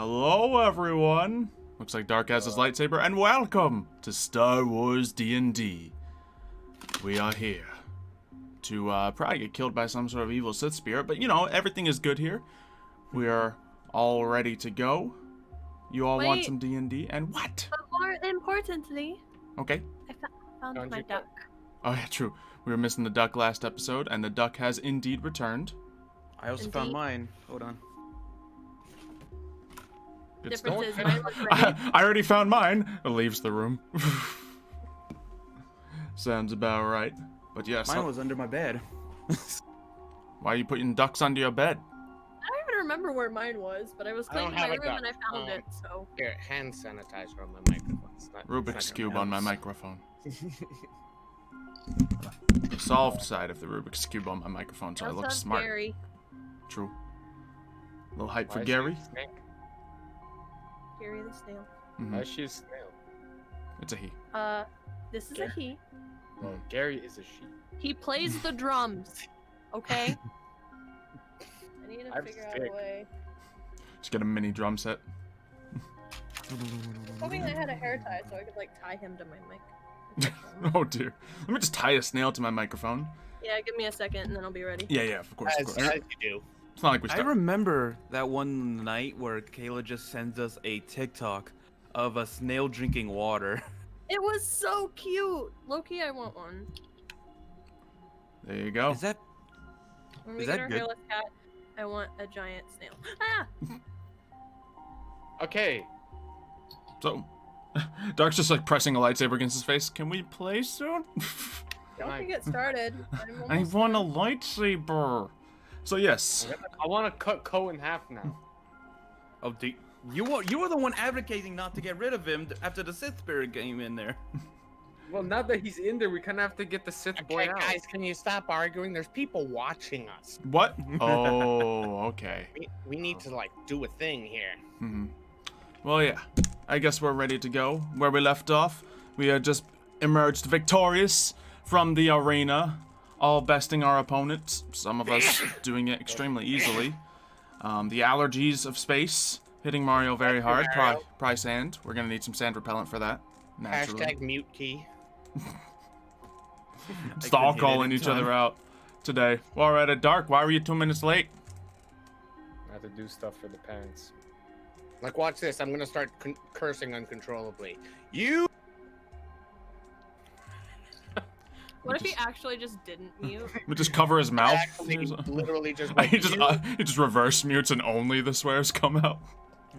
Hello, everyone. Looks like Dark has his lightsaber, and welcome to Star Wars D&D. We are here to probably get killed by some sort of evil Sith spirit, but you know, everything is good here. We are all ready to go. You all want some D&D? And what? But more importantly, okay. I found my duck. Oh yeah, true. We were missing the duck last episode, and the duck has indeed returned. I also found mine. Hold on. Difference is mine was ready. I already found mine. It leaves the room. Sounds about right. But yes. Mine was under my bed. Why are you putting ducks under your bed? I don't even remember where mine was, but I was cleaning my room and I found it, so. Here, hand sanitizer on my microphone. Rubik's Cube on my microphone. The solved side of the Rubik's Cube on my microphone, so I look smart. Gary. True. A little hype for Gary. Gary the snail. Why is she a snail? It's a he. This is a he. Well, Gary is a she. He plays the drums. Okay? I need to figure out a way. Just get a mini drum set. Hoping I had a hair tie so I could like tie him to my mic. Oh dear. Let me just tie a snail to my microphone. Yeah, give me a second and then I'll be ready. Yeah, of course. As you do. It's not like we I remember that one night where Kayla just sends us a TikTok of a snail drinking water. It was so cute! Loki, I want one. There you go. Is that When we Is get that our good? hairless cat, I want a giant snail. Ah! Okay. So, Dark's just like pressing a lightsaber against his face. Can we play soon? Don't you get started. I want a lightsaber. So yes. I want to cut Ko in half now. Oh, you were the one advocating not to get rid of him after the Sith spirit came in there. Well, now that he's in there, we kind of have to get the Sith boy out. Guys, can you stop arguing? There's people watching us. What? Oh, okay. We need to, like, do a thing here. Well, yeah. I guess we're ready to go. Where we left off, we had just emerged victorious from the arena, all besting our opponents. Some of us doing it extremely easily. The allergies of space hitting Mario very hard. Pry sand. We're gonna need some sand repellent for that. Naturally. Hashtag mute key. Stall calling each other out today. Well, alright, at Dark, why were you 2 minutes late? I have to do stuff for the parents. Like, watch this. I'm gonna start cursing uncontrollably. You. What if he actually just didn't mute? We just cover his mouth. Actually, literally just. He just reverse mutes and only the swears come out.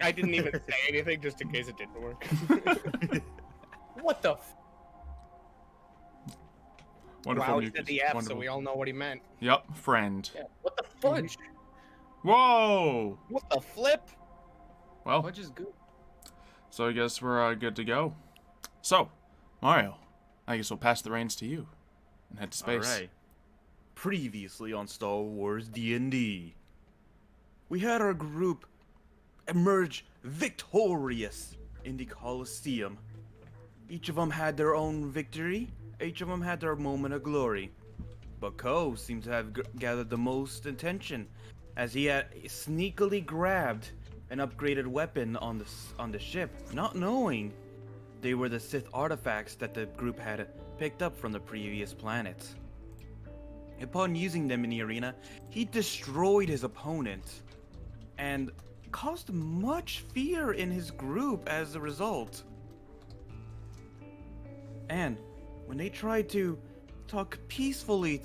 I didn't even say anything just in case it didn't work. What the? Wonderful Wow, he said the F, wonderful. so we all know what he meant. Yep, friend. Yeah. What the fudge? Whoa! What the flip? Well, Fudge is good. so I guess we're good to go. So, Mario, I guess we'll pass the reins to you and head to space. Alright. Previously on Star Wars D&D, we had our group emerge victorious in the Colosseum. Each of them had their own victory. Each of them had their moment of glory. But Ko seemed to have gathered the most attention, as he had sneakily grabbed an upgraded weapon on the ship, not knowing they were the Sith artifacts that the group had picked up from the previous planet. Upon using them in the arena, he destroyed his opponent and caused much fear in his group as a result. And when they tried to talk peacefully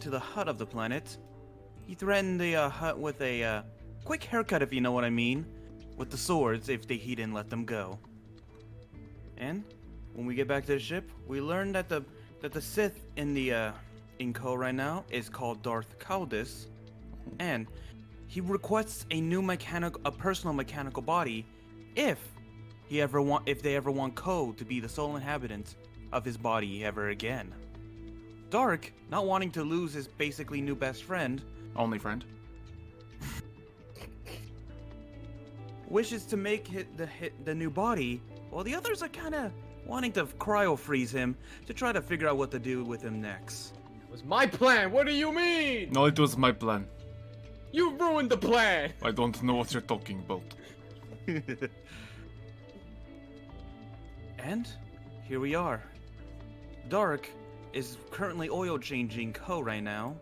to the hut of the planet, he threatened the hut with a quick haircut, if you know what I mean, with the swords if he didn't let them go. And when we get back to the ship, we learned that the Sith in Ko right now is called Darth Kaldas, and he requests a personal mechanical body if they ever want Ko to be the sole inhabitant of his body ever again. Dark, not wanting to lose his basically new best friend, Only friend. wishes to make the new body, while the others are kind of wanting to cryo freeze him to try to figure out what to do with him next. It was my plan. What do you mean? No, it was my plan. You ruined the plan. I don't know what you're talking about. And here we are. Dark is currently oil changing Ko right now,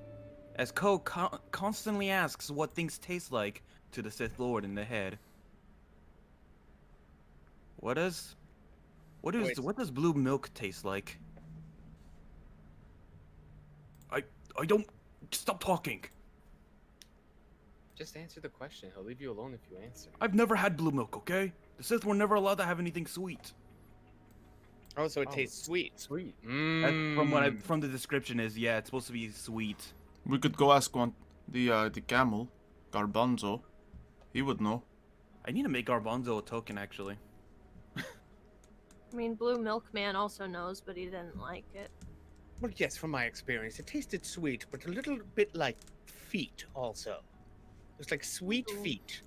as Ko constantly asks what things taste like to the Sith Lord in the head. What does blue milk taste like? I don't stop talking. Just answer the question. He'll leave you alone if you answer. I've never had blue milk, okay? The Sith were never allowed to have anything sweet. Oh, so it tastes sweet. Sweet. Mmm. From the description is, yeah, it's supposed to be sweet. We could go ask the camel, Garbanzo. He would know. I need to make Garbanzo a token, actually. I mean, Blue Milkman also knows, but he didn't like it. Well, yes, from my experience, it tasted sweet, but a little bit like feet also. It's like sweet Ooh. feet.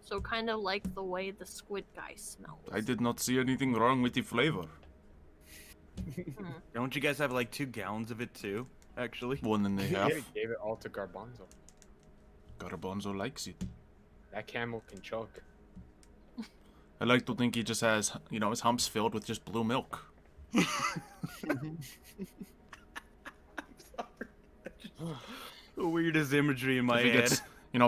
So kind of like the way the squid guy smells. I did not see anything wrong with the flavor. Don't you guys have like 2 gallons of it too, actually? 1.5. Yeah, gave it all to Garbanzo. Garbanzo likes it. That camel can choke. I like to think he just has, his humps filled with just blue milk. The weirdest imagery in my If he head. gets,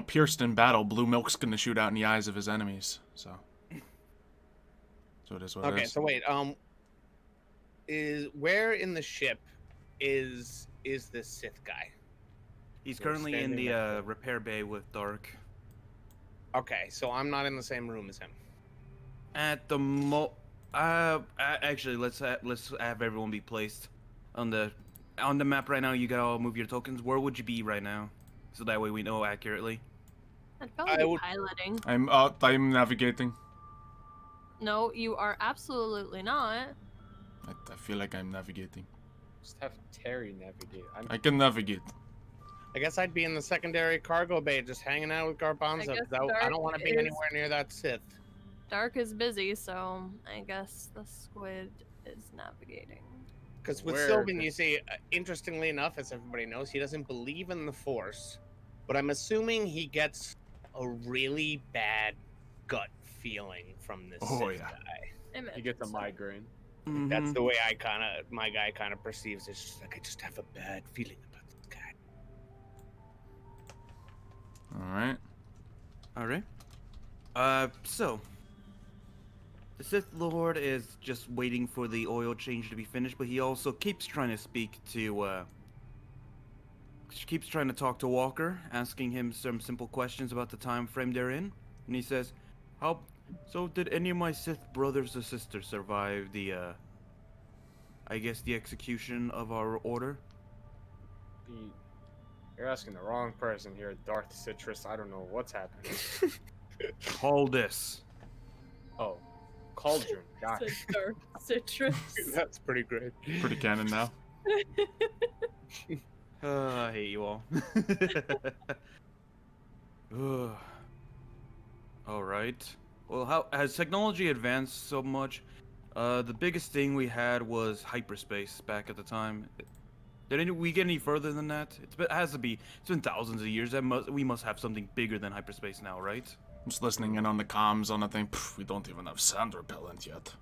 pierced in battle, blue milk's gonna shoot out in the eyes of his enemies. So it is what it Okay, is. so wait, is where in the ship is this Sith guy? He's We're currently in standing the repair bay with Dark. Okay, so I'm not in the same room as him. At the actually, let's have everyone be placed on the map right now. You gotta all move your tokens. Where would you be right now, so that way we know accurately? I'd probably be would- piloting. I'm navigating. No, you are absolutely not. I feel like I'm navigating. Just have Terry navigate. I can navigate. I guess I'd be in the secondary cargo bay, just hanging out with Garbanzo. guess 'Cause I don't want to be Dark is- anywhere near that Sith. Dark is busy, so I guess the squid is navigating. Because with Where Sylvn, the- you see, interestingly enough, as everybody knows, he doesn't believe in the Force. But I'm assuming he gets a really bad gut feeling from this Oh, Sith yeah. guy. Image. He gets a migraine. That's Mhm. the way my guy kind of perceives it. It's just like, I just have a bad feeling about this guy. Alright. Alright. So the Sith Lord is just waiting for the oil change to be finished, but he also keeps trying to talk to Walker, asking him some simple questions about the time frame they're in. And he says, so did any of my Sith brothers or sisters survive the the execution of our order? You're asking the wrong person here, Darth Citrus. I don't know what's happening. Kaldas. Oh, Cauldron. Got it. Dark citrus. That's pretty great. Pretty canon now. I hate you all. Alright. Well, how has technology advanced so much? The biggest thing we had was hyperspace back at the time. Did we get any further than that? It has to be. It's been thousands of years. We must have something bigger than hyperspace now, right? I'm just listening in on the comms on a thing. Pff, we don't even have sand repellent yet.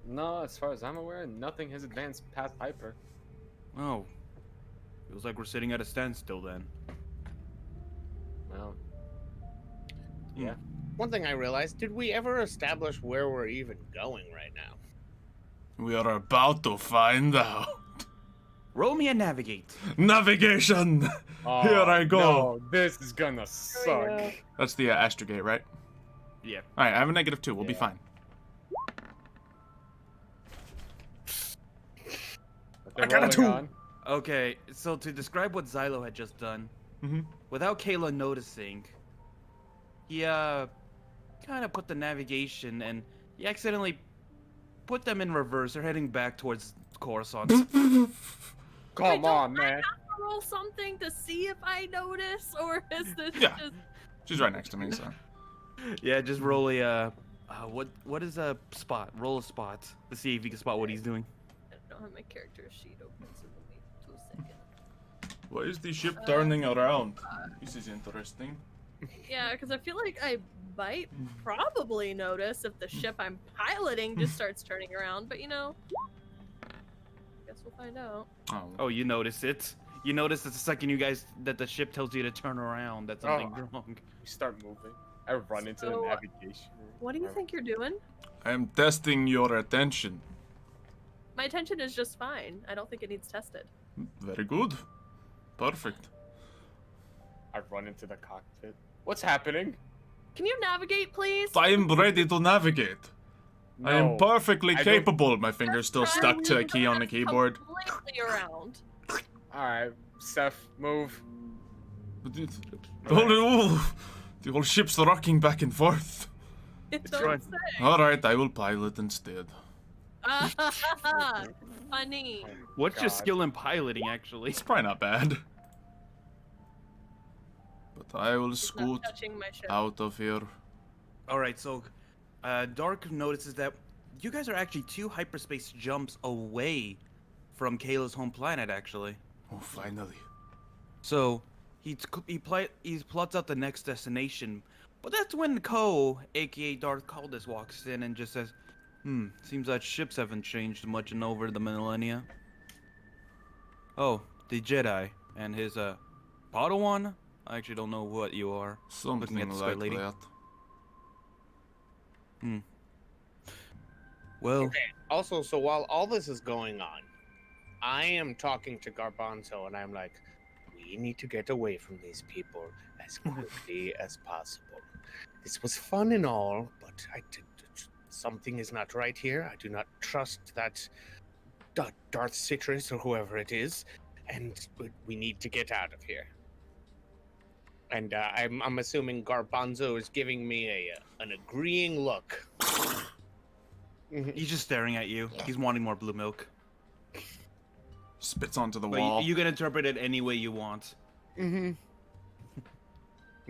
No, as far as I'm aware, nothing has advanced past hyper. Oh. Feels like we're sitting at a standstill then. Well, Yeah. One thing I realized, did we ever establish where we're even going right now? We are about to find out. Roll me a navigate. Navigation! Here I go. No, this is gonna suck. yeah. That's the astrogate, right? Yeah. Alright, I have a -2. We'll be Yeah. fine. But they're I got a rolling 2. on. Okay, so to describe what Xylo had just done, Mhm. without Kayla noticing, he kind of put the navigation and he accidentally put them in reverse. They're heading back towards Coruscant. Come don't on, man. Roll something to see if I notice, or is this Yeah. just She's right next to me, so. Yeah, just roll a what is a spot? Roll a spot to see if you can spot what he's doing. I don't have my character sheet open, so give me 2 seconds. Why is the ship turning around? This is interesting. Yeah, because I feel like I might probably notice if the ship I'm piloting just starts turning around, but you know, guess we'll find out. Oh, you notice it. You notice that the second that the ship tells you to turn around, that something's wrong. We start moving. I run into the So, navigation room. What do you think you're doing? I am testing your attention. My attention is just fine. I don't think it needs tested. Very good. Perfect. I run into the cockpit. What's happening? Can you navigate, please? I am ready to navigate. I am No, perfectly I don't- capable. My finger's still stuck to a key on the keyboard. Completely around. Alright, Ceph, move. The whole ship's rocking back and forth. It's right. say. Alright, I will pilot instead. Funny. What's your God. skill in piloting, actually? It's probably not bad. But I will It's scoot not touching my ship. out of here. All right, so Dark notices that you guys are actually 2 hyperspace jumps away from Kayla's home planet, actually. Oh, finally. So he plots out the next destination, but that's when Ko, aka Darth Kaldas, walks in and just says, seems that ships haven't changed much in over the millennia. Oh, the Jedi and his Padawan? I actually don't know what you are. Something at the sky like lady. that. Well, Okay. Also, so while all this is going on, I am talking to Garbanzo, and I'm like, we need to get away from these people as quickly as possible. This was fun and all, but something is not right here. I do not trust that Darth Citrus or whoever it is, and we need to get out of here. And I'm assuming Garbanzo is giving me an agreeing look. he's just staring at you. He's wanting more blue milk. Spits onto the But wall. you can interpret it any way you want. I'm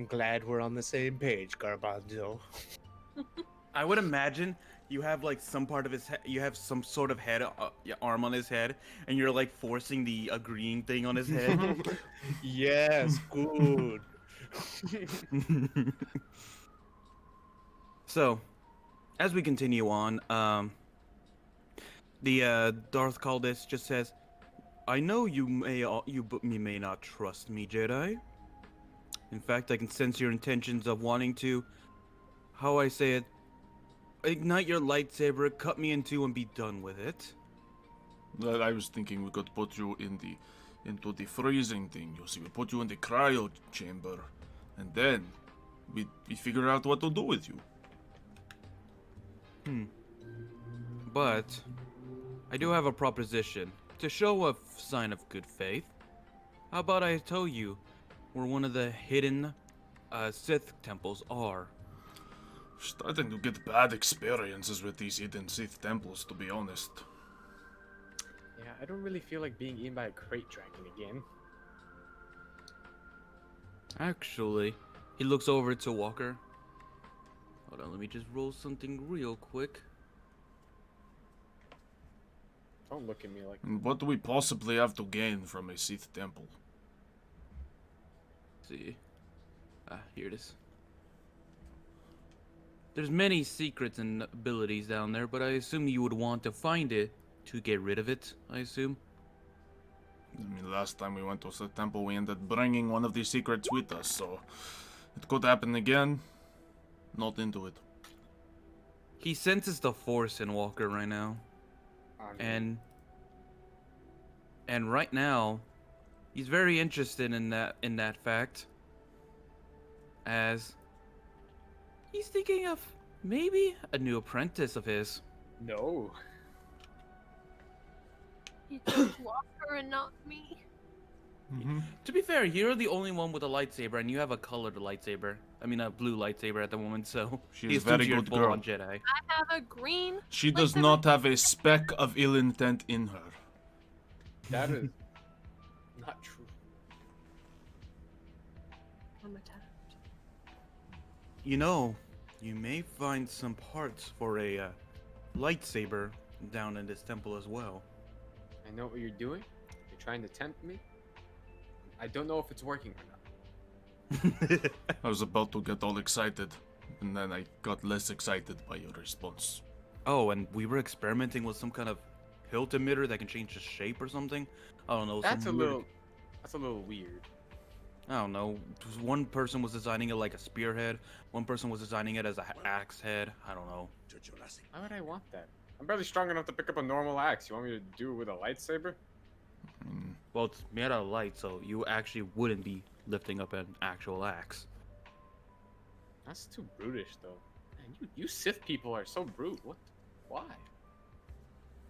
glad we're on the same page, Garbanzo. I would imagine you have like some part of his head, you have some sort of head arm on his head, and you're like forcing the agreeing thing on his head. Yes, good. So, as we continue on, the Darth Kaldas just says, "I know you may not trust me, Jedi. In fact, I can sense your intentions of wanting to, how I say it, ignite your lightsaber, cut me in two, and be done with it." I was thinking we could put you into the freezing thing. You see, we put you in the cryo chamber, and then we figure out what to do with you. But I do have a proposition to show a sign of good faith. How about I tell you where one of the hidden Sith temples are? Starting to get bad experiences with these hidden Sith temples, to be honest. Yeah, I don't really feel like being eaten by a crate dragon again. Actually, he looks over to Walker. Hold on, let me just roll something real quick. Don't look at me like And what do we possibly have to gain from a Sith temple? See. Here it is. There's many secrets and abilities down there, but I assume you would want to find it to get rid of it, I assume. I mean, last time we went to the temple, we ended up bringing one of these secrets with us, so it could happen again. Not into it. He senses the Force in Walker right now. And right now, he's very interested in that fact, as he's thinking of maybe a new apprentice of his. no. You took Walker and not me. To be fair, you're the only one with a lightsaber, and you have a colored lightsaber. I mean, a blue lightsaber at the moment, so She is he's a very full good girl. on Jedi. I have a green. She does lightsaber. not have a speck of ill intent in her. That is not true. I'm attacked. You know, you may find some parts for a lightsaber down in this temple as well. I know what you're doing. You're trying to tempt me. I don't know if it's working or not. I was about to get all excited, and then I got less excited by your response. Oh, and we were experimenting with some kind of hilt emitter that can change the shape or something. I don't know. That's a some weird- little. That's a little weird. I don't know. One person was designing it like a spearhead. One person was designing it as an axe head. I don't know. Why would I want that? I'm barely strong enough to pick up a normal axe. You want me to do it with a lightsaber? Well, it's made out of light, so you actually wouldn't be lifting up an actual axe. That's too brutish, though. Man, you Sith people are so brute. What? Why?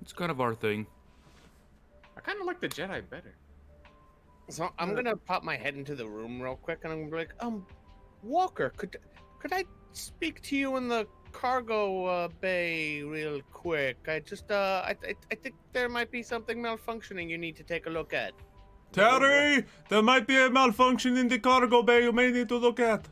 It's kind of our thing. I kind of like the Jedi better. So I'm gonna pop my head into the room real quick, and I'm gonna be like, Walker, could I speak to you in the cargo bay real quick? I just I think there might be something malfunctioning. You need to take a look at. Terry, there might be a malfunction in the cargo bay you may need to look at.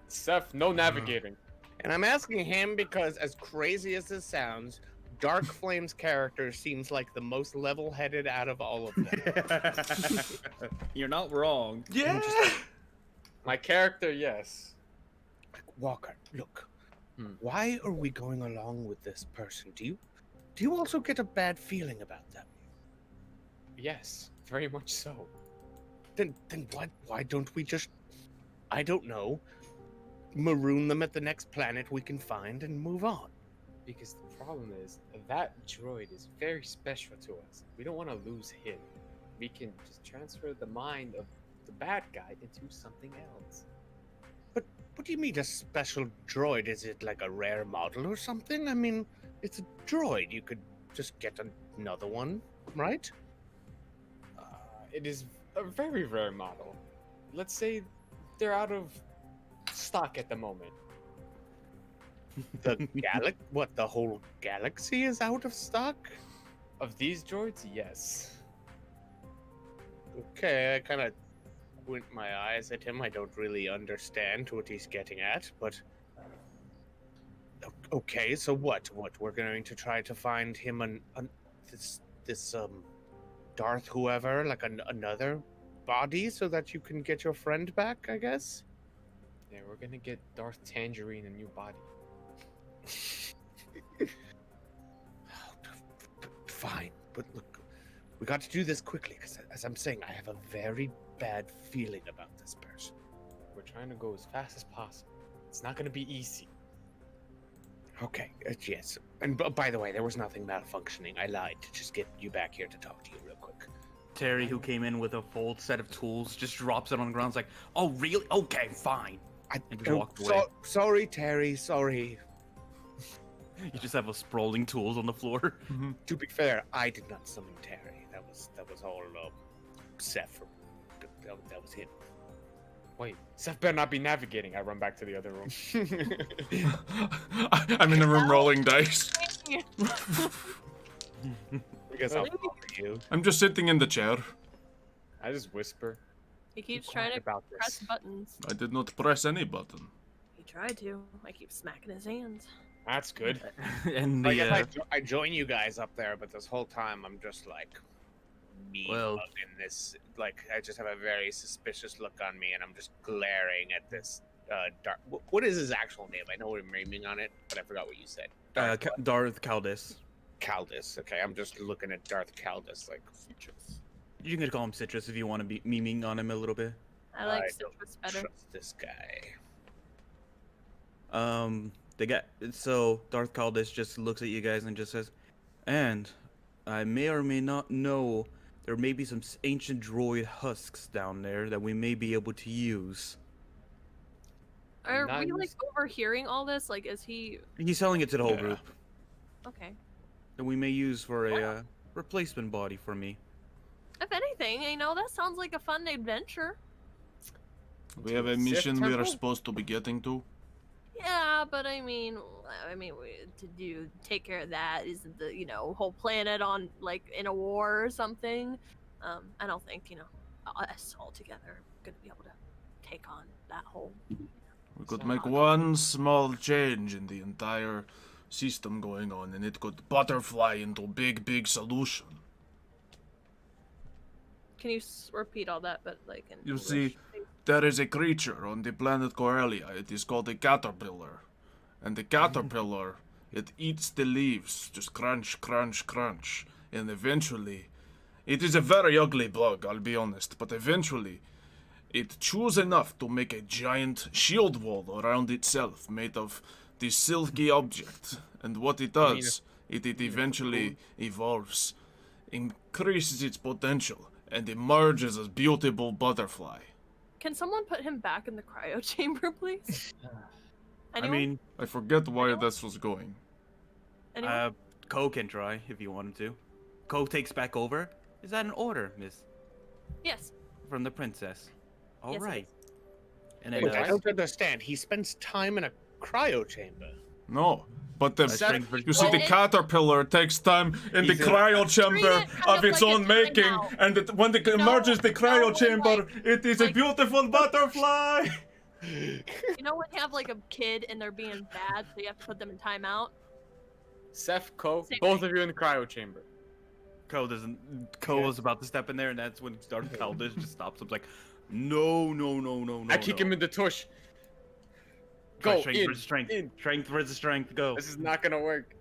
Ceph, no navigating. And I'm asking him because, as crazy as this sounds, Dark Flame's character seems like the most level-headed out of all of them. You're not wrong. Yeah. My character, yes. Walker, look. Why are we going along with this person? Do you also get a bad feeling about them? Yes, very much so. Then why don't we just, I don't know, maroon them at the next planet we can find and move on? Because the problem is, that droid is very special to us. We don't want to lose him. We can just transfer the mind of the bad guy into something else. But what do you mean a special droid? Is it like a rare model or something? I mean, it's a droid. You could just get another one, right? It is a very rare model. Let's say they're out of stock at the moment. The what, the whole galaxy is out of stock? Of these droids, yes. Okay, I kind of squint my eyes at him. I don't really understand what he's getting at, but okay. So what? We're going to try to find him this Darth whoever, like another body, so that you can get your friend back, I guess. Yeah, we're gonna get Darth Tangerine a new body. Fine, but look, we got to do this quickly, because as I'm saying, I have a very bad feeling about this person. We're trying to go as fast as possible. It's not gonna be easy. Okay, yes. And by the way, there was nothing malfunctioning. I lied to just get you back here to talk to you real quick. Terry, who came in with a full set of tools, just drops it on the ground. It's like, oh, really? Okay, fine. And just walked away. Sorry, Terry, sorry. You just have a sprawling tools on the floor. To be fair, I did not summon Terry. That was all Ceph. That was him. Wait, Ceph better not be navigating. I run back to the other room. I'm in the room rolling dice. Because I'll follow you. I'm just sitting in the chair. I just whisper. He keeps Be trying quiet to about press this. buttons. I did not press any button. He tried to. I keep smacking his hands. That's good. And I the guess I join you guys up there, but this whole time I'm just like in this. Like I just have a very suspicious look on me, and I'm just glaring at this. Darth. What is his actual name? I know we're naming on it, but I forgot what you said. Darth Kaldas. Kaldas. Okay, I'm just looking at Darth Kaldas like Citrus. You can call him Citrus if you want to be memeing on him a little bit. I like I citrus better. Trust this guy. So Darth Kaldas just looks at you guys and just says, and I may or may not know there may be some ancient droid husks down there that we may be able to use. Are we Nice. like overhearing all this? Like, is he He's selling it to the whole Yeah. group okay? that we may use for a replacement body for me. If anything, that sounds like a fun adventure. We have a Sith mission we are temple? supposed to be getting to. Yeah, but I mean, take care of that. Isn't the whole planet on like in a war or something? I don't think us all together are gonna be able to take on that whole. We could make one small change in the entire system going on, and it could butterfly into big solution. Can you repeat all that? But like, in You English, see, please? There is a creature on the planet Corellia. It is called a caterpillar. And the caterpillar, it eats the leaves. Just crunch, crunch, crunch. And eventually, it is a very ugly bug, I'll be honest. But eventually, it chews enough to make a giant shield wall around itself made of this silky object. And what it does, it eventually evolves, increases its potential, and emerges as beautiful butterfly. Can someone put him back in the cryo chamber, please? I Anyone? mean, I forget where this was going. Anyone? Ko can try if you wanted to. Ko takes back over. Is that an order, miss? Yes. From the princess. All Yes, it right. And then Wait, I don't understand. He spends time in a cryo chamber. No, but the strength versus- you see the Well, caterpillar takes time in the He's a- cryo chamber Treat it kind of of its like a own making, timeout. and when it emerges the cryo no, chamber, like- it is a like- beautiful butterfly. You know when you have like a kid and they're being bad, so you have to put them in timeout? Ceph, Ko, Same both thing. of you in the cryo chamber. Ko was about to step in there, and that's when Darth Kaldas just stops him. Like, no. I kick him in the tush. Try Go strength in, versus strength. in. Strength versus strength. Go. This is not gonna work.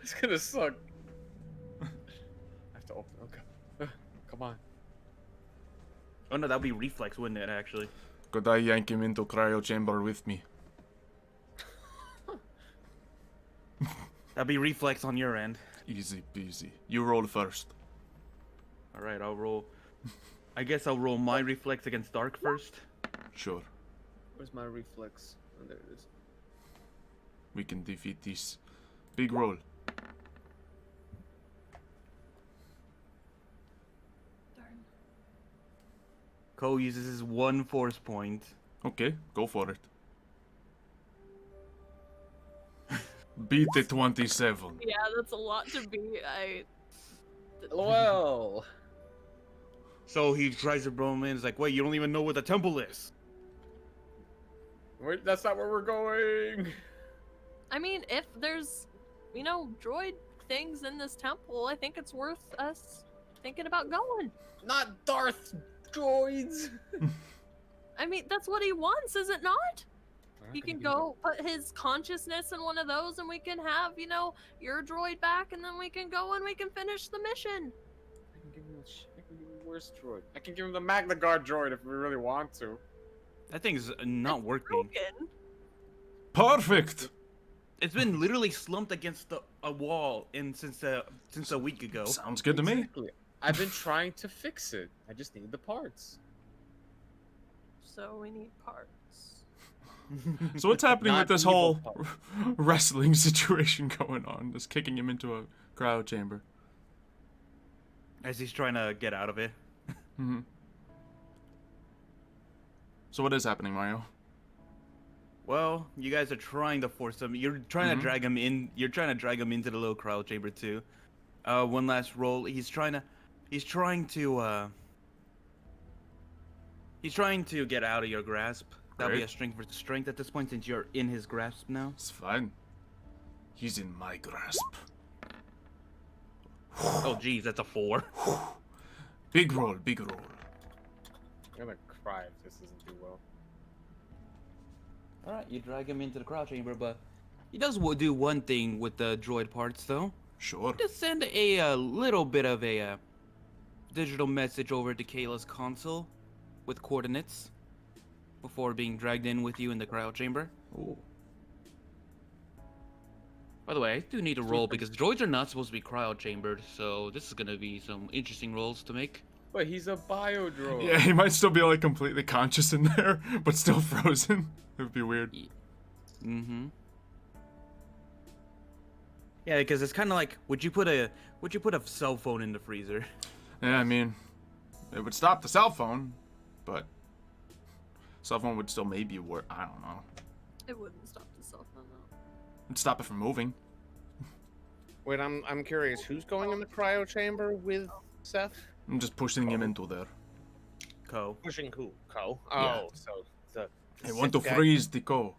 It's gonna suck. I have to open. Okay. Come on. Oh no, that'd be reflex, wouldn't it? Actually. Could I yank him into cryo chamber with me? That'd be reflex on your end. Easy peasy. You roll first. All right, I'll roll. I guess I'll roll my reflex against Dark first. Sure, Where's my reflex? Oh, there it is. we can defeat this. Big roll. Darn. Ko uses his 1 force point. Okay, go for it. Beat the 27. Yeah, that's a lot to be. LOL. So he tries to bro him in. He's like, wait, you don't even know where the temple is. Wait, that's not where we're going. I mean, if there's, droid things in this temple, I think it's worth us thinking about going. Not Darth droids. I mean, that's what he wants, is it not? He can go put his consciousness in one of those and we can have, your droid back and then we can go and we can finish the mission. I can give him the worst droid. I can give him the Magna Guard droid if we really want to. That thing's not It's working. broken. Perfect! It's been literally slumped against a wall since a week ago. Sounds good to me. Exactly. I've been trying to fix it. I just need the parts. So we need parts. So what's happening Not with this evil whole part. wrestling situation going on? Just kicking him into a cryo chamber. As he's trying to get out of it. hmm So what is happening, Mario? Well, you guys are trying to force him. You're trying to drag him in. You're trying to drag him into the little cryo chamber too. One last roll. He's trying to get out of your grasp. That'll be Great. a strength versus strength at this point since you're in his grasp now. It's fine. He's in my grasp. Oh geez, that's a 4. Big roll, big roll. I'm gonna cry if this doesn't do well. Alright, you drag him into the cryo chamber, but he does do one thing with the droid parts though. Sure. Just send a little bit of a digital message over to Kayla's console with coordinates before being dragged in with you in the cryo chamber. Ooh. By the way, I do need a roll because droids are not supposed to be cryo chambered, so this is gonna be some interesting rolls to make. But he's a bio droid. Yeah, he might still be like completely conscious in there, but still frozen. It would be weird. Mm-hmm. Yeah, because it's kind of like, would you put a cell phone in the freezer? Yeah, I mean, it would stop the cell phone, but cell phone would still maybe work. I don't know. It wouldn't stop the cell phone though. It'd stop it from moving. Wait, I'm curious. Who's going in the cryo chamber with Seth? I'm just pushing him into there. Co. Pushing who? Ko? Oh, Yeah. so the. I want to Sith guy- freeze the co.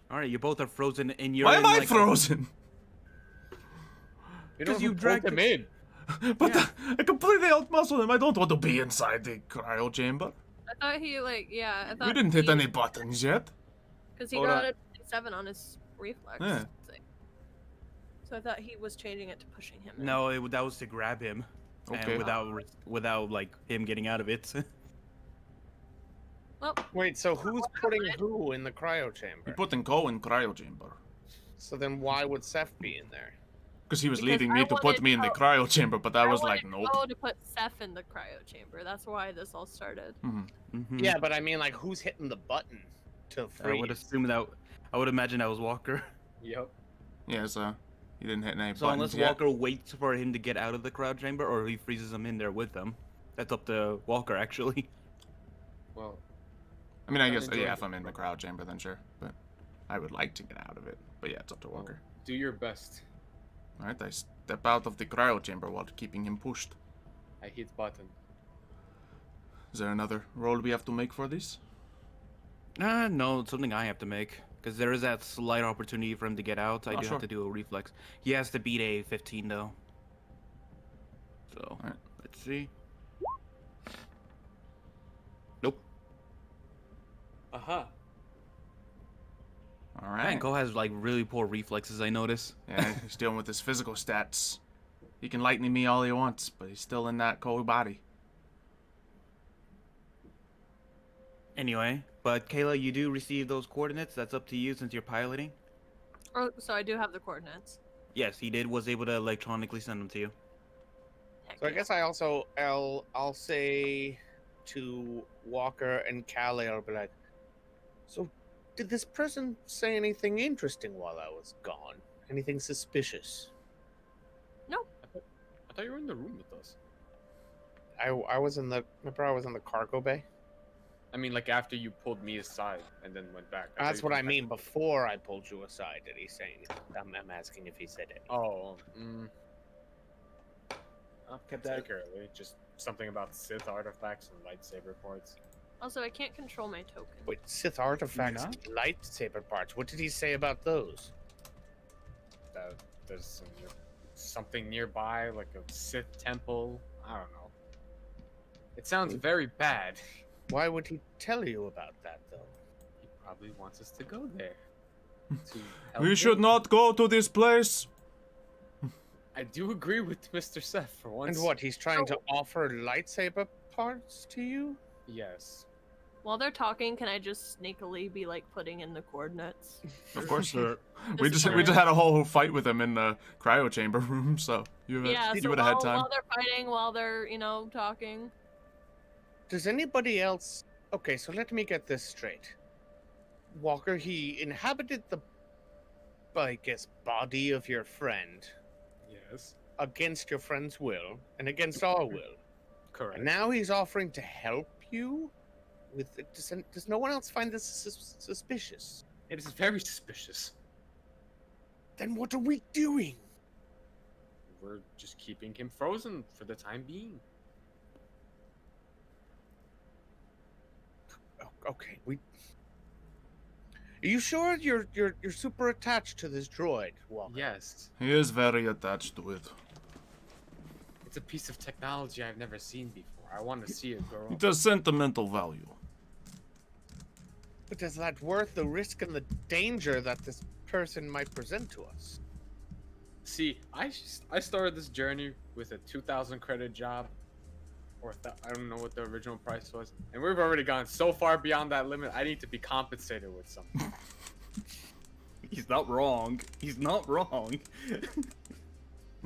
All right, you both are frozen, and you're. Why in, am I like, frozen? You know, you you dragged dragged him in. But I completely outmuscled him. I don't want to be inside the cryo chamber. I thought he I thought We didn't hit any buttons yet. because he Hold got on. a 7 on his reflex. Yeah. thing. So I thought he was changing it to pushing him. in. No, that was to grab him. Okay. And without like him getting out of it. Well, Wait, so who's putting who in the cryo He chamber? put in Ko in cryo chamber. So then why would Ceph be in there? Because he was Because leading I me to put wanted me in the Ko- cryo chamber, but I was like, wanted nope. Ko to put Ceph in the cryo chamber. That's why this all started. Mhm. Yeah, but I mean, like, who's hitting the button to I would freeze? assume that. I would imagine that was Walker. Yep. Yeah, so he didn't hit any So buttons unless yet. Walker waits for him to get out of the crowd chamber, or he freezes him in there with them, that's up to Walker actually. Well, I mean, I I'm guess, enjoying yeah, it. if I'm in the cryo chamber, then sure. But I would like to get out of it. But yeah, it's up to well, Walker. do your best. Alright, I step out of the cryo chamber while keeping him pushed. I hit button. Is there another roll we have to make for this? No, it's something I have to make. Because there is that slight opportunity for him to get out. I Oh, do sure. have to do a reflex. He has to beat a 15 though. So, Alright. let's see. Nope. Aha. Alright. Man, Ko has like really poor reflexes, I notice. Yeah, he's dealing with his physical stats. He can lightning me all he wants, but he's still in that cold body. Anyway, but Kayla, you do receive those coordinates. That's up to you since you're piloting. Oh, so I do have the coordinates. Yes, he was able to electronically send them to you. Heck So I yeah. guess I also I'll say to Walker and Callie, I'll be like, so did this person say anything interesting while I was gone? Anything suspicious? I thought you were in the room with us. I was in the remember I was in the cargo bay. I mean, like after you pulled me aside and then went back. thought That's you what came I back. mean. Before I pulled you aside, did he say anything? I'm asking if he said anything. Oh. Kept that accurately. Just something about Sith artifacts and lightsaber parts. Also, I can't control my token. Wait, Sith artifacts, not? and lightsaber parts. What did he say about those? That there's something nearby, like a Sith temple. I don't know. It sounds very bad. Why would he tell you about that, though? He probably wants us to go there. To help We him. should not go to this place. I do agree with Mr. Ceph for once. And what? He's trying to offer lightsaber parts to you? Yes. While they're talking, can I just sneakily be like putting in the coordinates? Of course. Sure. We Just just had a whole fight with him in the cryo chamber room, so you Yeah, so would have had time. while they're fighting, while they're, talking. Does anybody else... Okay, so let me get this straight. Walker, he inhabited the, I guess, body of your friend Yes. against your friend's will and against our will. Correct. And now he's offering to help you? Does no one else find this suspicious? It is very suspicious. Then what are we doing? We're just keeping him frozen for the time being. Okay, Are you sure you're super attached to this droid, Walker? Yes. He is very attached to it. It's a piece of technology I've never seen before. I want to see it grow It up. has sentimental value. But is that worth the risk and the danger that this person might present to us? See, I started this journey with a 2,000 credit job, or I don't know what the original price was, and we've already gone so far beyond that limit. I need to be compensated with something. He's not wrong. He's not wrong.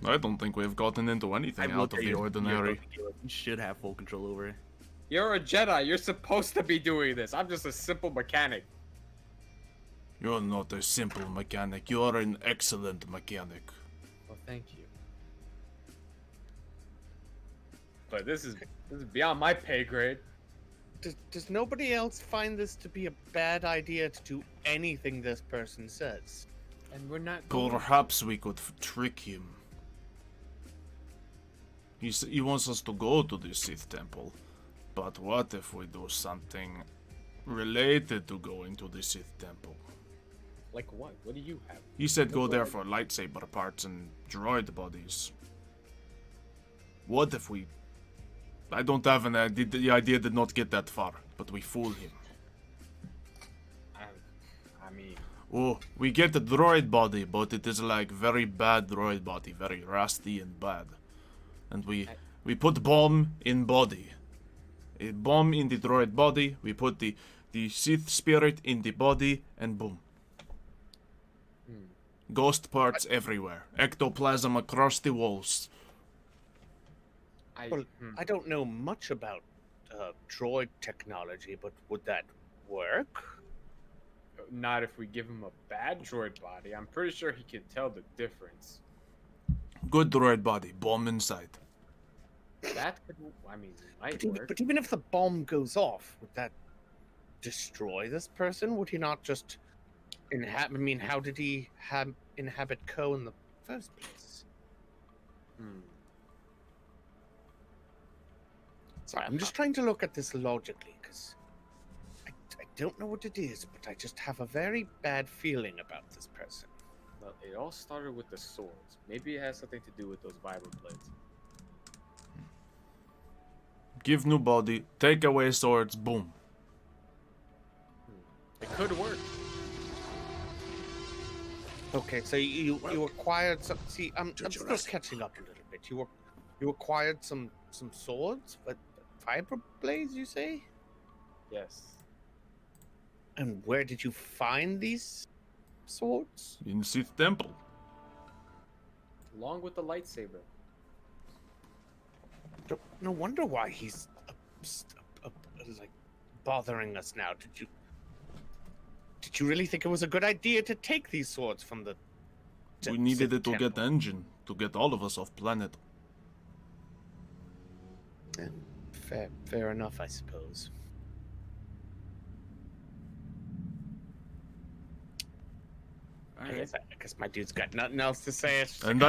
I don't think we've gotten into anything out of the ordinary. You should have full control over it. You're a Jedi. You're supposed to be doing this. I'm just a simple mechanic. You're not a simple mechanic. You are an excellent mechanic. Well, thank you. But this is beyond my pay grade. Does nobody else find this to be a bad idea to do anything this person says? And we're not. Perhaps we could trick him. He wants us to go to the Sith temple. But what if we do something related to going to the Sith temple? Like what? What do you have? He said go there for lightsaber parts and droid bodies. What if we... I don't have an idea, the idea did not get that far, but we fool him. I mean, Oh, we get a droid body, but it is like very bad droid body, very rusty and bad. And we put bomb in body. A bomb in the droid body, we put the Sith spirit in the body, and boom. Ghost parts everywhere. Ectoplasm across the walls. Well, I don't know much about droid technology, but would that work? Not if we give him a bad droid body. I'm pretty sure he can tell the difference. Good droid body, bomb inside. That could, I mean, might But even, work. but even if the bomb goes off, would that destroy this person? Would he not just inhabit? I mean, how did he inhabit Co in the first place? Sorry, I'm just trying to look at this logically, because I don't know what it is, but I just have a very bad feeling about this person. Well, it all started with the swords. Maybe it has something to do with those vibro blades. Give new body, take away swords, boom. It could work. Okay, so you acquired some. See, I'm still catching up a little bit. You acquired some swords, but fiber blades, you say? Yes. And where did you find these swords? In Sith Temple. Along with the lightsaber. No wonder why he's like bothering us now. Did you really think it was a good idea to take these swords from the? We needed Sith it to get temple? engine, to get all of us off planet. Fair enough, I suppose. I guess my dude's got nothing else to say. And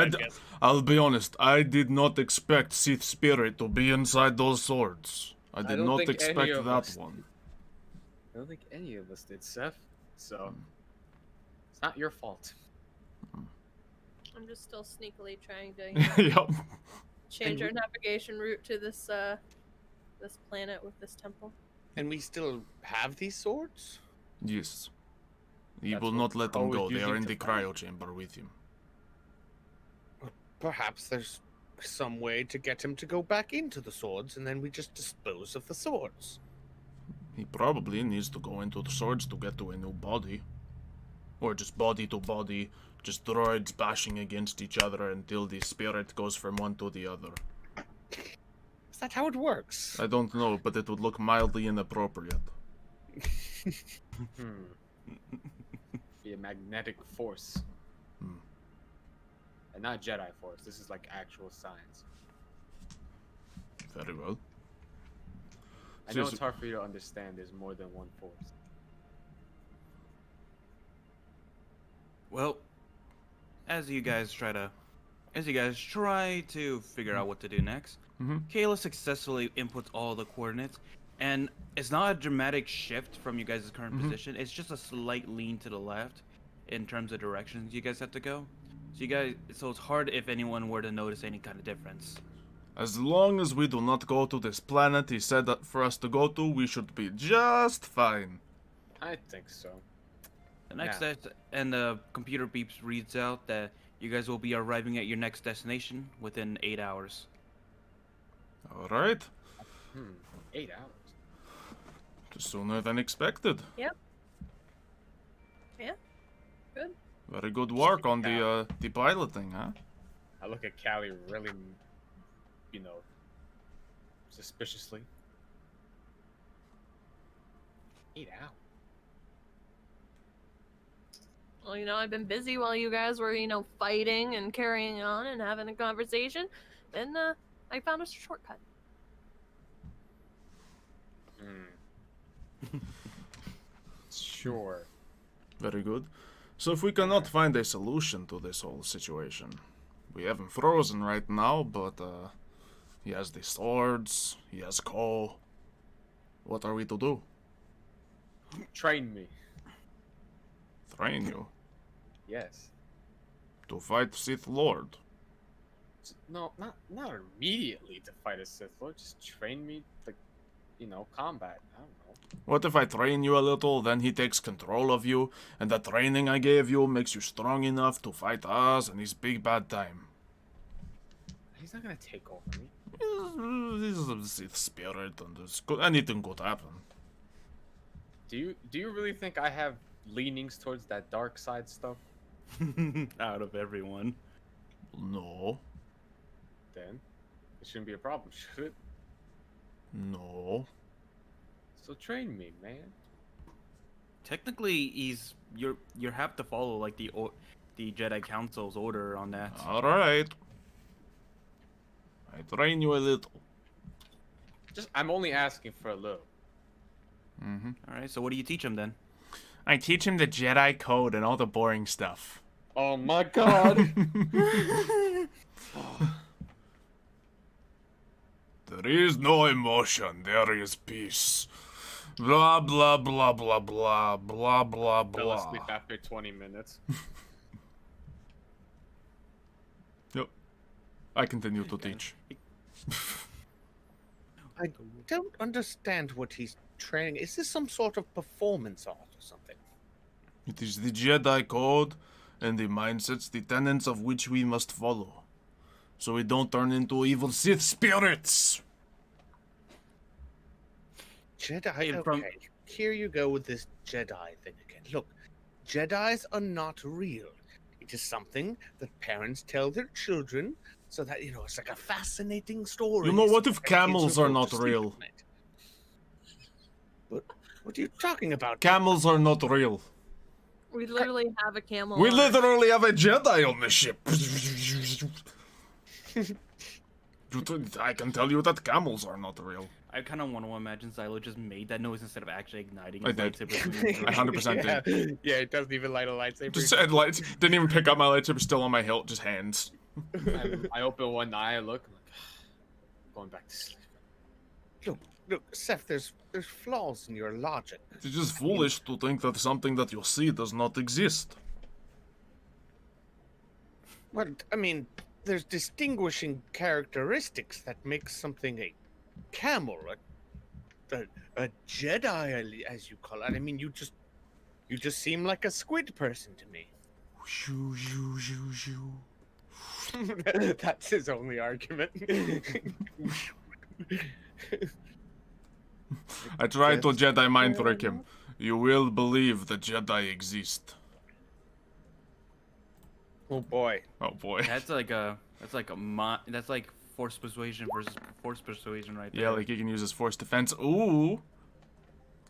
I'll be honest, I did not expect Sith spirit to be inside those swords. I did don't not think any expect of that us one. I don't think any of us did, Ceph. So it's not your fault. I'm just still sneakily trying to, you know, Yup. change our navigation route to this this planet with this temple. And we still have these swords? Yes. He That's will what not let them Crow go. is They are using in to the fight. cryo chamber with him. Perhaps there's some way to get him to go back into the swords, and then we just dispose of the swords. He probably needs to go into the swords to get to a new body. Or just body to body, just droids bashing against each other until the spirit goes from one to the other. Is that how it works? I don't know, but it would look mildly inappropriate. Be a magnetic force. Hmm. And not Jedi force. This is like actual science. Very well. I know So- it's hard for you to understand. There's more than one force. Well, as you guys try to figure out what to do next, Kayla successfully inputs all the coordinates, and it's not a dramatic shift from you guys' current position. It's just a slight lean to the left in terms of directions you guys have to go. So it's hard if anyone were to notice any kind of difference. As long as we do not go to this planet he said that for us to go to, we should be just fine. I think so. The next Yeah. and the computer beeps reads out that you guys will be arriving at your next destination within 8 hours. Alright. 8 hours. Sooner than expected. Yep. Yeah. Good. Very good work on the piloting, huh? I look at Callie really, you know, suspiciously. 8 hours. Well, you know, I've been busy while you guys were, you know, fighting and carrying on and having a conversation. And I found a shortcut. Sure. Very good. So if we cannot find a solution to this whole situation, we have him frozen right now, but he has the swords, he has Ko. What are we to do? Train me. Train you Yes. to fight Sith Lord. No, not immediately to fight a Sith Lord. Just train me, like, combat. I don't know. What if I train you a little, then he takes control of you, and the training I gave you makes you strong enough to fight us and his big bad time? He's not gonna take over me. This is a Sith spirit, and anything could happen. Do you really think I have leanings towards that dark side stuff? Out of everyone. No. Then it shouldn't be a problem, should it? No. So train me, man. Technically, you have to follow like the Jedi Council's order on that. Alright. I train you a little. I'm only asking for a little. All right. So what do you teach him then? I teach him the Jedi code and all the boring stuff. Oh my god. There is no emotion, there is peace. Blah blah blah blah blah blah blah Fell asleep blah. after 20 minutes. Yep. I continue to teach. I don't understand what he's training. Is this some sort of performance art or something? It is the Jedi code and the mindsets, the tenets of which we must follow, so we don't turn into evil Sith spirits. Jedi. Hey, Okay, from- here you go with this Jedi thing again. Look, Jedis are not real. It is something that parents tell their children so that, it's like a fascinating story. You know, what so if that kids camels will are go not to sleep real? at night. What are you talking about? Camels are not real. We literally have a camel. We on literally have a Jedi on the ship. I can tell you that camels are not real. I kind of want to imagine Xylo just made that noise instead of actually igniting I his did. lightsaber. I 100% did. Yeah, it doesn't even light a lightsaber. Just said lights. Didn't even pick up my lightsaber. Still on my hilt. Just hands. I open one eye, I look, I'm like, going back to sleep. Look, Ceph, there's flaws in your logic. It's just foolish to think that something that you see does not exist. Well, I mean, there's distinguishing characteristics that make something a camel, a Jedi, as you call it. I mean, you just seem like a squid person to me. Shoo, shoo, shoo, shoo. That's his only argument. I tried to Jedi mind trick him. You will believe the Jedi exist. Oh boy. Oh boy. That's like force persuasion versus force persuasion right there. Yeah, like he can use his force defense. Ooh.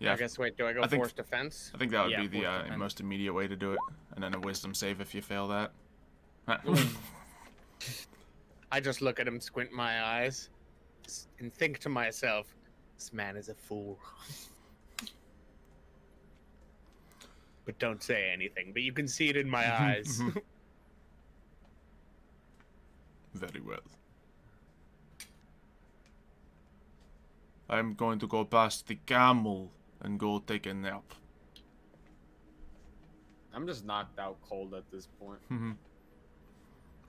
Yeah, I guess, wait, do I go I think- force defense? I think that would Yeah, be the force defense. most immediate way to do it. And then a wisdom save if you fail that. I just look at him, squint my eyes, and think to myself, this man is a fool. But don't say anything, but you can see it in my eyes. Very well. I'm going to go past the camel and go take a nap. I'm just knocked out cold at this point.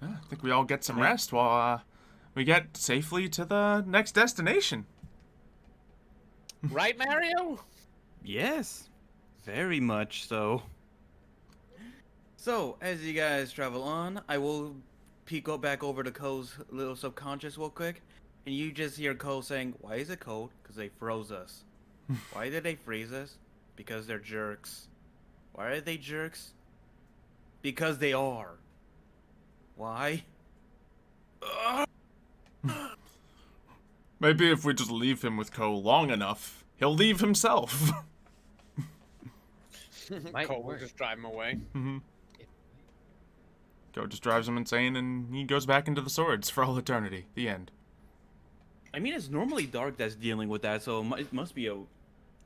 I think we all get some rest while we get safely to the next destination. Right, Mario? Yes, very much so. So, as you guys travel on, I will go back over to Cole's little subconscious real quick, and you just hear Cole saying, "Why is it cold? Because they froze us. Why did they freeze us? Because they're jerks. Why are they jerks? Because they are. Why? Maybe if we just leave him with Cole long enough, he'll leave himself. Might Cole will work. just drive him away. Cole just drives him insane and he goes back into the swords for all eternity. The end. I mean, it's normally Dark that's dealing with that, so it must be a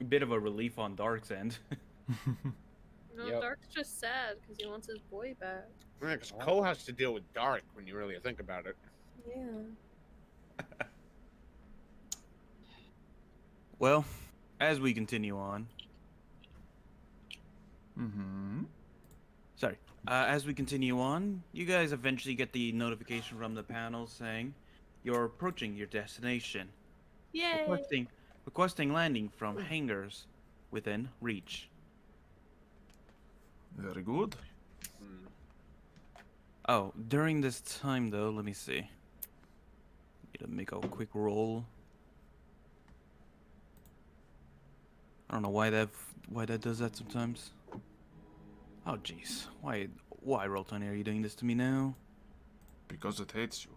bit of a relief on Dark's end. No, Yep. Dark's just sad because he wants his boy back. Yeah, 'cause Cole has to deal with Dark when you really think about it. Yeah. Well, as we continue on. Mm-hmm. Sorry. As we continue on, you guys eventually get the notification from the panel saying you're approaching your destination. Yay! Requesting landing from hangars within reach. Very good. Hmm. Oh, during this time though, let me see. Need to make a quick roll. I don't know why that does that sometimes. Oh jeez, why Roll20 are you doing this to me now? Because it hates you.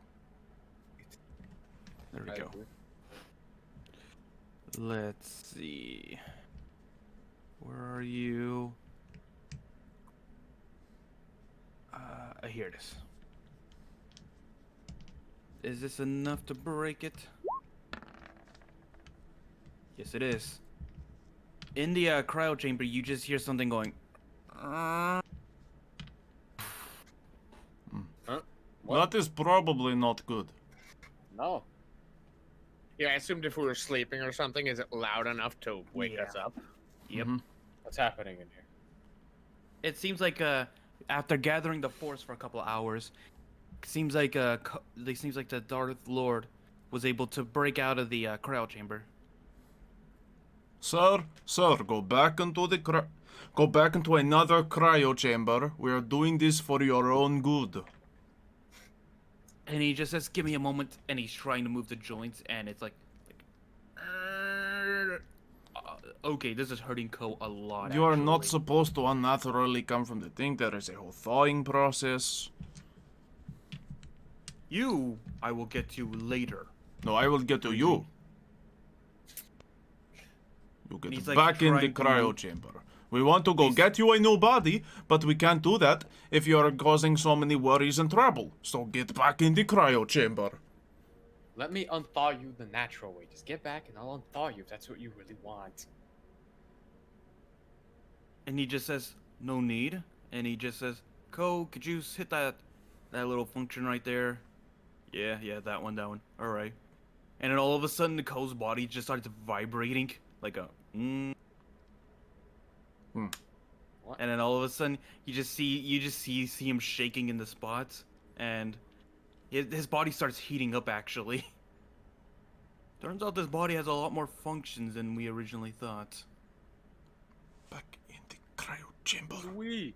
There we I go. agree. Let's see. Where are you? Here it is. Is this enough to break it? Yes, it is. In the cryo chamber, you just hear something going. What? That is probably not good. No. Yeah, I assumed if we were sleeping or something, is it loud enough to wake us up? Yep. Mhm. What's happening in here? It seems like after gathering the force for a couple of hours, seems like the Darth Lord was able to break out of the cryo chamber. Sir, go back into another cryo chamber. We are doing this for your own good. And he just says, "Give me a moment," and he's trying to move the joints, and it's like okay, this is hurting Ko a lot. You are not actually. supposed to unnaturally come from the thing. There is a whole thawing process. I will get to later. No, I will get to you. You And get he's, like, back in the trying to cryo move- chamber. We want to go get you a new body, but we can't do that if you are causing so many worries and trouble. So get back in the cryo chamber. Let me unthaw you the natural way. Just get back and I'll unthaw you if that's what you really want. And he just says, "No need." And he just says, "Ko, could you hit that little function right there?" Yeah, that one. All right. And then all of a sudden, Ko's body just starts vibrating like a. What? And then all of a sudden, you just see him shaking in the spots, and his body starts heating up. Actually, turns out this body has a lot more functions than we originally thought. Back in the cryo chamber. We.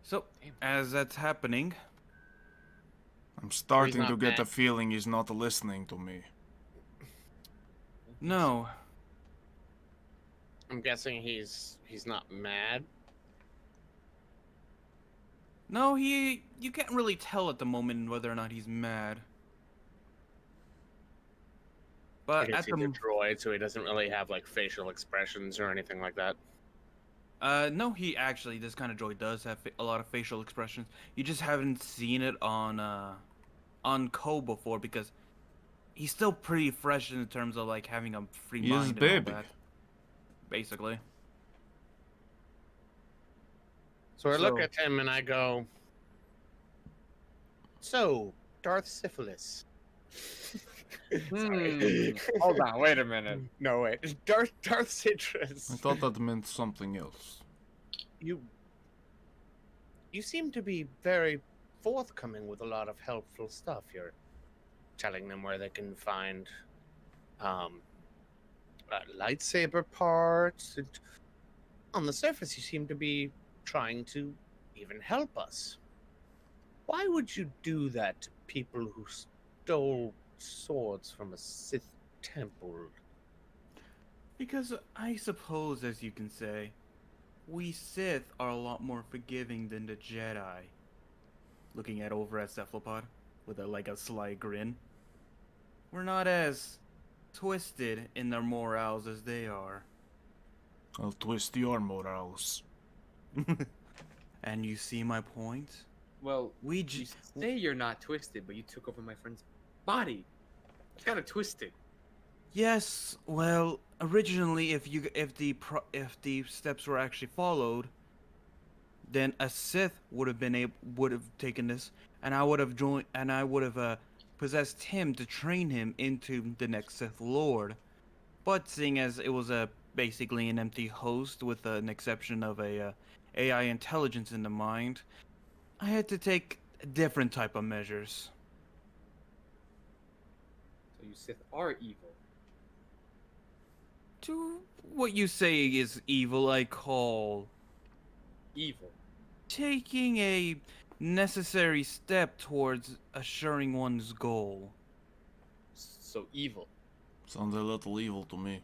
So, Damn. as that's happening, I'm starting not to get mad. the feeling he's not listening to me. no, I'm guessing he's not mad. no, you can't really tell at the moment whether or not he's mad. I But guess at he's a the droid, so he doesn't really have like facial expressions or anything like that. no, he actually, this kind of droid does have a lot of facial expressions. You just haven't seen it on Ko before because he's still pretty fresh in terms of like having a free He is mind and baby. all that. Basically. So I look So- at him and I go, "So, Darth Syphilis." Sorry. Hold on, wait a minute. No wait, Darth Citrus. I thought that meant something else. You seem to be very forthcoming with a lot of helpful stuff. You're telling them where they can find lightsaber parts. And on the surface, you seem to be trying to even help us. Why would you do that to people who stole swords from a Sith temple? Because I suppose, as you can say, we Sith are a lot more forgiving than the Jedi. Looking over at Cephalopod with a sly grin. We're not as twisted in their morals as they are. I'll twist your morals. And you see my point? Well, We you just say you're not twisted, but you took over my friend's body. It's kind of twisted. yes. Well, originally, if the steps were actually followed, then a Sith would have taken this, and I would have possessed him to train him into the next Sith Lord. But seeing as it was a basically an empty host with an exception of a AI intelligence in the mind, I had to take a different type of measures. So you Sith are evil. To what you say is evil, I call Evil. taking a necessary step towards assuring one's goal. So evil. Sounds a little evil to me.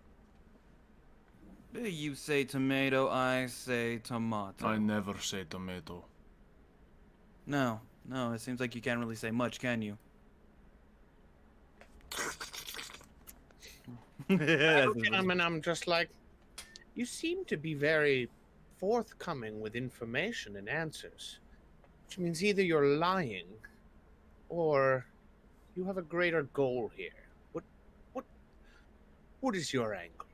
You say tomato, I say tomato. I never say tomato. No, it seems like you can't really say much, can you? I look at him and I'm just like, you seem to be very forthcoming with information and answers. Which means either you're lying or you have a greater goal here. What is your angle?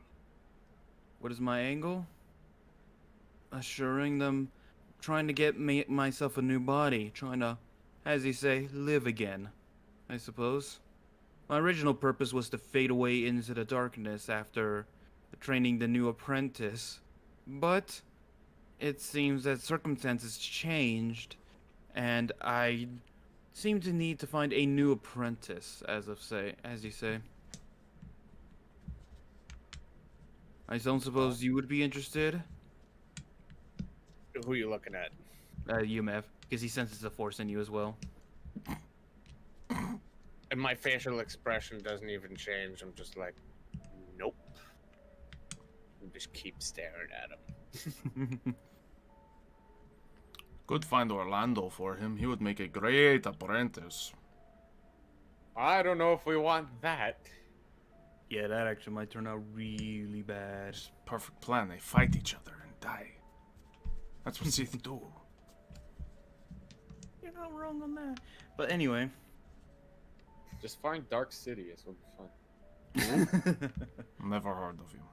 What is my angle? Assuring them, trying to get myself a new body, trying to, as you say, live again, I suppose. My original purpose was to fade away into the darkness after training the new apprentice, but it seems that circumstances changed, and I seem to need to find a new apprentice, as you say. I don't suppose you would be interested? Who are you looking at? You, Mev, because he senses the force in you as well. And my facial expression doesn't even change. I'm just like, nope. And just keep staring at him. Could find Orlando for him. He would make a great apprentice. I don't know if we want that. Yeah, that actually might turn out really bad. Perfect plan. They fight each other and die. That's what Sith do. You're not wrong on that. But anyway. Just find Dark Sidious. It'll be fun. Never heard of him.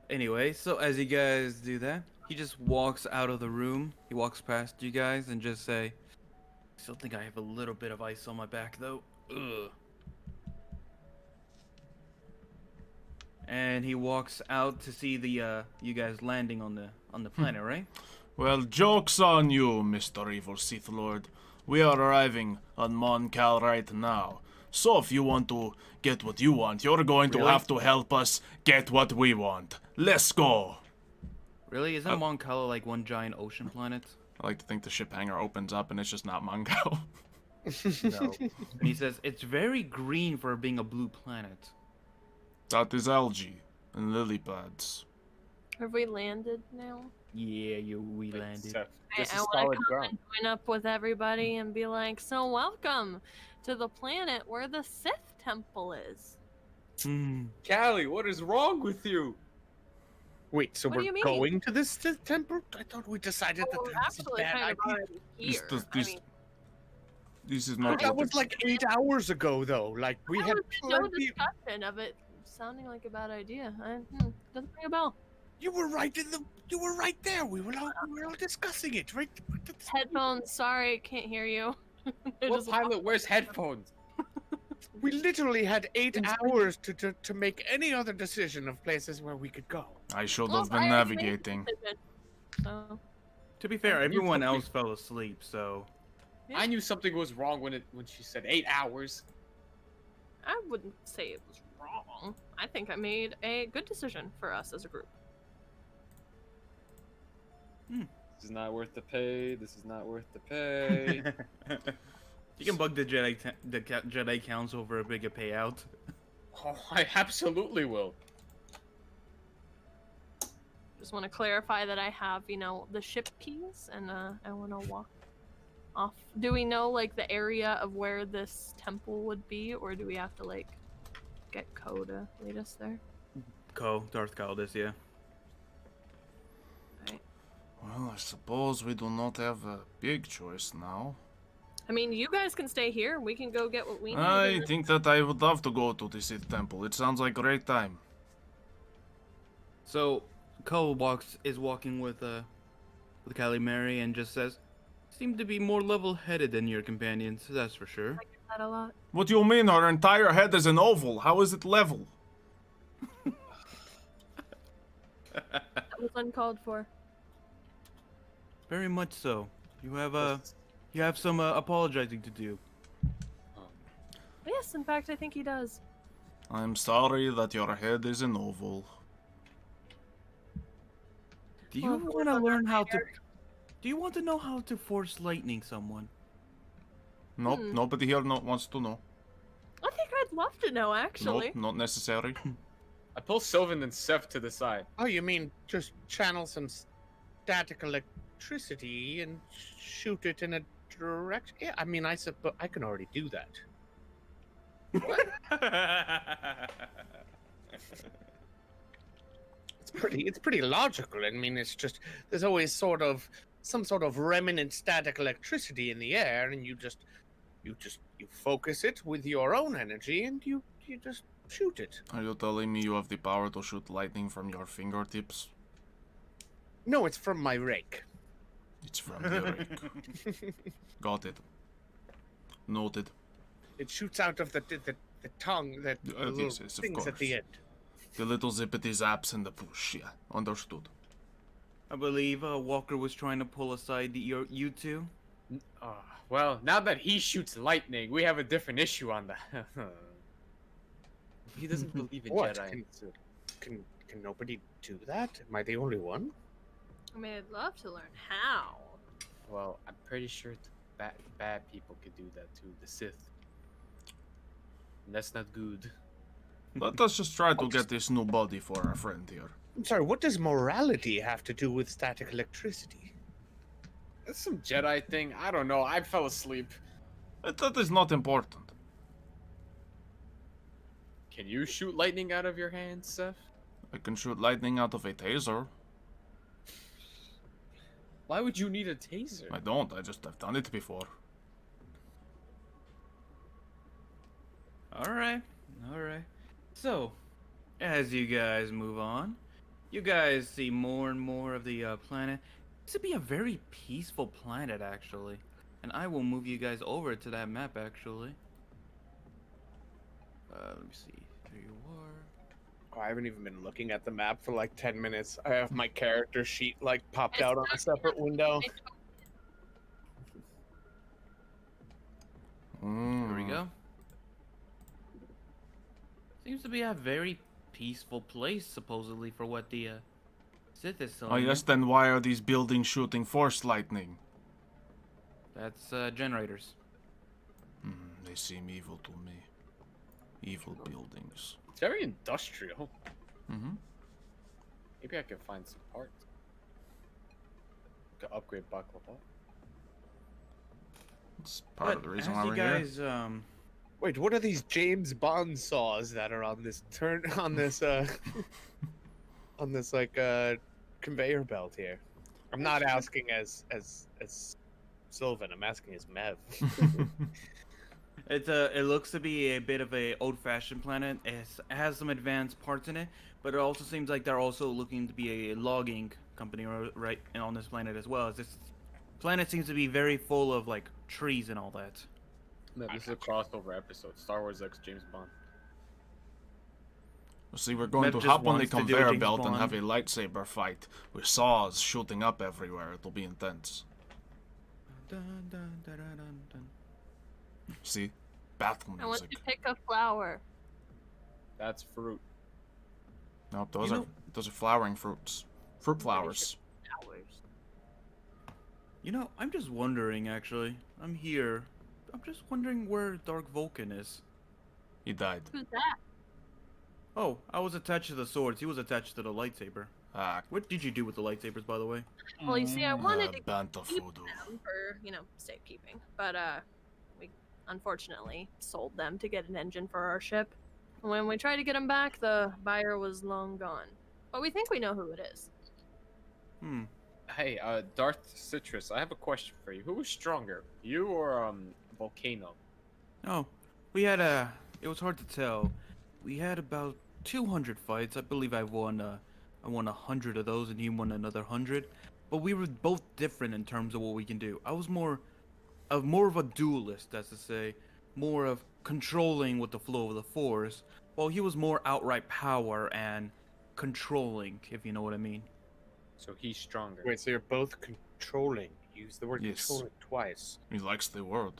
Anyway, so as you guys do that, he just walks out of the room. He walks past you guys and just say, still think I have a little bit of ice on my back though. Ugh. And he walks out to see the you guys landing on the planet, right? Well, joke's on you, Mr. Evil Sith Lord. We are arriving on Mon Cala right now. So if you want to get what you want, you're going to have to help us get what we want. Let's go! Really? Isn't Mon Cala like one giant ocean planet? I like to think the ship hangar opens up and it's just not Mon Cala. No. And he says, it's very green for being a blue planet. That is algae and lily pads. Have we landed now? Yeah, we landed. Ceph, this I is want to solid come ground. and join up with everybody and be like, so welcome to the planet where the Sith temple is. Callie, what is wrong with you? Wait, so What do we're you mean? going to this temple? I thought we decided Well, that we're this is a actually bad kind of idea. already here. This is But not that what was like 8 hours ago, though. Like, we There had was no plenty... discussion of it sounding like a bad idea. Doesn't ring a bell. You were right You were right there. We were all discussing it, right? Headphones, sorry, can't hear you. They're What just pilot wears headphones? We literally had 8 hours to make any other decision of places where we could go. I should Well, have been I already made the navigating. decision, So, To be fair, everyone told me- else fell asleep, so... Yeah. I knew something was wrong when she said 8 hours. I wouldn't say it was wrong. I think I made a good decision for us as a group. This is not worth the pay. This is not worth the pay. You can bug the Jedi Council for a bigger payout. Oh, I absolutely will. Just want to clarify that I have, the ship keys, and I want to walk off. Do we know, the area of where this temple would be, or do we have to, get Ko to lead us there? Darth Kaldas, yeah. Right. Well, I suppose we do not have a big choice now. I mean, you guys can stay here. We can go get what we need. I and then- think that I would love to go to the Sith Temple. It sounds like a great time. So, Ko is walking with Callie Mary and just says, seem to be more level-headed than your companions, that's for sure. I get that a lot. What do you mean? Her entire head is an oval. How is it level? That was uncalled for. Very much so. You have some apologizing to do. Yes, in fact, I think he does. I'm sorry that your head is an oval. Do you Well, want to learn how to? Do you want to know how to force lightning someone? Nope, nobody here wants to know. I think I'd love to know, actually. Nope, not necessary. I pull Sylvn and Ceph to the side. Oh, you mean just channel some static electricity and shoot it in a direction? Yeah, I mean, I suppose I can already do that. It's pretty logical. I mean, it's just there's always some sort of remnant static electricity in the air, and you focus it with your own energy, and you just shoot it. Are you telling me you have the power to shoot lightning from your fingertips? No, it's from my rake. It's from the rake. Got it. Noted. It shoots out of the tongue, the little yes, of things at the course. end. The little zippity zaps and the push, yeah. Understood. I believe Walker was trying to pull aside you two. Well, now that he shoots lightning, we have a different issue on that. He doesn't believe in What? Jedi. Can nobody do that? Am I the only one? I mean, I'd love to learn how. Well, I'm pretty sure bad people could do that too. The Sith. And that's not good. Let us just try to get this new body for our friend here. I'm sorry, what does morality have to do with static electricity? That's some Jedi thing. I don't know. I fell asleep. That is not important. Can you shoot lightning out of your hands, Ceph? I can shoot lightning out of a taser. Why would you need a taser? I don't, I've done it before. Alright. So, as you guys move on, you guys see more and more of the planet. This would be a very peaceful planet, actually. And I will move you guys over to that map, actually. Let me see. There you are. Oh, I haven't even been looking at the map for like 10 minutes. I have my character sheet like popped out on a separate window. Here we go. Seems to be a very peaceful place, supposedly, for what the Sith is telling Oh yes, then why are these buildings shooting force lightning? That's generators. They seem evil to me. Evil buildings. It's very industrial. Mm-hmm. Maybe I can find some parts to upgrade Baklava. It's part of the reason why as we're you guys, here. Wait, what are these James Bond saws that are on this on this conveyor belt here? I'm not asking as Sylvn, I'm asking as Mev. It looks to be a bit of a old-fashioned planet. It has some advanced parts in it, but it also seems like they're also looking to be a logging company right on this planet as well. As this planet seems to be very full of like trees and all that. No, this is a crossover episode. Star Wars X James Bond. See, we're going Mev to just hop on the wants to do a conveyor James belt and Bond. have a lightsaber fight with saws shooting up everywhere. It'll be intense. Dun, dun, dun, dun, dun, dun. See? Battle I want music. to pick a flower. That's fruit. Nope, You those are flowering fruits. Fruit flowers. Flowers. You know, I'm just wondering. Actually, I'm here. I'm just wondering where Dark Vulcan is. He died. Who's that? Oh, I was attached to the swords. He was attached to the lightsaber. Ah, What did you do with the lightsabers, by the way? Well, you see, I wanted to banter keep voodoo. them for, safekeeping. But, we unfortunately sold them to get an engine for our ship. When we tried to get them back, the buyer was long gone. But we think we know who it is. Hey, Darth Citrus, I have a question for you. Who was stronger, you or Volcano? Oh, it was hard to tell. We had about 200 fights. I believe I won 100 of those and he won another 100. But we were both different in terms of what we can do. I was more of a duelist, that's to say, more of controlling with the flow of the force, Well, he was more outright power and controlling, if you know what I mean. So he's stronger. Wait, so you're both controlling. Use the word Yes. controlling twice. He likes the word.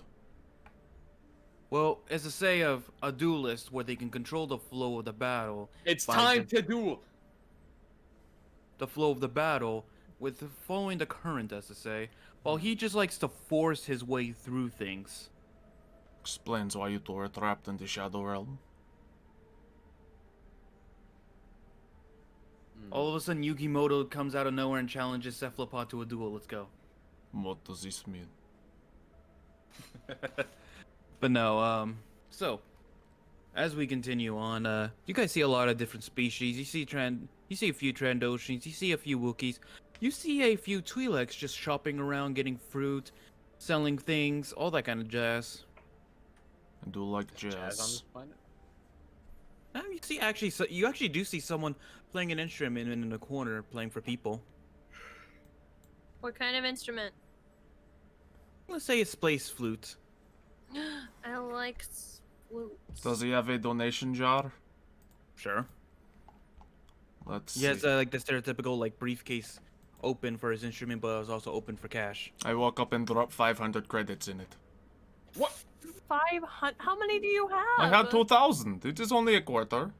Well, it's a say of a duelist where they can control the flow of the battle. It's by time the- to duel. The flow of the battle with following the current, as to say. While he just likes to force his way through things. Explains why you two are trapped in the Shadow Realm. All of a sudden, Yukimoto comes out of nowhere and challenges Ceph Lopod to a duel. Let's go. What does this mean? But no, so as we continue on, you guys see a lot of different species. You see a few Trandoshans, you see a few Wookiees, you see a few Twi'leks just shopping around, getting fruit, selling things, all that kind of jazz. I do like Jazz on this jazz. planet. You see, you actually do see someone playing an instrument in the corner, playing for people. What kind of instrument? Let's say a space flute. I like flutes. Does he have a donation jar? Sure. Let's He has see. like the stereotypical like briefcase open for his instrument, but it was also open for cash. I woke up and dropped 500 credits in it. What? 500. How many do you have? I had 2,000. It is only a quarter.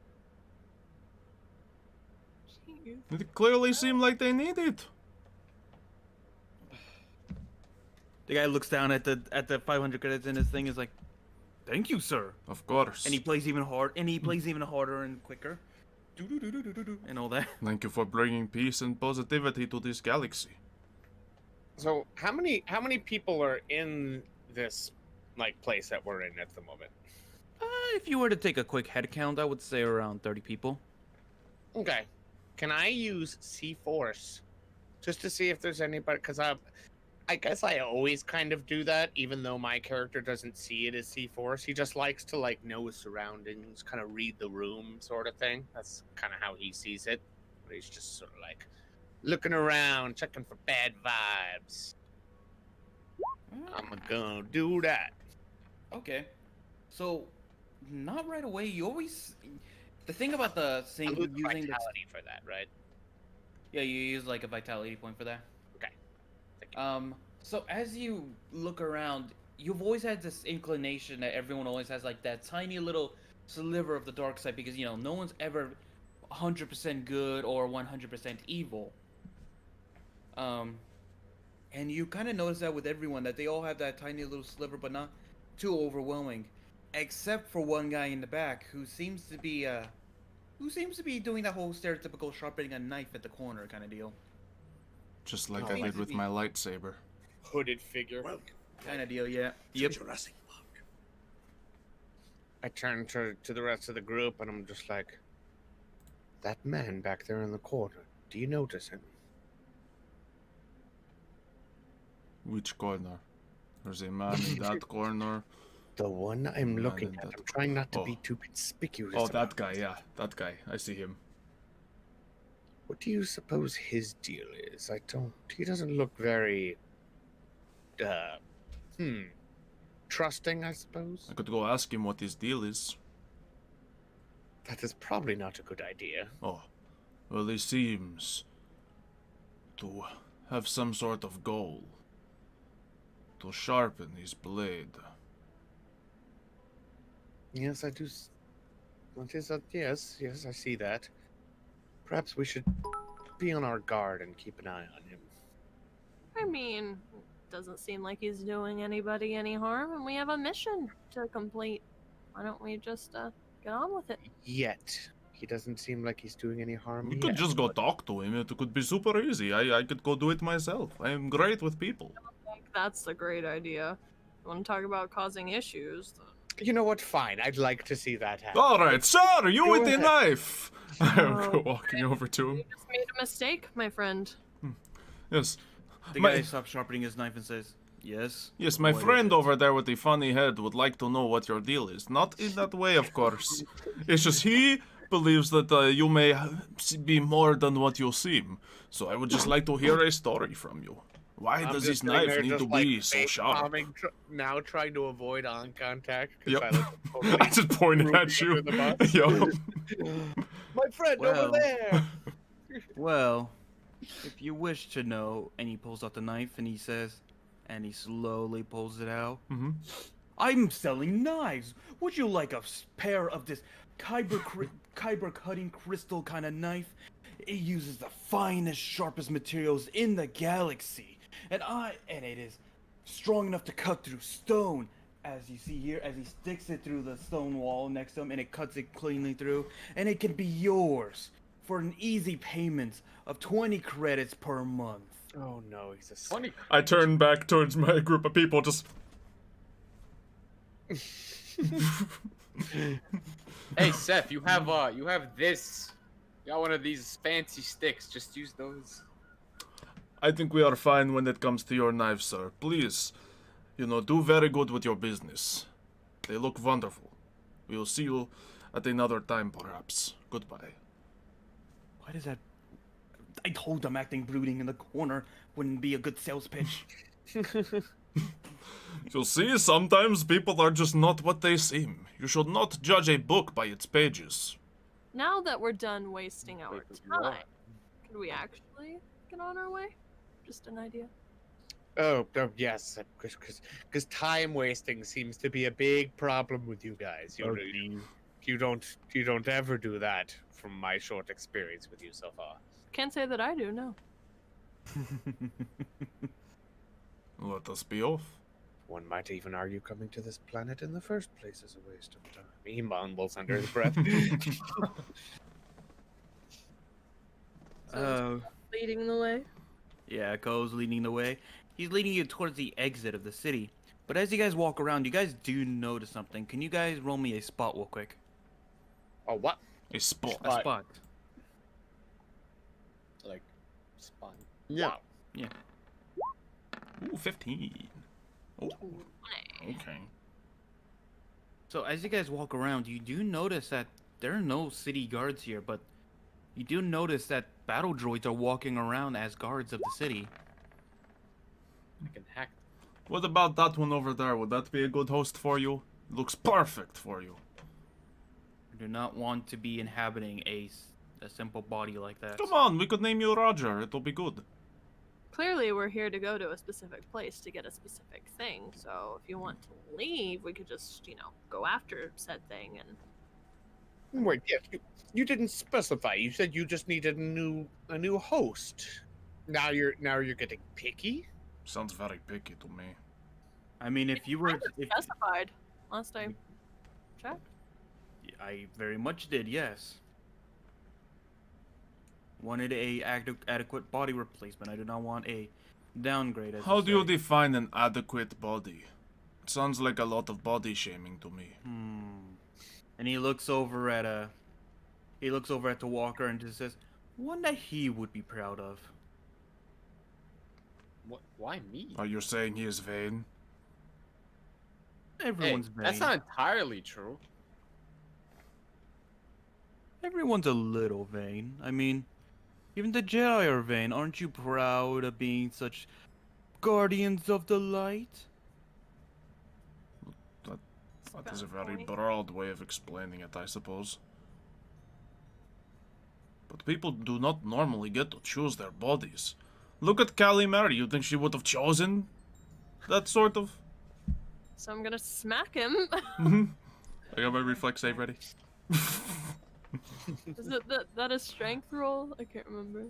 Jeez. It clearly seemed like they need it. The guy looks down at the 500 credits in his thing, is like, "Thank you, sir." Of course. And he plays even harder and quicker, do and all that. Thank you for bringing peace and positivity to this galaxy. So how many people are in this like place that we're in at the moment? If you were to take a quick head count, I would say around 30 people. Okay. Can I use C-Force just to see if there's anybody? Because I guess I always kind of do that, even though my character doesn't see it as C-Force. He just likes to like know his surroundings, kind of read the room, sort of thing. That's kind of how he sees it. But he's just sort of like looking around, checking for bad vibes. I'm gonna do that. Okay. So, not right away. You always. The thing about the I thing lose using the. vitality for that, right? Yeah, you use like a vitality point for that. Okay. Thank you. So as you look around, you've always had this inclination that everyone always has like that tiny little sliver of the dark side because, you know, no one's ever 100% good or 100% evil. And you kind of notice that with everyone, that they all have that tiny little sliver, but not too overwhelming. Except for one guy in the back who seems to be doing that whole stereotypical sharpening a knife at the corner kind of deal. Just like Oh, I did with my lightsaber. Hooded figure. Kind of deal, yeah. Yep. I turn to the rest of the group and I'm just like, that man back there in the corner, do you notice him? Which corner? There's a man in that corner. The one I'm Man looking in at. that I'm trying not to oh. be too conspicuous. Oh, about that guy, it. yeah. That guy. I see him. What do you suppose his deal is? He doesn't look very, trusting, I suppose? I could go ask him what his deal is. That is probably not a good idea. Oh. Well, he seems to have some sort of goal. To sharpen his blade. Yes, I do. Yes, I see that. Perhaps we should be on our guard and keep an eye on him. I mean, doesn't seem like he's doing anybody any harm, and we have a mission to complete. Why don't we just get on with it? Yet. He doesn't seem like he's doing any harm We yet. could just go talk to him. It could be super easy. I could go do it myself. I am great with people. I think that's a great idea. You want to talk about causing issues? You know what? Fine. I'd like to see that happen. All right, sir, you Go with the ahead. knife. I'm Oh, walking over to him. You just made a mistake, my friend. Yes, The My- guy stops sharpening his knife and says, "Yes." yes, my What is friend it?" over there with the funny head would like to know what your deal is. Not in that way, of course. It's just he believes that you may be more than what you seem. So I would just like to hear a story from you. Why I'm does just this sitting knife there need just, to like, be so fake sharp? bombing, now trying to avoid eye contact. 'cause Yep. I, like, totally I just pointed threw at me you. under the bus. Yo. My friend Well. over there. Well, if you wish to know, and he pulls out the knife and he says, and he slowly pulls it out. Mm-hmm. I'm selling knives. Would you like a pair of this kyber cutting crystal kind of knife? It uses the finest, sharpest materials in the galaxy, and it is strong enough to cut through stone. As you see here, as he sticks it through the stone wall next to him, and it cuts it cleanly through, and it can be yours for an easy payment of 20 credits per month. Oh no, he's a Funny. I turn back towards my group of people, just. Hey Seth, you have this. You got one of these fancy sticks. Just use those. I think we are fine when it comes to your knives, sir. Please, do very good with your business. They look wonderful. We will see you at another time, perhaps. Goodbye. Why does that? I told him acting brooding in the corner wouldn't be a good sales pitch. You'll see, sometimes people are just not what they seem. You should not judge a book by its pages. Now that we're done wasting our Wait, you are. time, could we actually get on our way? Just an idea. Oh, yes, because time wasting seems to be a big problem with you guys. You don't ever do that, from my short experience with you so far. Can't say that I do, no. Let us be off. One might even argue coming to this planet in the first place is a waste of time. He mumbles under his breath. Leading the way. Yeah, Ko's leading the way. He's leading you towards the exit of the city. But as you guys walk around, you guys do notice something. Can you guys roll me a spot real quick? Oh, what? A spot. A spot. Like, spine. Yeah. Yeah. Ooh, 15. Oh, okay. So as you guys walk around, you do notice that there are no city guards here, but you do notice that battle droids are walking around as guards of the city. I can hack. What about that one over there? Would that be a good host for you? Looks perfect for you. I do not want to be inhabiting a simple body like that. Come on, we could name you Roger. It'll be good. Clearly, we're here to go to a specific place to get a specific thing. So if you want to leave, we could just, go after said thing and. Wait, yes, you didn't specify. You said you just needed a new host. Now you're getting picky. Sounds very picky to me. I mean, if you were, Kind of specified last time. Checked. I very much did, yes. Wanted a adequate body replacement. I do not want a downgrade. As How do you say. define an adequate body? It sounds like a lot of body shaming to me. And he looks over at the walker and just says, "One that he would be proud of." What? Why me? Are you saying he is vain? Everyone's Hey, vain. that's not entirely true. Everyone's a little vain. I mean, even the Jedi are vain. Aren't you proud of being such guardians of the light? That is a very broad way of explaining it, I suppose. But people do not normally get to choose their bodies. Look at Callie Mary. You think she would have chosen that sort of? So I'm gonna smack him. I got my reflex save ready. Is it that a strength roll? I can't remember.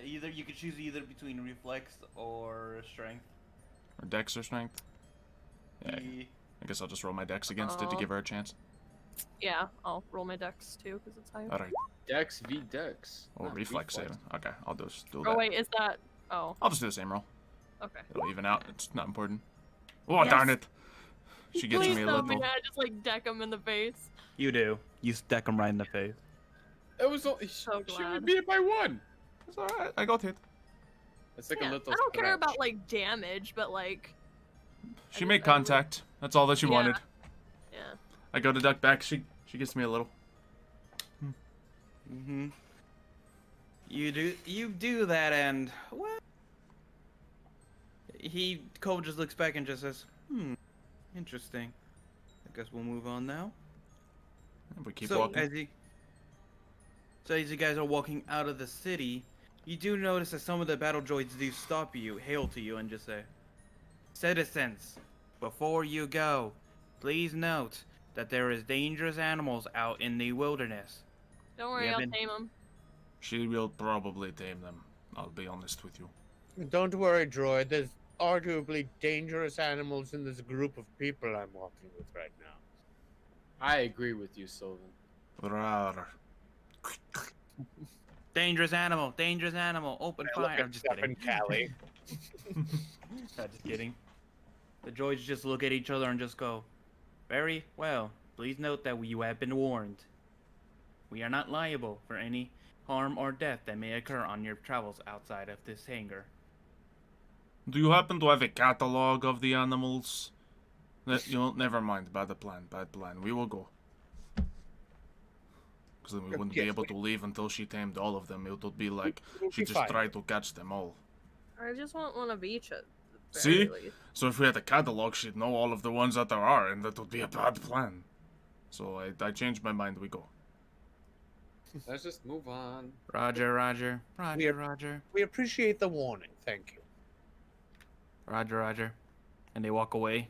Either you could choose either between reflex or strength. Or dex or strength? Yeah, I guess I'll just roll my dex against it to Oh. give her a chance. Yeah, I'll roll my dex too because it's higher. Alright. Dex v Dex. Or not reflex saving. Okay, I'll just do that. Oh wait, is that? Oh, I'll just do the same roll. okay. It'll even out. It's not important. Oh, Yes. darn it. She gets Please me a tell little. me I just deck him in the face. You do. You stack them right in the face. It was only So she glad. would beat it by one. It's alright. I got hit. It's like Yeah, a little. I don't care stretch. about damage, but She made contact. That's all that she Yeah. wanted. yeah. I go to duck back. She gets me a little. You do that, and well, Cole just looks back and just says, interesting. I guess we'll move on now. We keep So walking. as you guys are walking out of the city, you do notice that some of the battle droids do stop you, hail to you, and just say, "Citizens, before you go, please note that there is dangerous animals out in the wilderness." Don't worry, Yeah, I'll been- tame him. She will probably tame them. I'll be honest with you. Don't worry, droid. There's arguably dangerous animals in this group of people I'm walking with right now. I agree with you, Sylvn. Rawr. Dangerous animal, open fire. I'm just kidding. Callie. Just kidding. The droids just look at each other and just go, "Very well. Please note that you have been warned. We are not liable for any harm or death that may occur on your travels outside of this hangar." Do you happen to have a catalog of the animals? Never mind. Bad plan. We will go. Because then we wouldn't be Yes, able to leave until she tamed all of them. It would be like We'll she be just fine. tried to catch them all. I just want one of each at the See? very least. So if we had a catalog, she'd know all of the ones that there are, and that would be a bad plan. So I changed my mind. We go. Let's just move on. Roger. We appreciate the warning. Thank you. Roger. And they walk away.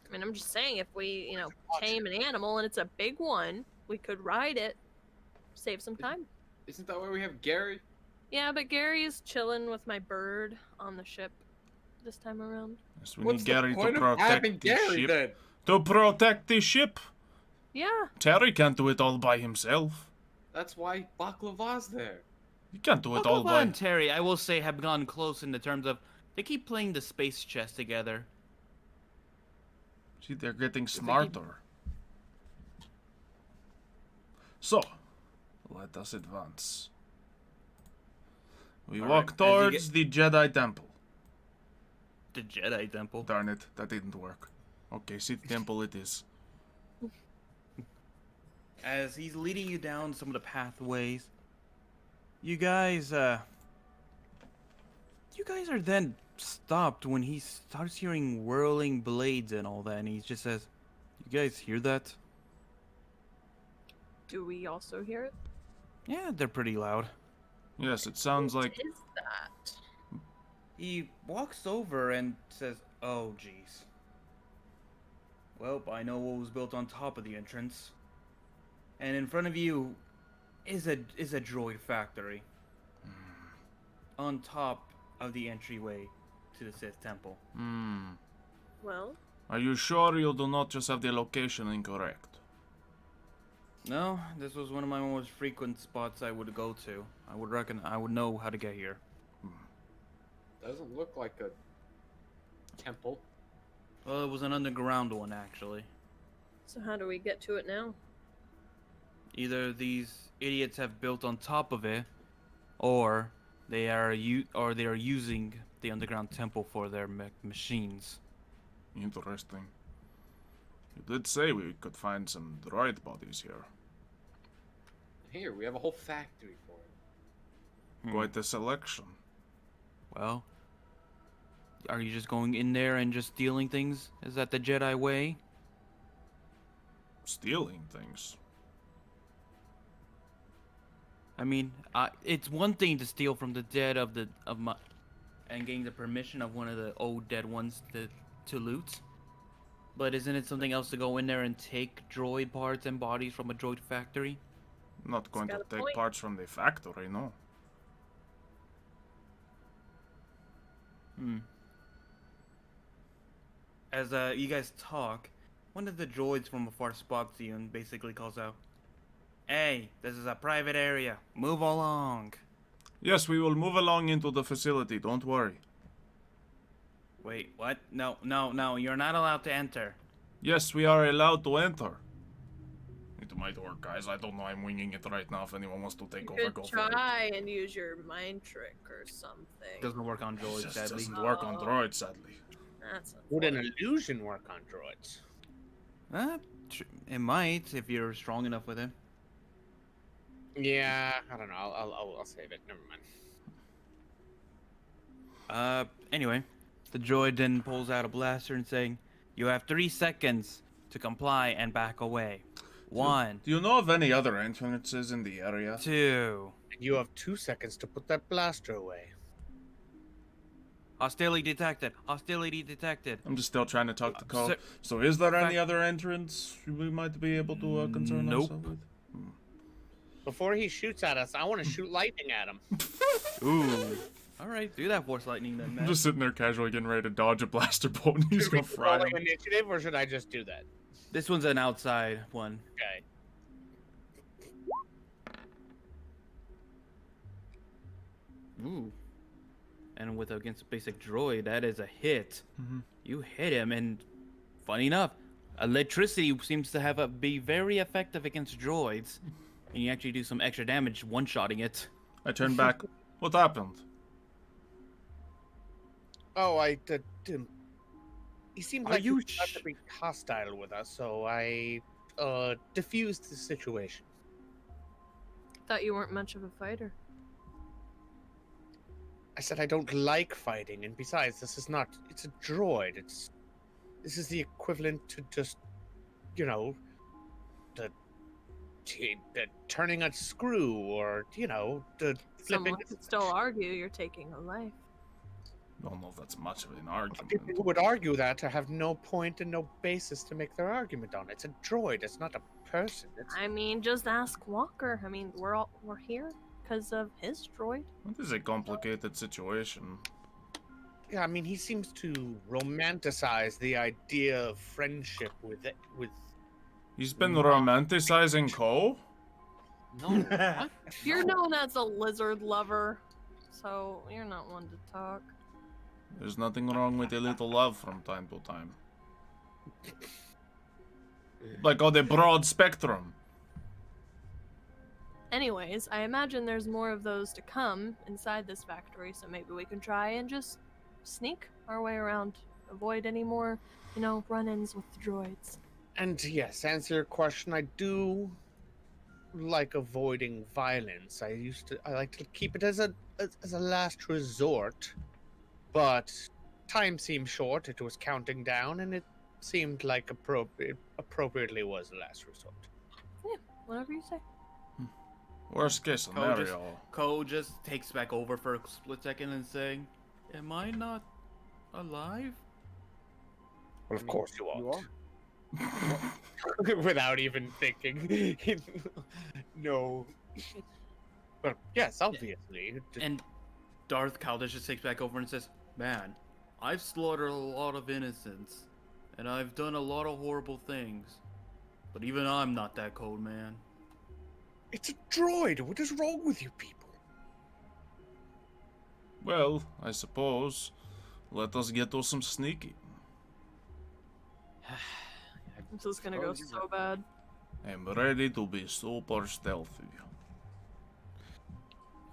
I mean, I'm just saying, if we, tame an animal and it's a big one, we could ride it, save some time. Isn't that why we have Gary? Yeah, but Gary is chilling with my bird on the ship this time around. Yes, we What's need Gary the point to of having protect the Gary ship. then? To protect the ship. Yeah, Terry can't do it all by himself. That's why Baklava's there. He can't do it all Baklava by. and Terry, I will say, have gone close in the terms of they keep playing the space chess together. See, they're getting smarter. So, let us advance. We All walk right, as you towards the Jedi Temple. The Jedi Temple. Darn it, that didn't work. Okay, Sith Temple it is. As he's leading you down some of the pathways, you guys are then stopped when he starts hearing whirling blades and all that, and he just says, "You guys hear that?" do we also hear it? Yeah, they're pretty loud. Yes, it sounds like. What is that? He walks over and says, "Oh, jeez. Well, I know what was built on top of the entrance. And in front of you is a droid factory. On top of the entryway to the Sith Temple." Well, Are you sure you do not just have the location incorrect? No, this was one of my most frequent spots I would go to. I would know how to get here. Doesn't look like a temple. Well, it was an underground one, actually. so how do we get to it now? Either these idiots have built on top of it, or they are using the underground temple for their machines. Interesting. You did say we could find some droid bodies here. Here, we have a whole factory for it. Quite a selection. Well, are you just going in there and just stealing things? Is that the Jedi way? Stealing things. I mean, it's one thing to steal from the dead and getting the permission of one of the old dead ones to loot. But isn't it something else to go in there and take droid parts and bodies from a droid factory? Not going to got a take point. parts from the factory, no. As you guys talk, one of the droids from afar spots you and basically calls out, "Hey, this is a private area. Move along." Yes, we will move along into the facility, don't worry. Wait, what? No, you're not allowed to enter. Yes, we are allowed to enter. It might work, guys. I don't know. I'm winging it right now. If anyone wants to take You over, could go for it. try and use your mind trick or something. Doesn't work on It droids, just sadly. doesn't work on Oh. droids, sadly. That's Would an unfortunate. illusion work on droids? It might if you're strong enough with it. Yeah, I don't know. I'll save it. Never mind. Anyway, the droid then pulls out a blaster and saying, "You have 3 seconds to comply and back away. 1, Do you know of any other entrances in the area? 2. You have 2 seconds to put that blaster away. Hostility detected. Hostility detected." I'm just still trying to talk to Cole. sir- So is there any fact- other entrance we might be able to concern Nope. ourselves with? Before he shoots at us, I want to shoot lightning at him. Ooh. All right, do that force lightning then, I'm man. just sitting there casually getting ready to dodge a blaster bolt and he's Should we gonna fry roll him. initiative, or should I just do that? This one's an outside one. Okay. Ooh. And with against a basic droid, that is a hit. You hit him, and funny enough, electricity seems to be very effective against droids. And you actually do some extra damage one-shotting it. I turn back. What happened? Oh, he seemed Are like you he was about to be hostile with us, so I diffused the situation. Thought you weren't much of a fighter. I said I don't like fighting, and besides, it's a droid. This is the equivalent to just, you know, the turning a screw, or, you know, the flipping. Someone could still argue you're taking a life. I don't know if that's much of an argument. People who would argue that have no point and no basis to make their argument on. It's a droid. It's not a person. It's I mean, just ask Walker. I mean, we're here because of his droid. It is a complicated situation. yeah. I mean, he seems to romanticize the idea of friendship with. He's been romanticizing Cole? No. What? You're known as a lizard lover, so you're not one to talk. There's nothing wrong with a little love from time to time. Like on the broad spectrum. Anyways, I imagine there's more of those to come inside this factory, so maybe we can try and just sneak our way around. Avoid any more, run-ins with the droids. And yes, answer your question. I do like avoiding violence. I like to keep it as a last resort. But time seemed short. It was counting down, and it seemed like appropriately was the last resort. Yeah, whatever you say. Worst case scenario. Ko just takes back over for a split second and saying, "Am I not alive?" Well, of course you You are. are. Without even thinking. No. But yes, obviously. And Darth Kaldas just takes back over and says, "Man, I've slaughtered a lot of innocents, and I've done a lot of horrible things, but even I'm not that cold, man." It's a droid. What is wrong with you people? Well, I suppose. Let us get to some sneaking. This is gonna go so bad. I'm ready to be super stealthy.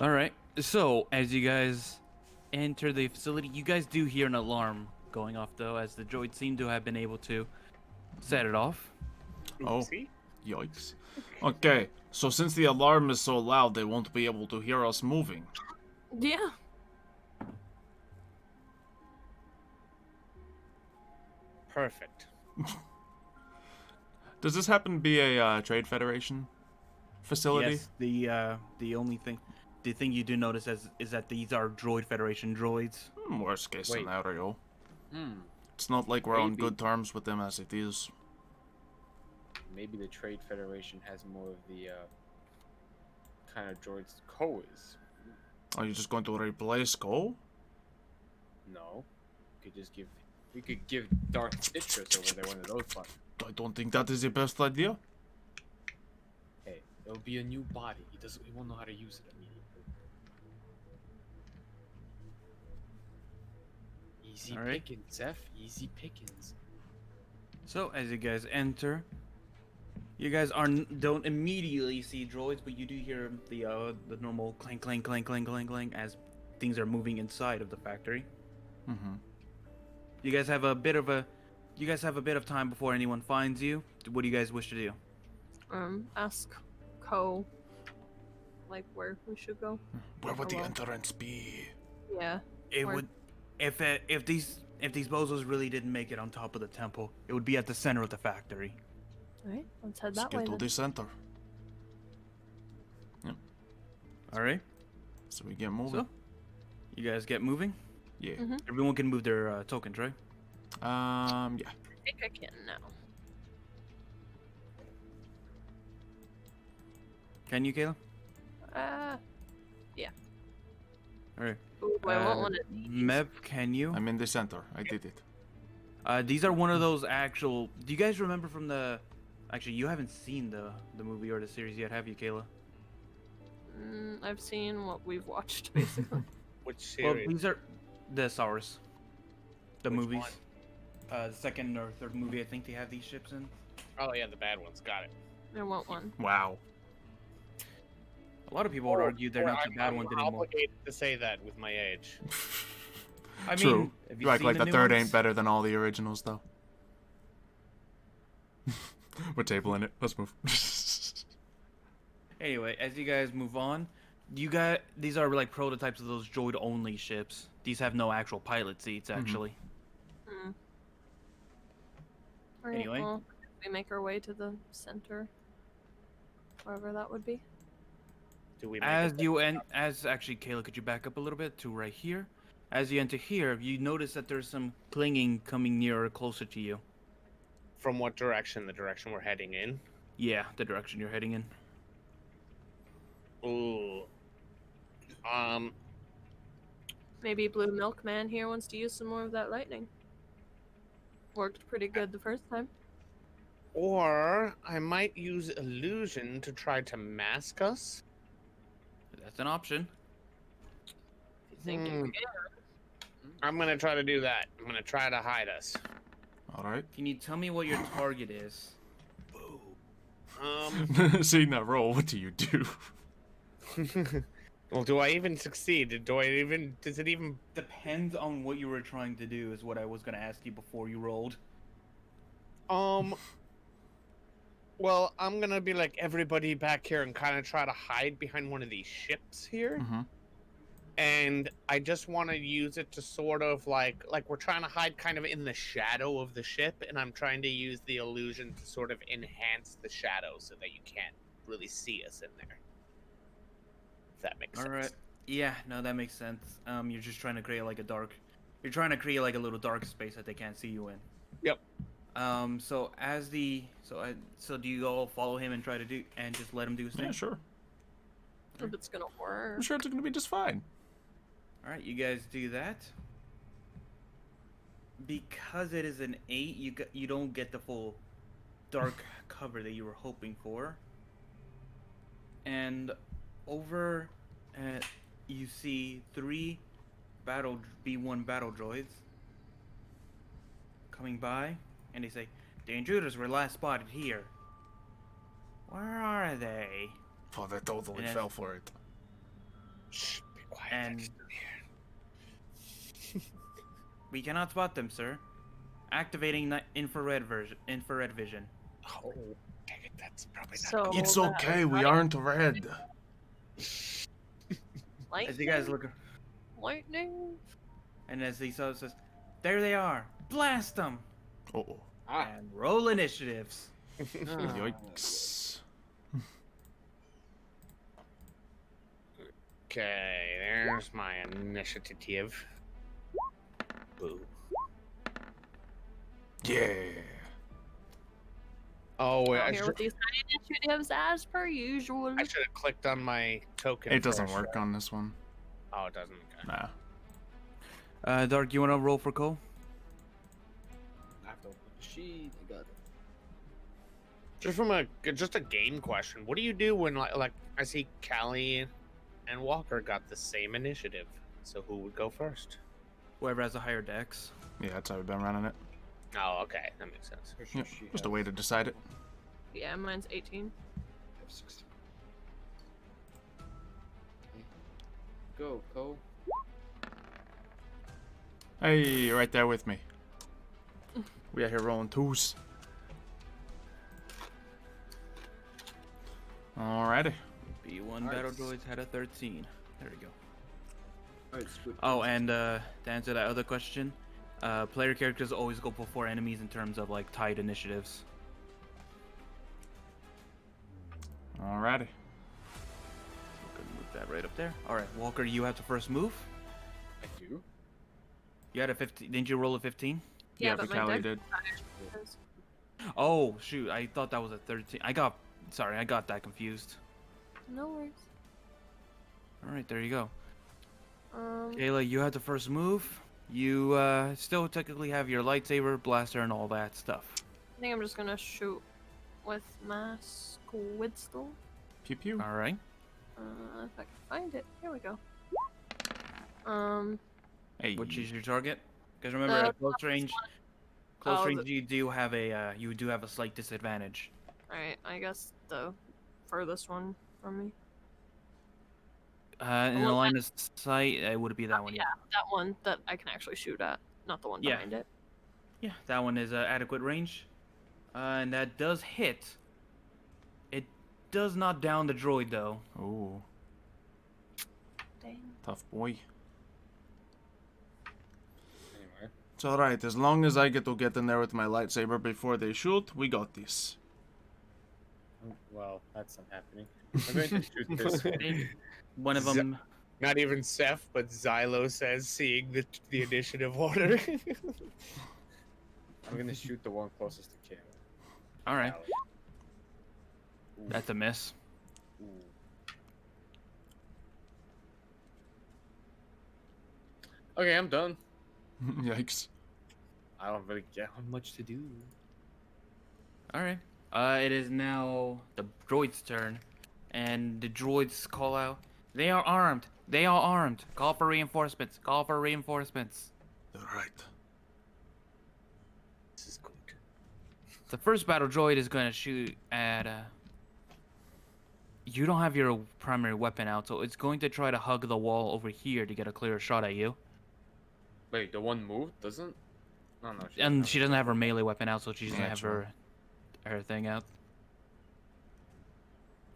All right. So, as you guys enter the facility, you guys do hear an alarm going off, though, as the droids seem to have been able to set it off. Oh, See? yikes. Okay, so since the alarm is so loud, they won't be able to hear us moving. Yeah. Perfect. Does this happen to be a Trade Federation facility? Yes. The thing you do notice is that these are Droid Federation droids. Worst case Wait. scenario. Hmm. It's not like we're on Maybe. good terms with them as it is. Maybe the Trade Federation has more of the kind of droids Ko is. Are you just going to replace Cole? No. We could give Darth Citrus over there one of those buttons. I don't think that is the best idea. Hey, it'll be a new body. He won't know how to use it immediately. Easy All right. pickings, Ceph. Easy pickings. So, as you guys enter, you guys don't immediately see droids, but you do hear the normal clank, clank, clank, clank, clank, clank as things are moving inside of the factory. Mm-hmm. You guys have a bit of time before anyone finds you. What do you guys wish to do? Ask Ko, like, where we should go. Where would the Hello. entrance be? Yeah. It Where- would if these bozos really didn't make it on top of the temple, it would be at the center of the factory. All right, let's head Let's that way get to then. the center. All right. So we get moving. So, you guys get moving. Yeah. Everyone can move their tokens, right? Yeah. I think I can now. Can you, Kayla? Yeah. All right. Ooh, I want one of these. Mev, can you? I'm in the center. I did it. These are one of those actual. Do you guys remember from the? Actually, you haven't seen the movie or the series yet, have you, Kayla? I've seen what we've watched, basically. Which Well, series? these are the SARS. The Which movies. one? The second or third movie, I think they have these ships in. Oh yeah, the bad ones. Got it. I want one. Wow. A lot of people would argue they're Or not the bad ones I'm anymore. obligated to say that with my age. I True. mean, have You act seen like the new third ones? ain't better than all the originals, though. We're tabling it. Let's move. Anyway, as you guys move on, these are like prototypes of those droid only ships. These have no actual pilot seats, actually. All right, Anyway. well, we make our way to the center, wherever that would be. Do we? Make As it you as actually, Kayla, could you back up a little bit to right here? As you enter here, you notice that there's some clinging coming nearer, closer to you. from what direction? The direction we're heading in. Yeah, the direction you're heading in. Ooh. Maybe Blue Milkman here wants to use some more of that lightning. Worked pretty good the first time. Or I might use illusion to try to mask us. That's an option. You think you Hmm. can? I'm gonna try to do that. I'm gonna try to hide us. All right. Can you tell me what your target is? Seeing that roll, what do you do? Well, do I even succeed? Does it even? Depends on what you were trying to do, is what I was gonna ask you before you rolled. Well, I'm gonna be like everybody back here and kind of try to hide behind one of these ships here. Mm-hmm. And I just want to use it to sort of like we're trying to hide kind of in the shadow of the ship, and I'm trying to use the illusion to sort of enhance the shadow so that you can't really see us in there. If that makes sense. All right. Yeah, no, that makes sense. You're just trying to create like a dark. You're trying to create like a little dark space that they can't see you in. Yep. So as the so do you all follow him and try to do and just let him do his thing? Yeah, sure. If it's gonna work. I'm sure it's gonna be just fine. All right, you guys do that. Because it is an 8, you don't get the full dark cover that you were hoping for. And over, you see 3 B1 battle droids coming by, and they say, "The intruders were last spotted here. Where are they?" Oh, they totally And fell for it. Shh, be quiet. And- they're still here. "We cannot spot them, sir. Activating infrared vision." Oh, dang it, that's probably not So good. It's that okay, we aren't red. lightning, As you guys look, lightning. and as he says, "There they are! Blast them!" Oh, And roll initiatives. yikes. Okay, there's my initiative. Boo. Yeah. Oh, wait, Out I here with these tiny initiatives as per usual. should have clicked on my token. It doesn't first, work right? on this one. Oh, it doesn't. Okay. Nah. Dark, you wanna roll for Cole? I have to open the sheet. I got it. Just from just a game question. What do you do when like I see Callie and Walker got the same initiative? So who would go first? Whoever has a higher dex. Yeah, that's how we've been running it. Oh, okay, that makes sense. Here's Yeah, your sheet. just a way to decide it. Yeah, mine's 18. I have 16. Go, Cole. Hey, you're right there with me. We are here rolling 2s. Alrighty. B1 battle droids had a 13. There we go. Oh Oh, and to answer that other question, player characters always go before enemies in terms of like tied initiatives. Alrighty. We're gonna move that right up there. All right, Walker, you have the first move. I do. You had a 15. Didn't you roll a 15? Yeah, but but my Callie deck did. is- Oh shoot, I thought that was a 13. I got that confused. No worries. All right, there you go. Um, Kayla, you had the first move. You still technically have your lightsaber, blaster, and all that stuff. I think I'm just gonna shoot with my squidstol. Pew pew. All right. If I can find it. Here we go. Hey. Which is your target? Because remember, at close range, you do have a slight disadvantage. Alright, I guess the furthest one from me. In the Well, line of sight, it would be that one. Yeah, that one that I can actually shoot at, not the one Yeah. behind it. Yeah, that one is adequate range, and that does hit. It does not down the droid though. Ooh, Dang. tough boy. Anyway. It's alright, as long as I get to get in there with my lightsaber before they shoot, we got this. Well, that's not happening. I'm going to shoot this. One of them. Not even Ceph, but Xylo says, seeing the initiative order. I'm going to shoot the one closest to Callie. All right, Ooh. that's a miss. Ooh. Okay, I'm done. Yikes. I don't really get much to do. All right. It is now the droid's turn, and the droids call out, "They are armed! They are armed! Call for reinforcements! Call for reinforcements!" Alright. This is good. The first battle droid is going to shoot at. You don't have your primary weapon out, so it's going to try to hug the wall over here to get a clearer shot at you. Wait, the one moved? Doesn't? No, no. And she doesn't have her melee weapon out, so she's Yeah, gonna have true. her thing out.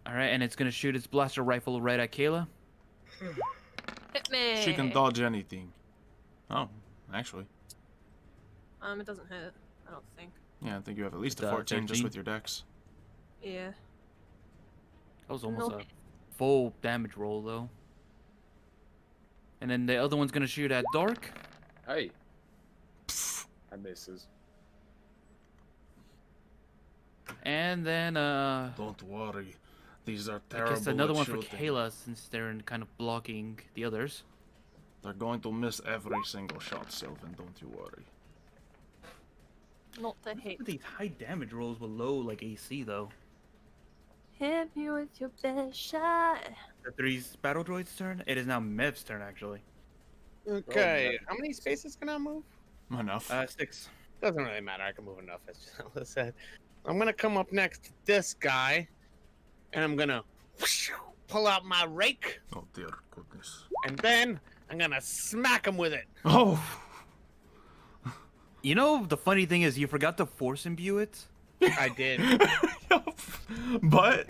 All right, and it's gonna shoot its blaster rifle right at Kayla. Hit me! She can dodge anything. Oh, actually. It doesn't hit, I don't think. Yeah, I think you have at least a The 14 just 13? with your dex. Yeah. That was almost No. a full damage roll though. And then the other one's gonna shoot at Dark. Hey. I misses. And then Don't worry. These are I terrible guess another at one for shooting. Kayla since they're kind of blocking the others. They're going to miss every single shot, Sylvn, don't you worry. Not the hate. These high damage rolls with low like AC though. Hit me with your best shot. The three's battle droid's turn. It is now Mev's turn actually. Okay, how many spaces can I move? Enough. 6. Doesn't really matter. I can move enough, as Gisela said. I'm gonna come up next to this guy, and I'm gonna pull out my rake, Oh dear goodness. and then I'm gonna smack him with it. Oh! You know the funny thing is you forgot to force imbue it. I did. But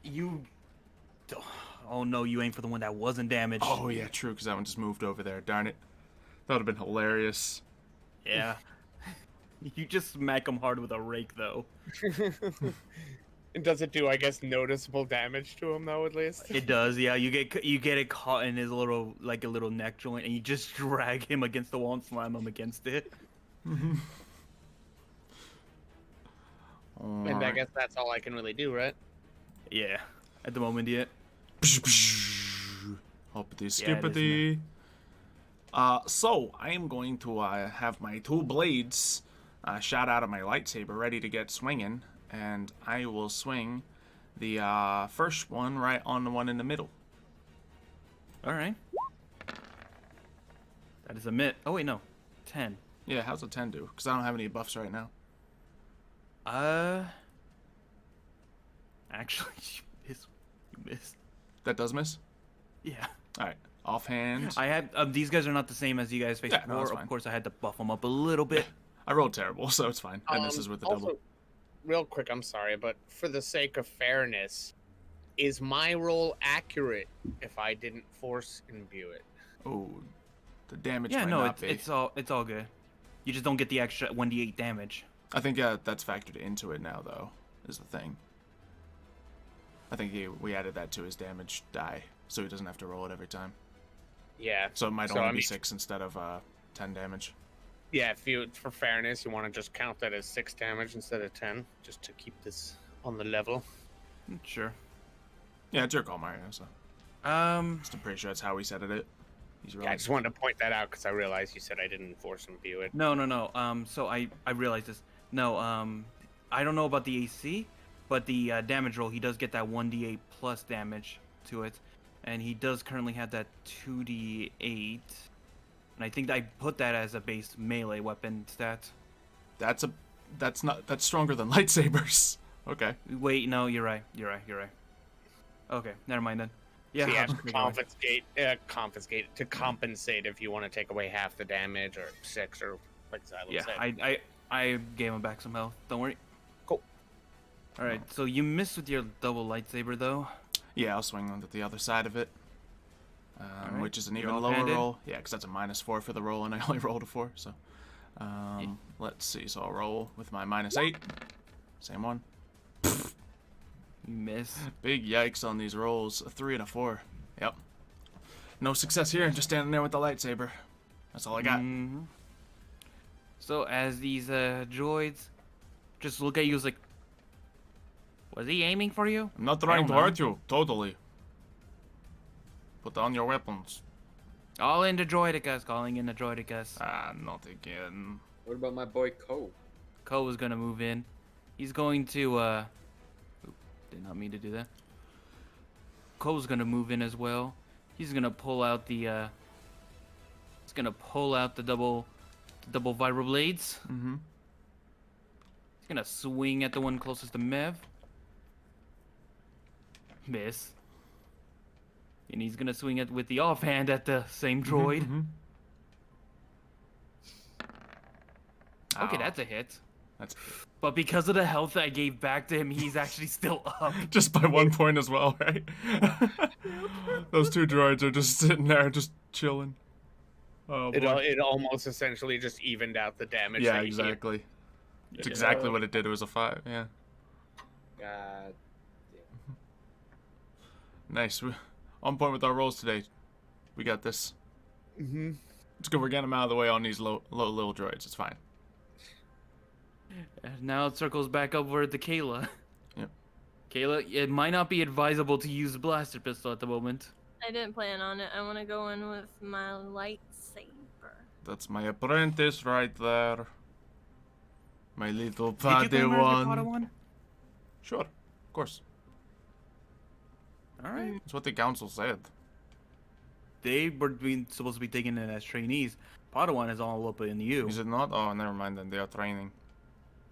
You. Oh no, you aim for the one that wasn't damaged. oh yeah, true, because that one just moved over there. Darn it. That would have been hilarious. Yeah. You just smack him hard with a rake though. And does it do, I guess, noticeable damage to him though? At least. It does, yeah. You get it caught in his little a little neck joint, and you just drag him against the wall and slam him against it. And I guess that's all I can really do, right? Yeah. At the moment, yeah. Hoppity Yeah, it is skippity. So I am going to have my two blades shot out of my lightsaber, ready to get swinging, and I will swing the first one right on the one in the middle. All right. That is a mitt. Oh wait, no, 10. Yeah, how's a 10 do? Because I don't have any buffs right now. Actually, you missed. That does miss. Yeah. All right, offhand. I had these guys are not the same as you guys faced Yeah, no, before. that's fine. Of course, I had to buff them up a little bit. I rolled terrible, so it's fine. That misses with the double. Also, real quick, I'm sorry, but for the sake of fairness, Is my roll accurate if I didn't force imbue it? Oh, the damage Yeah, might no, not be. it's all good. You just don't get the extra 1d8 damage. I think that's factored into it now, though, is the thing. I think we added that to his damage die, so he doesn't have to roll it every time. Yeah. So it might So, only I be mean- 6 instead of 10 damage. Yeah, for fairness, you want to just count that as 6 damage instead of 10, just to keep this on the level. Sure. Yeah, it's your call, Mario. So I'm pretty sure that's how we set it. He's Yeah, I just wanted to point that out because I realized you said I didn't force imbue it. No. So I realized this. No, I don't know about the AC, but the damage roll, he does get that 1d8 plus damage to it, and he does currently have that 2d8. And I think I put that as a base melee weapon stat. That's stronger than lightsabers. Okay. Wait, no, you're right. Okay, never mind then. Yeah, So you I'll have just take it away. to compensate if you want to take away half the damage or 6 or like Xylo Yeah, said. I gave him back some health. Don't worry. Cool. All right, so you missed with your double lightsaber though. Yeah, I'll swing onto the other side of it, Alright, which is an you're even lower left-handed? roll. Yeah, because that's a -4 for the roll, and I only rolled a 4. So, let's see. So I'll roll with my -8. Same one. You miss. Big yikes on these rolls. A 3 and a 4. Yep. No success here. Just standing there with the lightsaber. That's all I got. Mhm. So as these droids just look at you, as like, was he aiming for you? I'm not I trying don't to know. hurt you. Totally. Put down your weapons. All in the droidicus, calling in the droidicus. Ah, not again. What about my boy Ko? Ko is gonna move in. He's going to oop, did not mean to do that. Ko's gonna move in as well. He's gonna pull out the double vibroblades. Mm-hmm. He's gonna swing at the one closest to Mev. Miss. And he's gonna swing it with the offhand at the same droid. Mm-hmm. Okay, Ow. that's a hit. That's But because of the health I gave back to him, he's actually still up. just by 1 point as well, right? Those 2 droids are just sitting there, just chilling. Oh boy. It almost essentially just evened out the damage. Yeah, that you exactly. It's Yeah. exactly what it did. It was a 5. Yeah. God. Nice. We're on point with our rolls today. We got this. Mm-hmm. It's good. We're getting them out of the way on these low little droids. It's fine. And now it circles back over to Kayla. Yep. Kayla, it might not be advisable to use the blaster pistol at the moment. I didn't plan on it. I want to go in with my lightsaber. That's my apprentice right there. My little Did you claim her as your Padawan. Padawan? Sure, of course. All right. That's what the council said. They were supposed to be taken in as trainees. Padawan is all up in you. Is it not? Oh, never mind then. They are training.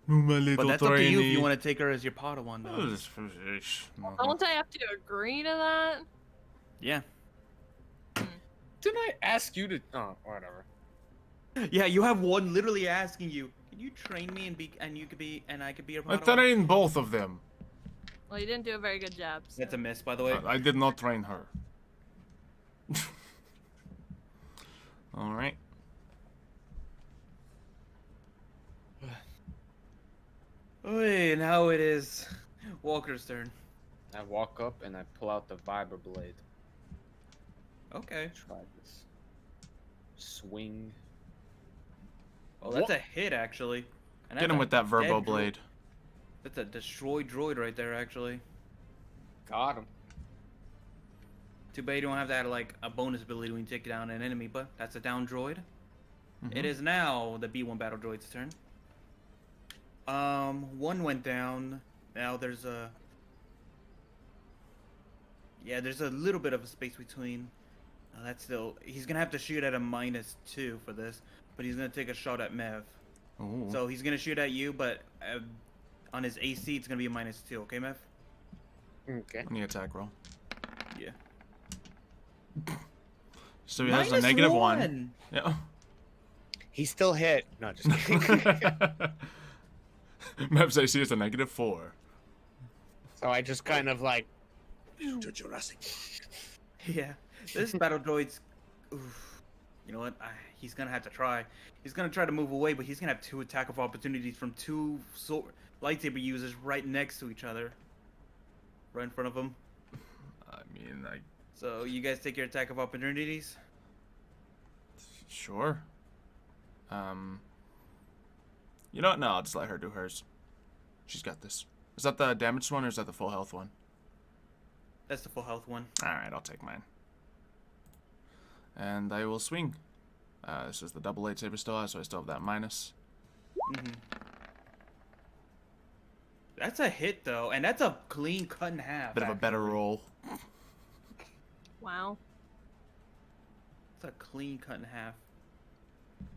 My little But that's up to you if you trainee. want to take her as your Padawan, Oh, though. this fish. No, Don't I have to agree to that? Yeah. Didn't I ask you to? Oh, whatever. Yeah, you have one literally asking you, can you train me and I could be your I Padawan? trained both of them. Well, you didn't do a very good job. So. That's a miss, by the way. I did not train her. All right. Oi, now it is Walker's turn. I walk up and I pull out the vibra blade. Okay. Try this. Swing. Oh, that's a hit, actually. And Get that's him a with that dead verbo droid. blade. That's a destroyed droid right there, actually. Got him. Too bad you don't have that, like, a bonus ability when you take down an enemy, but that's a down droid. It is now the B1 battle droid's turn. One went down. Now there's a... Yeah, there's a little bit of a space between. That's still... He's gonna have to shoot at a -2 for this, but he's gonna take a shot at Mev. Ooh. So he's gonna shoot at you, but on his AC it's gonna be a -2, okay, Mev? Okay. On the attack roll. Yeah. So he has a -1. -1. Yeah. He still hit. No, just kidding. Mev's AC is a -4. So I just kind of like to Jurassic. Yeah, this battle droid's. Oof. You know what? He's gonna have to try. He's gonna try to move away, but he's gonna have 2 attack of opportunities from 2 lightsaber users right next to each other, right in front of him. I mean, So you guys take your attack of opportunities. sure. You know what? No, I'll just let her do hers. She's got this. Is that the damaged one or is that the full health one? That's the full health one. Alright, I'll take mine. And I will swing. This is the double lightsaber still, so I still have that minus. That's a hit though, and that's a clean cut in half. Bit of a better roll. Wow. It's a clean cut in half.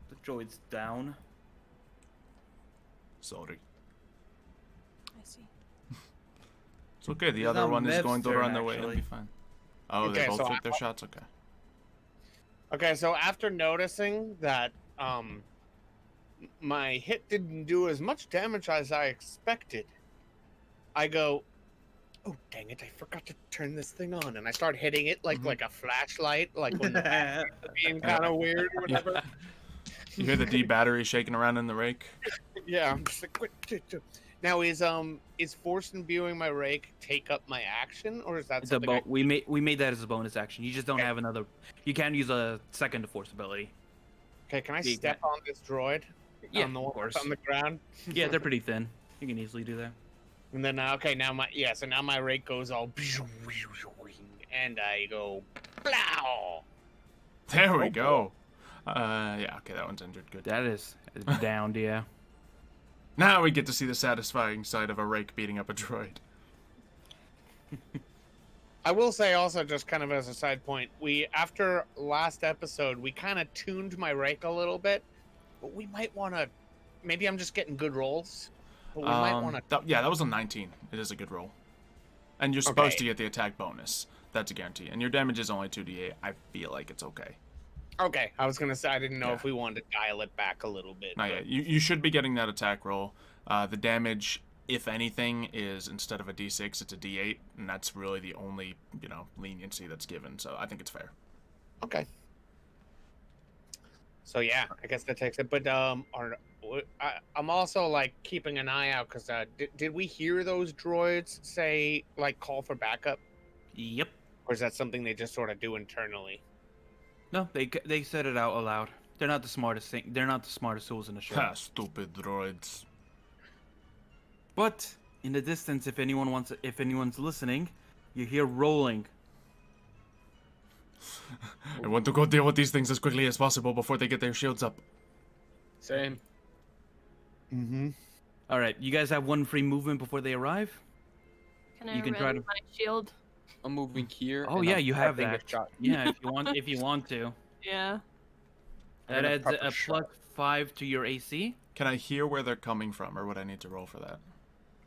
The droid's down. Sorry. I see. It's okay, the It's other not one is Mev's going to turn, run their way. It'll be actually. fine. Oh, Okay, they both so took their shots? Okay. Okay, so after noticing that my hit didn't do as much damage as I expected, I go, oh dang it, I forgot to turn this thing on, and I start hitting it like a flashlight, like when the being kind of weird or whatever. You hear the D battery shaking around in the rake? Yeah, I'm just like, quick. Now is force imbuing my rake take up my action, or is that It's a something? we made that as a bonus action. You just don't have another. You can't use a second force ability. Okay, can I Yeah, step on this droid? Yeah, on the of one course. on the ground. Yeah, they're pretty thin. You can easily do that. And then okay, so now my rake goes all, and I go, blow. There we go. Yeah, okay, that one's injured. Good. That is downed. Yeah. Now we get to see the satisfying side of a rake beating up a droid. I will say also, just kind of as a side point, after last episode, we kind of tuned my rake a little bit, but we might want to. Maybe I'm just getting good rolls, but we might want to. Yeah, that was a 19. It is a good roll. And you're supposed to get the attack bonus. That's a guarantee. And your damage is only 2d8. I feel like it's okay. Okay, I was gonna say I didn't know if we wanted to dial it back a little bit. Not yet. You should be getting that attack roll. The damage, if anything, is instead of a d6, it's a d8, and that's really the only, leniency that's given. So I think it's fair. Okay. So yeah, I guess that takes it. But I'm also like keeping an eye out because did we hear those droids say like call for backup, Yep. or is that something they just sort of do internally? No, they said it out aloud. They're not the smartest thing. They're not the smartest tools in the show. Ha, stupid droids. But in the distance, if anyone's listening, you hear rolling. I want to go deal with these things as quickly as possible before they get their shields up. Same. Mm-hmm. All right, you guys have 1 free movement before they arrive. Can I You can try ready to- my shield? I'm moving here. Oh and yeah, I'm you have prepping a that. shot. Yeah, if you want to. Yeah. That gonna adds prep a a shot. +5 to your AC. Can I hear where they're coming from, or would I need to roll for that?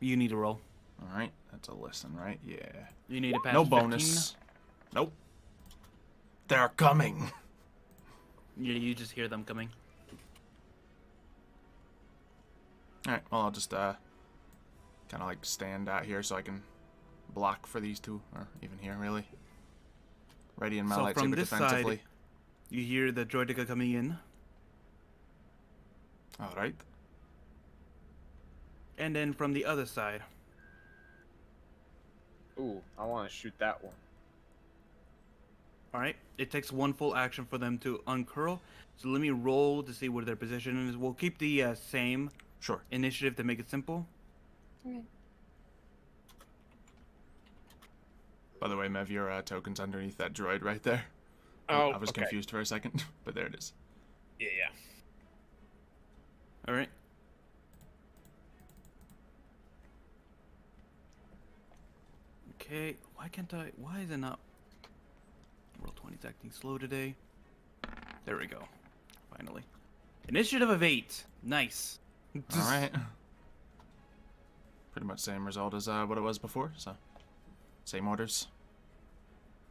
You need to roll. All right, that's a listen, right? Yeah. You need to pass. No 15. bonus. Nope. They're coming. Yeah, you just hear them coming. All right. Well, I'll just kind of like stand out here so I can block for these two, or even here, really. Ready in my So from lightsaber this defensively. side, you hear the droideka coming in, All right. and then from the other side, Ooh, I want to shoot that one. all right, it takes 1 full action for them to uncurl. So let me roll to see where their position is. We'll keep the same Sure. initiative to make it simple. Okay. By the way, Mev, your token's underneath that droid right there. Oh, I was okay. confused for a second, but there it is. Yeah. All right. Okay, why is it not? Roll20's acting slow today. There we go. Finally. Initiative of 8. Nice. All right. Pretty much same result as what it was before, so same orders.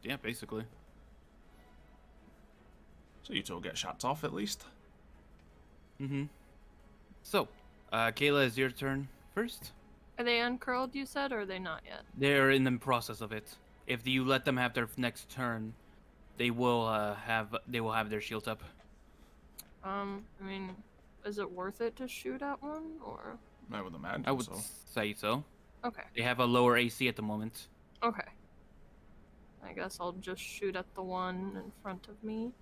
Yeah, basically. So you two will get shots off at least. Mm-hmm. So, Kayla, is your turn first. Are they uncurled, you said, or are they not yet? They're in the process of it. if you let them have their next turn, they will have their shields up. I mean, is it worth it to shoot at one, or? I would imagine I would so. say so. Okay. They have a lower AC at the moment. Okay. I guess I'll just shoot at the one in front of me.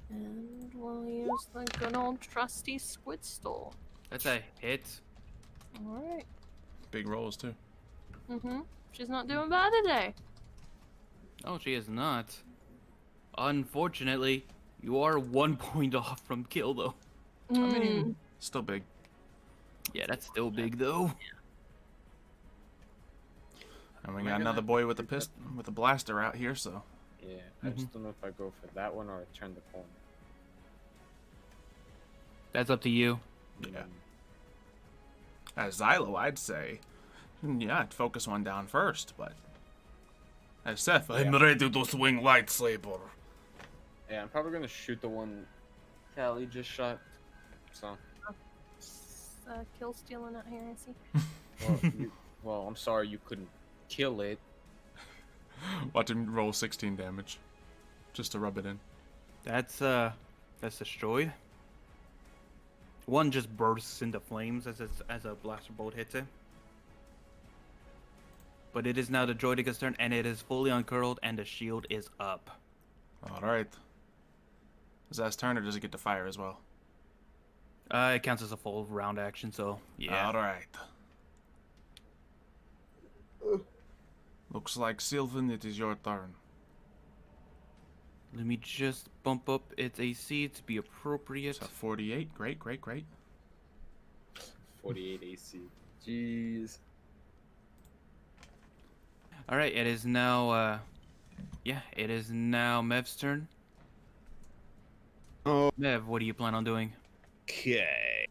And we'll use the good old trusty squid stole. That's a hit. Alright. Big rolls too. She's not doing bad today. Oh, she is not. Unfortunately, you are 1 point off from kill, though. I mean, still big. Yeah, that's still big, though. And we got another boy with a blaster out here, so. Yeah, I just don't know if I go for that one or turn the corner. That's up to you. Yeah. As Xylo, I'd say, yeah, I'd focus one down first, but as Ceph, I'm ready to swing lightsaber. Yeah, I'm probably gonna shoot the one Callie just shot. So. Kill stealing out here, I see. Well, I'm sorry you couldn't kill it. Watch him roll 16 damage, just to rub it in. That's destroyed. One just bursts into flames as a blaster bolt hits it. But it is now the droidica's turn, and it is fully uncurled, and the shield is up. All right. Is that his turn, or does he get to fire as well? It counts as a full round action, so yeah. All right. Looks like Sylvn, it is your turn. Let me just bump up its AC to be appropriate. It's a 48. Great, great, great. 48 AC. Jeez. All right, it is now. It is now Mev's turn. Oh, Mev, what do you plan on doing? okay.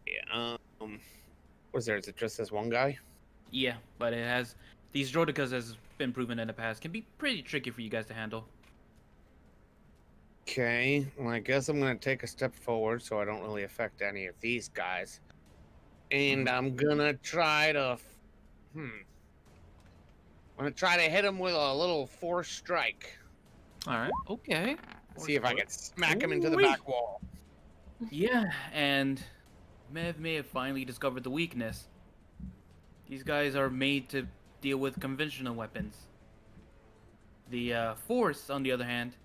What is there? Is it just this one guy? Yeah, but it has these droidicas, has been proven in the past, can be pretty tricky for you guys to handle. Okay. Well, I guess I'm gonna take a step forward so I don't really affect any of these guys, and I'm gonna try to. I'm gonna try to hit him with a little force strike. All right. Okay. See if I can smack him into the back wall. Yeah, and Mev may have finally discovered the weakness. These guys are made to deal with conventional weapons. The Force, on the other hand,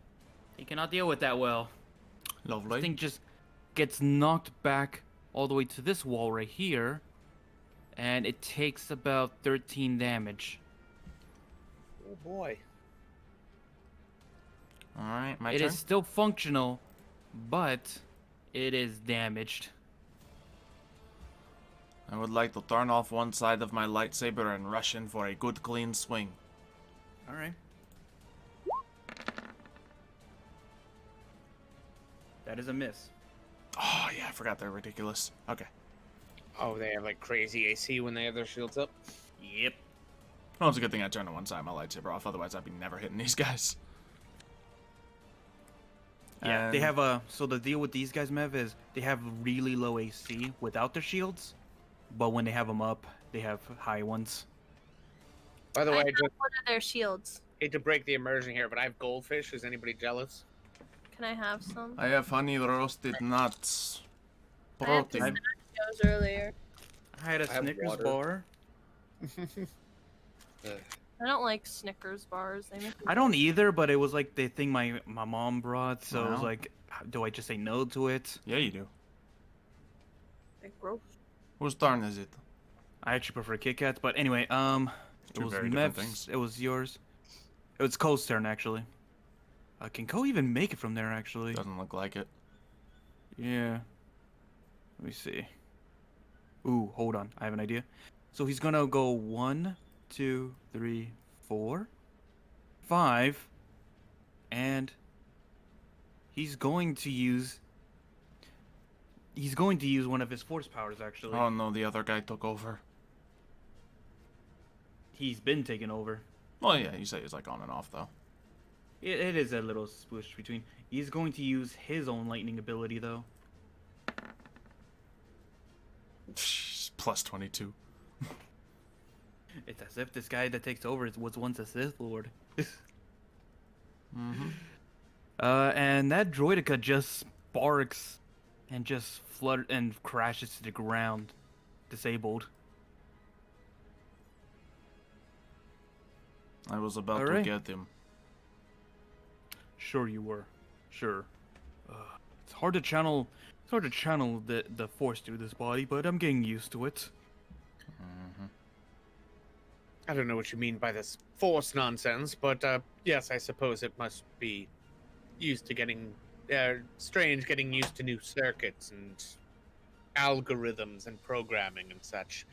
he cannot deal with that well. Lovely. This thing just gets knocked back all the way to this wall right here, and it takes about 13 damage. Oh boy. All right, my It turn. is still functional, but it is damaged. I would like to turn off one side of my lightsaber and rush in for a good clean swing. All right. That is a miss. Oh, yeah, I forgot they're ridiculous. Okay. Oh, they have like crazy AC when they have their shields up. Yep. Well, it's a good thing I turned on one side of my lightsaber off, otherwise I'd be never hitting these guys. Yeah, they And- have a. So the deal with these guys, Mev, is they have really low AC without their shields, but when they have them up, they have high ones. By the I way, have I just one of their shields. hate to break the immersion here, but I have goldfish. Is anybody jealous? Can I have some? I have honey roasted nuts. I had Protein. pistachios earlier. I had a I have Snickers water. bar. I don't like Snickers bars. They make me I don't either, but it was like the thing my mom brought, so it was Wow. like, do I just say no to it? Yeah, you do. like gross. Whose turn is it? I actually prefer Kit Kats, but anyway, it Two was very different Mev's. things. It was yours. It was Cole's turn actually. Can Cole even make it from there actually? Doesn't look like it. Yeah. Let me see. Ooh, hold on. I have an idea. So he's gonna go 1, 2, 3, 4, 5, and he's going to use one of his force powers actually. Oh no, the other guy took over. He's been taken over. Well, yeah, you say it's like on and off though. It is a little switch between. He's going to use his own lightning ability though. Plus 22. It's as if this guy that takes over was once a Sith Lord. And that droidica just sparks and just flutters and crashes to the ground, disabled. I was about to Alright. get him. Sure you were. Sure. It's hard to channel. It's hard to channel the force through this body, but I'm getting used to it. I don't know what you mean by this force nonsense, but yes, I suppose it must be used to getting strange, getting used to new circuits and algorithms and programming and such.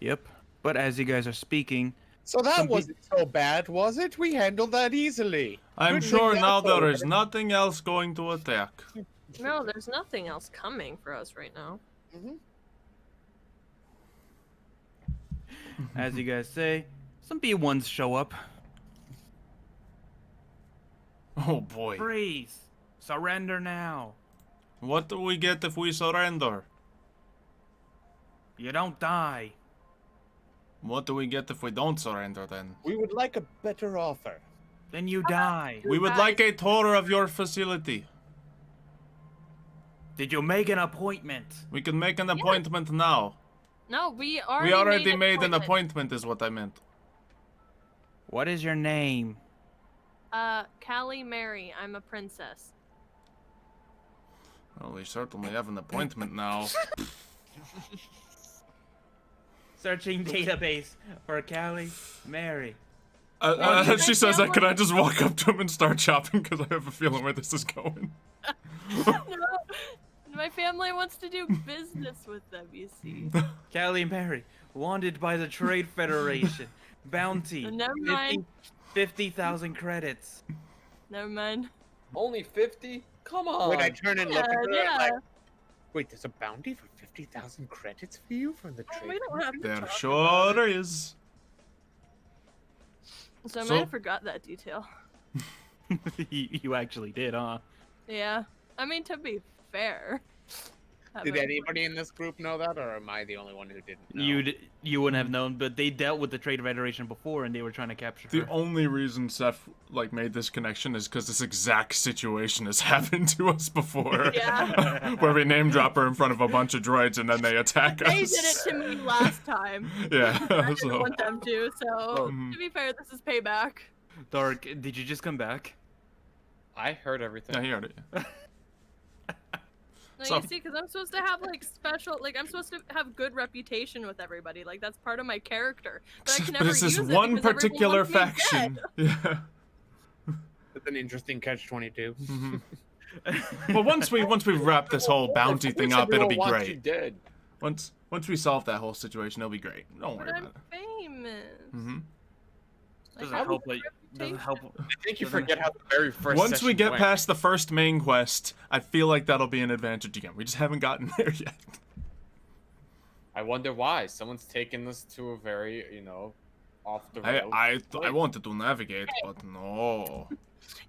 Yep. But as you guys are speaking, So that Some wasn't so bad, was it? We handled that easily. I'm Good thing sure that's now there over. is nothing else going to attack. No, there's nothing else coming for us right now. as you guys say, some B1s show up. Oh boy. Freeze! Surrender now. What do we get if we surrender? You don't die. What do we get if we don't surrender then? We would like a better offer. Then you die. We would like a tour of your facility. Did you make an appointment? We can make an appointment now. No, we We already made an appointment. appointment is what I meant. What is your name? Callie Mary, I'm a princess. Well, we certainly have an appointment now. Searching database for Callie Mary. She says that, can I just walk up to him and start shopping? Because I have a feeling where this is going. No, my family wants to do business with them, you see. Callie Mary, wanted by the Trade Federation. Bounty. Never mind. 50,000 credits. Never mind. Only 50? Come on. Wait, I turn and look at her and Yeah. like, wait, there's a bounty for 50,000 credits for you from the trade? We don't have to There talk sure about is. it. So I So- might have forgot that detail. You actually did, huh? Yeah. I mean, to be fair. Did anybody in this group know that, or am I the only one who didn't know? You wouldn't have known, but they dealt with the Trade Federation before, and they were trying to capture The her. only reason Ceph made this connection is because this exact situation has happened to us before. Yeah. Where we name drop her in front of a bunch of droids and then they attack us. They did it to me last time. Yeah. I didn't So want them to, so Mhm. to be fair, this is payback. Dark, did you just come back? I heard everything. yeah, he heard it. No, So- you see, because I'm supposed to have special, I'm supposed to have good reputation with everybody. Like that's part of my character. But I can never This is use it one because everyone particular wants me faction. dead. Yeah. That's an interesting catch-22. Mhm. Well, once we wrap this whole bounty thing up, it'll be Everyone wants you great. dead. Once we solve that whole situation, it'll be great. Don't worry But I'm about it. famous. Mhm. Doesn't I help. have a Doesn't reputation. help. I think you Doesn't- forget how the very first Once we session get went. past the first main quest, I feel like that'll be an advantage again. We just haven't gotten there yet. I wonder why. Someone's taken this to a very, off the rails. I wanted to navigate, but no.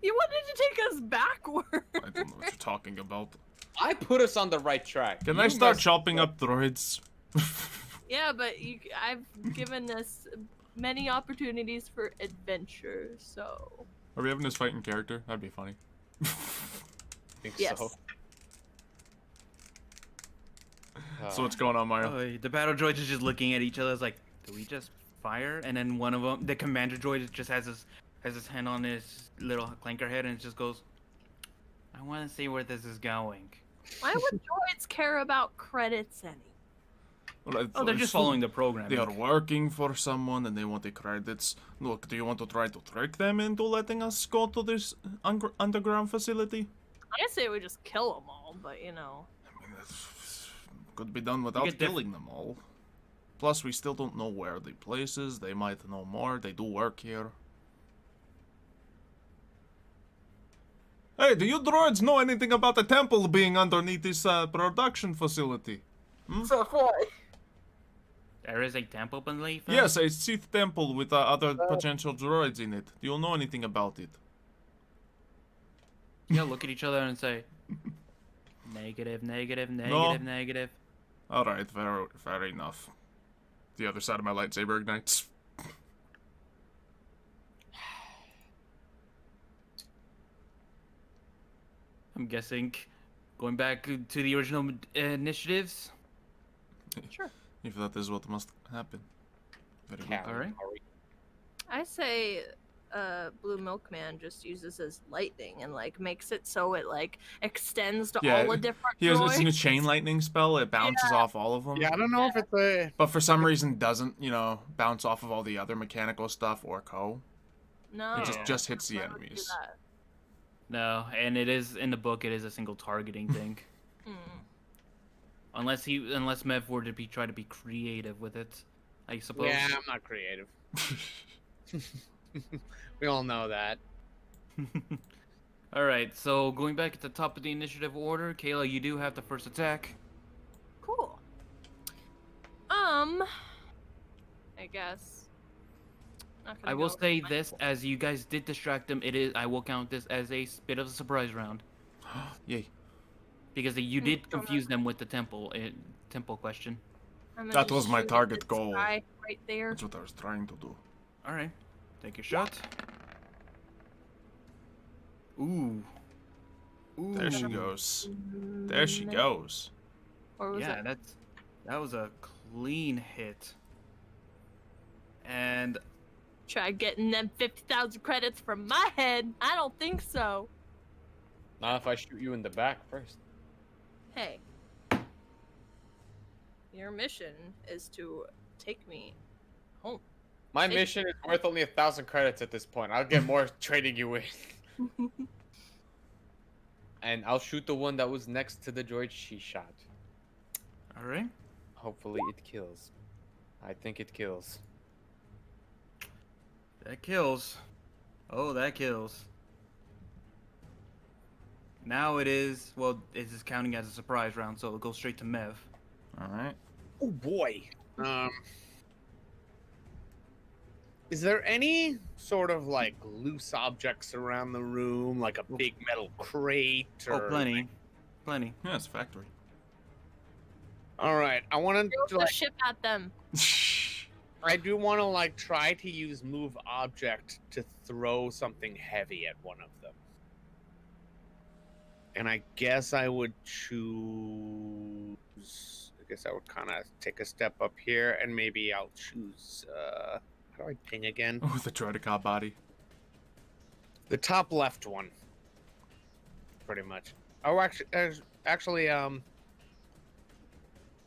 You wanted to take us backward. I don't know what you're talking about. I put us on the right track. Can You I start messed chopping up droids? Yeah, but I've given us many opportunities for adventure, so Are we having this fighting character? That'd be funny. I think yes. so. So what's going on, Mario? Oh, the battle droids is just looking at each other. It's like, do we just fire? And then one of them, the commander droid, just has his hand on his little clanker head and it just goes, I want to see where this is going. Why would droids care about credits any? Well, Oh, they're just following the program. They are working for someone and they want the credits. Look, do you want to try to trick them into letting us go to this underground facility? I say we just kill them all, but I mean, that could be done without killing them all. Plus, we still don't know where the place is. They might know more. They do work here. Hey, do you droids know anything about the temple being underneath this production facility? There is a temple beneath us? Yes, a Sith temple with other potential droids in it. Do you know anything about it? Yeah, look at each other and say, negative, negative, negative, No. negative. Alright, fair enough. The other side of my lightsaber ignites. I'm guessing going back to the original initiatives. Sure. You thought this is what must happen. Very good. Callie, All right. I say Blue Milkman just uses his lightning and like makes it so it like extends to Yeah, all the different It's a droids. chain lightning spell. It bounces off all of them. Yeah, I don't know if it's a. But for some reason doesn't, bounce off of all the other mechanical stuff or No. It just hits the why would you do enemies. that? No, and it is in the book. It is a single targeting thing. Hmm. Unless Mev were to try to be creative with it, I suppose. Yeah, I'm not creative. We all know that. All right, so going back at the top of the initiative order, Kayla, you do have the first attack. Cool. I guess. Not gonna I will go say with this: as you guys did distract them, I will count this as a bit of a surprise round Yay. because you did confuse them with the temple question. I'm gonna That just was my shoot at target this goal. guy right there. That's what I was trying to do. All right, take your shot. Ooh. Ooh. There she goes. There she goes. Or was Yeah, it? that was a clean hit. And Try getting them 50,000 credits from my head. I don't think so. Not if I shoot you in the back first. Hey. Your mission is to take me home. My Hey. mission is worth only 1,000 credits at this point. I'll get more trading you in. And I'll shoot the one that was next to the droid she shot. all right. Hopefully it kills. I think it kills. That kills. Oh, that kills. Now it is, well, this is counting as a surprise round, so it'll go straight to Mev. Alright. Oh boy. Is there any sort of like loose objects around the room, like a big metal crate or? Oh, plenty. Plenty. Yeah, it's a factory. All right, I want Throw to the like. ship at them. I do want to like try to use move object to throw something heavy at one of them. And I guess I would choose. I guess I would kind of take a step up here, and maybe I'll choose. How do I ping again? Oh, the Droidicon body. The top left one. Pretty much. Oh, actually,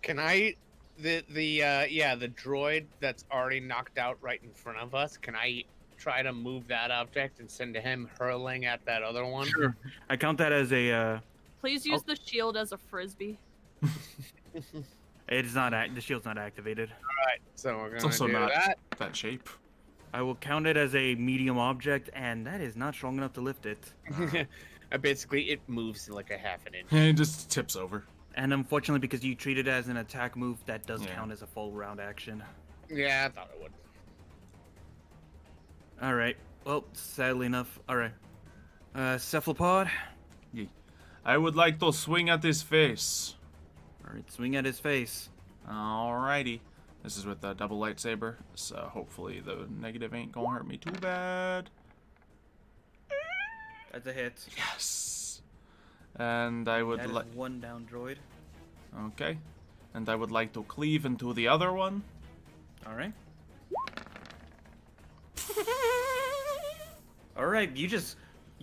can I? The droid that's already knocked out right in front of us. Can I try to move that object and send him hurling at that other one? Sure. I count that as a, Please use the shield as a frisbee. it's not, the shield's not activated. Alright, so we're It's gonna also do not that. that shape. I will count it as a medium object, and that is not strong enough to lift it. Basically, it moves like a half an inch. It just tips over. And unfortunately, because you treat it as an attack move, that does Yeah. count as a full round action. Yeah, I thought it would. Alright. Well, sadly enough. Alright. Cephalopod. I would like to swing at his face. Alright, swing at his face. Alrighty. This is with the double lightsaber, so hopefully the negative ain't gonna hurt me too bad. That's a hit. Yes. And I would That is like. one down droid. Okay. And I would like to cleave into the other one. Alright. Alright, you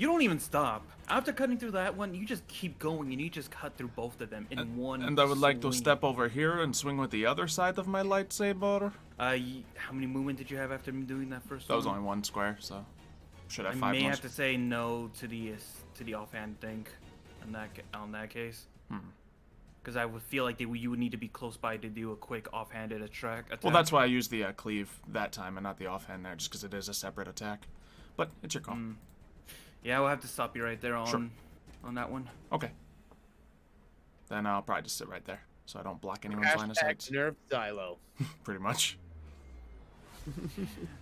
don't even stop. After cutting through that one, you just keep going and you just cut through both of them in one And I would like to swing. step over here and swing with the other side of my lightsaber. How many movement did you have after doing that first That was one? only one square, so should I have five may more. have to say no to the offhand thing on that case. Because I would feel like you would need to be close by to do a quick offhanded attack. Well, that's why I used the cleave that time and not the offhand there, just because it is a separate attack. But it's your call. Yeah, we'll have to stop you right there on that one. Okay. Then I'll probably just sit right there, so I don't block anyone's line of sight. Nerf Xylo. Pretty much.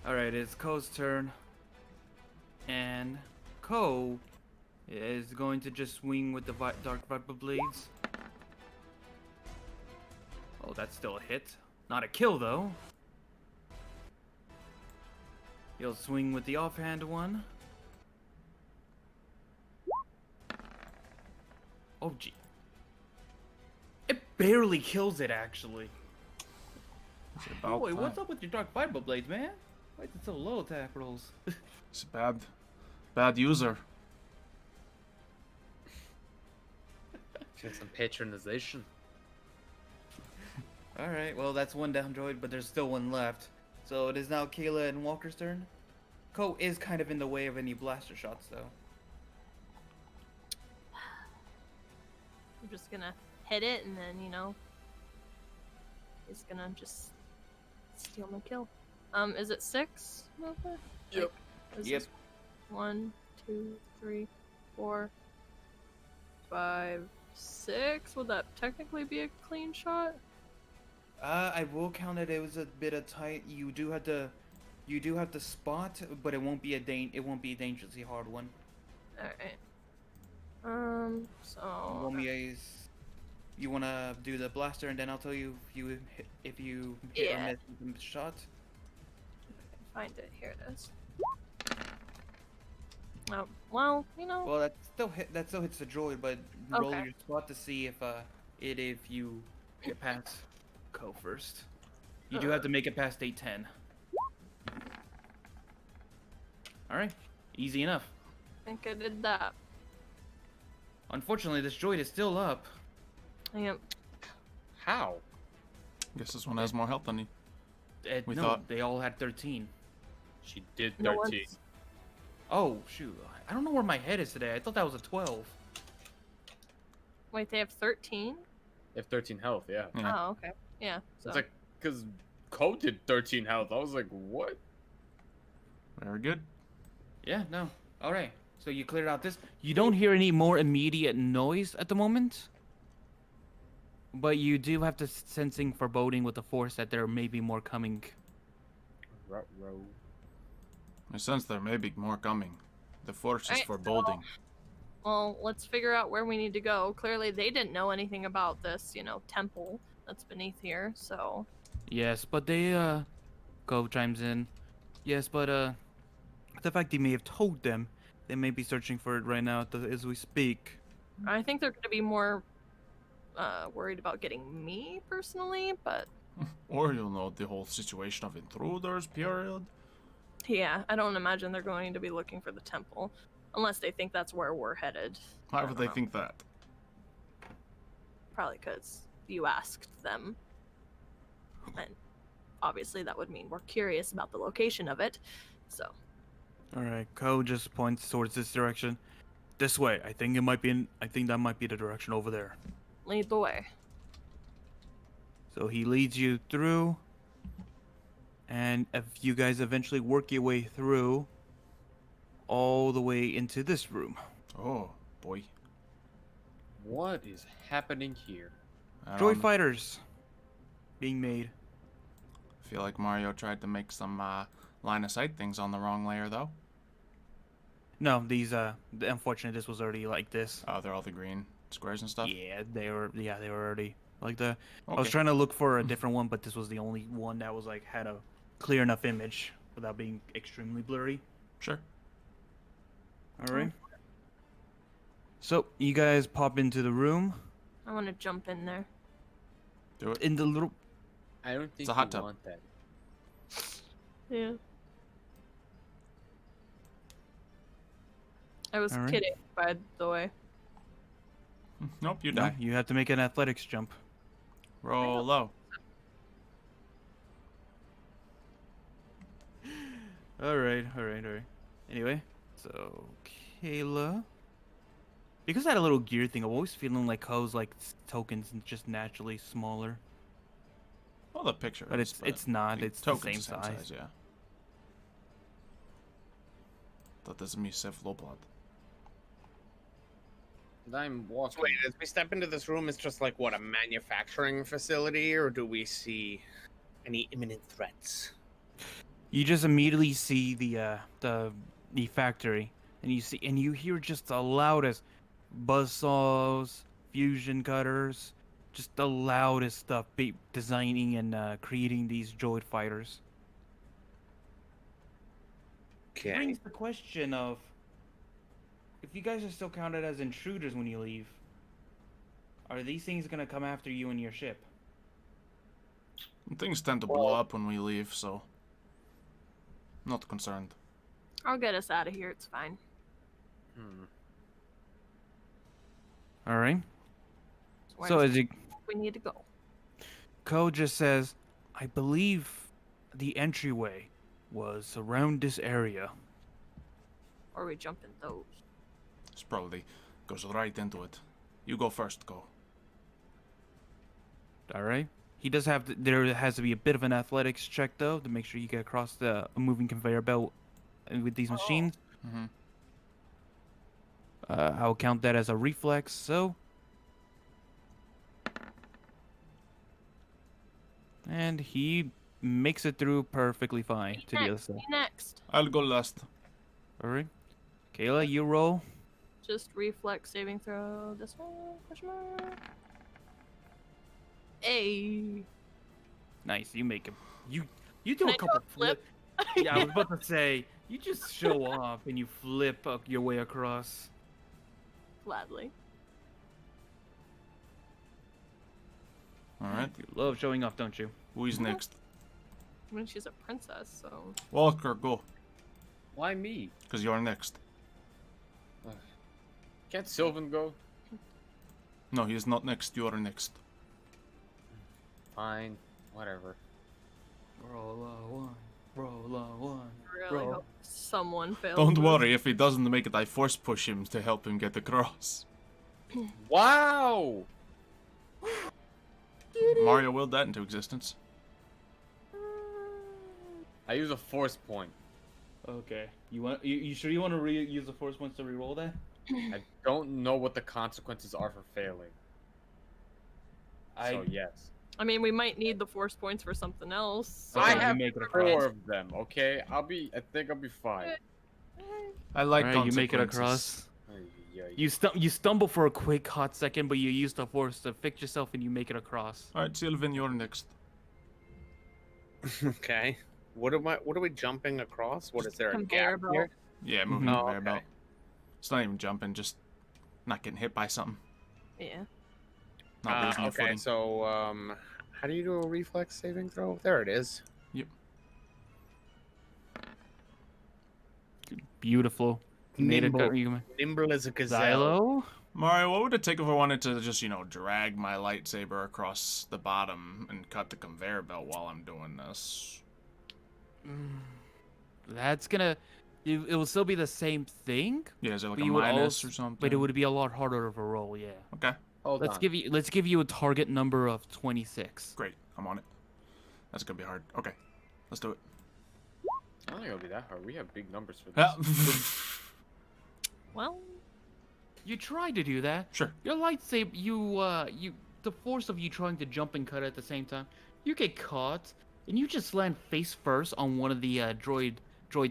Alright, it's Ko's turn. And Ko is going to just swing with the Dark Viper Blades. Oh, that's still a hit. Not a kill, though. He'll swing with the offhand one. Oh, gee. It barely kills it, actually. Is it about Boy, what's time? up with your dark fiber blades, man? Why is it so low attack rolls? It's a bad user. Get some patronization. Alright, well, that's one down droid, but there's still one left. So it is now Kayla and Walker's turn. Ko is kind of in the way of any blaster shots, though. I'm just gonna hit it, and then, you know, he's gonna just steal my kill. Is it 6? Over? Yep. Is Yep. this 1, 2, 3, 4, 5, 6? Would that technically be a clean shot? I will count it. It was a bit of tight. You do have to spot, but it won't be a dangerously hard one. Alright. So Roll me you wanna do the blaster, and then I'll tell you if you hit or Yeah. miss with the shot. find it. Here it is. Oh, well, you know. Well, that still hits the droid, but roll Okay. your spot to see if you get past Ko first. You do have to make it past 810. All right, easy enough. I think I did that. Unfortunately, this droid is still up. Yep. How? Guess this one has more health than he. We No, thought- they all had 13. She did 13. No one's- Oh shoot, I don't know where my head is today. I thought that was a 12. Wait, they have 13? They have 13 health, yeah. Yeah. Oh, okay. Yeah. So. It's like, because Ko did 13 health. I was like, what? Very good. Yeah, no. All right. So you cleared out this. You don't hear any more immediate noise at the moment. But you do have to sensing foreboding with the force that there may be more coming. Ruh-roh. I sense there may be more coming. The force is Alright, foreboding. Well, let's figure out where we need to go. Clearly, they didn't know anything about this, you know, temple that's beneath here, so. Yes, but they Go chimes in. Yes, but the fact they may have told them, they may be searching for it right now as we speak. I think they're going to be more worried about getting me personally, but Or you'll know the whole situation of intruders, period. yeah, I don't imagine they're going to be looking for the temple unless they think that's where we're headed. Why I would don't they know. think that? Probably because you asked them. And obviously that would mean we're curious about the location of it. So, All right, Ko just points towards this direction. This way. I think that might be the direction over there. lead the way. So he leads you through, and if you guys eventually work your way through, all the way into this room. Oh, boy. What is happening here? I Droid don't know. fighters being made. I feel like Mario tried to make some line of sight things on the wrong layer, though. No, these unfortunately this was already like this. Oh, they're all the green squares and stuff? Yeah, they were already like that. I was Okay. trying to look for a different one, but this was the only one that was like had a clear enough image without being extremely blurry. Sure. All right. So you guys pop into the room. I want to jump in there. Do it. In the little I don't think a hot you tub. want that. Yeah. I was Alright. kidding, by the way. Nope, you no, die. you have to make an athletics jump. Roll low. All right. Anyway, so Kayla, because that little gear thing, I'm always feeling like Ko's like tokens just naturally smaller, Well, the picture. but is, it's not. the It's the token's same size. Yeah. That doesn't mean Ceph Lopod. And I'm walking. Wait, as we step into this room, it's just like what, a manufacturing facility, or do we see any imminent threats? You just immediately see the factory, and you hear just the loudest buzzsaws, fusion cutters, just the loudest stuff designing and creating these droid fighters. Okay. brings the question of if you guys are still counted as intruders when you leave, are these things gonna come after you and your ship? Things tend to blow up when we leave, so not concerned. I'll get us out of here. It's fine. All right. Where So is as you we need to go? Code just says, I believe the entryway was around this area. Or we jump in those. This probably goes right into it. You go first, go. All right. He does have there has to be a bit of an athletics check though to make sure you get across the moving conveyor belt with these machines. Mm-hmm. I'll count that as a reflex. So, and he makes it through perfectly fine to the other side. Next. I'll go last. All right, Kayla, you roll. Just reflex saving throw. This one? Question mark. Hey. Nice, you make him. You do Can a I do couple a flip? Yeah, I was about to say you just show off and you flip up your way across. Gladly. All right. You love showing off, don't you? Who's next? I mean, she's a princess, so. Walker, go. Why me? Because you're next. Can't Sylvn go? No, he is not next. You are next. Fine, whatever. Roll a one. Roll a one. Really Bro. hope someone fails. Don't this. worry. If he doesn't make it, I force push him to help him get across. Wow! Mario willed that into existence. I use a force point. Okay. You sure you want to use the force points to re-roll that? I don't know what the consequences are for failing. So yes. I mean, we might need the force points for something else. So I you have make it 4 across. of them, okay? I think I'll be fine. I like Alright, you make it consequences. across. You stumble for a quick hot second, but you use the force to fix yourself and you make it across. All right, Sylvn, you're next. Okay. What are we jumping across? What is there a Conveyor gap belt. here? Yeah, moving Oh, the conveyor okay. belt. It's not even jumping, just not getting hit by something. Yeah. Not losing your Okay, footing. so how do you do a reflex saving throw? There it is. Beautiful. You made it. Nimble. You Nimble as a gazelle. Xylo? Mario, what would it take if I wanted to just, drag my lightsaber across the bottom and cut the conveyor belt while I'm doing this? That's gonna. It will still be the same thing, Yeah, is it like but a you would minus also- or something? but it would be a lot harder of a roll. Yeah. Okay, Hold Let's on. give you a target number of 26. great. I'm on it. That's gonna be hard. Okay, let's do it. I don't think it'll be that hard. We have big numbers for this. Yeah. Well, You tried to do that. Sure. Your lightsaber, the force of you trying to jump and cut at the same time, you get caught, and you just land face first on one of the droid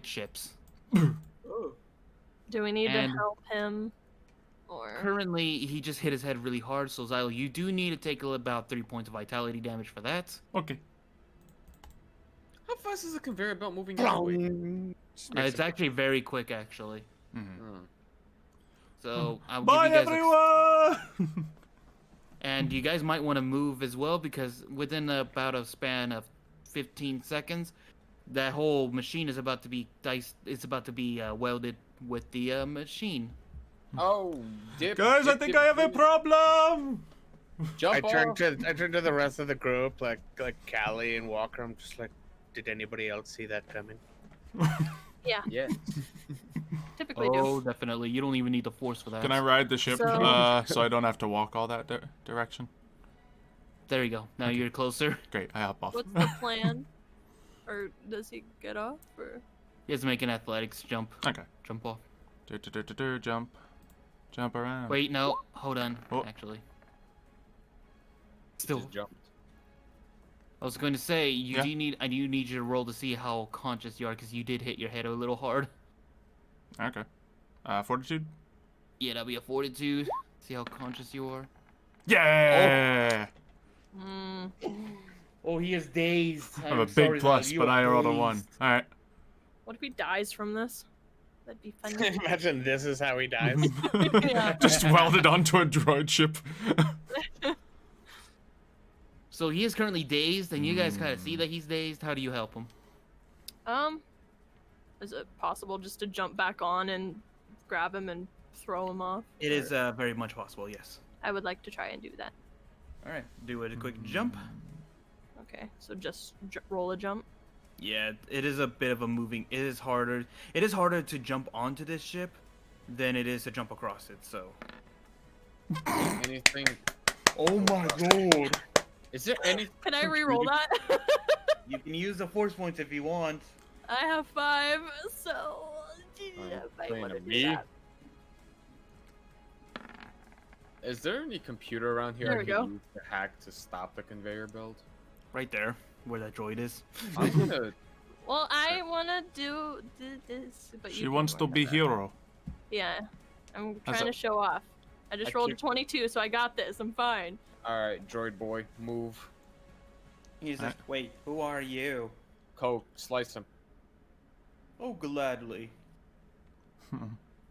ships. do we need And- to help him? Or Currently, he just hit his head really hard, so Xylo, you do need to take about 3 points of vitality damage for that. Okay. How fast is the conveyor belt moving anyway? It's actually very quick, actually. Mm-hmm. So I'll Bye, give you guys everyone! and you guys might want to move as well because within about a span of 15 seconds, that whole machine is about to be welded with the machine. Oh, dip. Guys, I dip, think dip, I have a dip. problem! Jump I turned off. to the rest of the group, like Callie and Walker. I'm just like, did anybody else see that coming? Yeah. typically Oh, do. definitely. You don't even need the force for that. Can I ride the ship So- so I don't have to walk all that direction? There you go. Now you're closer. Great, I hop off. What's the plan? Or does he get off? Or You have to make an athletics jump. Okay. Jump off. Jump. Jump around. Wait, no. Hold on. Oh. Actually. Still, Just jumped. I was going to say Yeah. I do need you to roll to see how conscious you are because you did hit your head a little hard. Okay. Fortitude? Yeah, that'll be a fortitude. See how conscious you are. Yeah! mm, Oh, he is dazed. I have a big plus, but I rolled a 1. Alright. What if he dies from this? That'd be funny. Imagine this is how he dies. Yeah. Just welded onto a droid ship. So he is currently dazed, and you guys kind of see that he's dazed. How do you help him? Is it possible just to jump back on and grab him and throw him off? It is very much possible, yes. I would like to try and do that. All right, do it a quick jump. Okay, so just roll a jump. Yeah, it is a bit of a moving. It is harder. It is harder to jump onto this ship than it is to jump across it. So. Anything? Oh my god! Is there any? Can I re-roll that? You can use the force points if you want. I have 5, so I might playing want to to do me? that. Is there any computer around here There I we can go. use to hack to stop the conveyor belt? Right there, where that droid is. I'm gonna. Well, I want to do this, but She you wants to be hero. Yeah, I'm That's trying to show off. I just I rolled a keep- 22, so I got this. I'm fine. All right, droid boy, move. He's just, wait, who are you? Coke, slice him. Oh, gladly.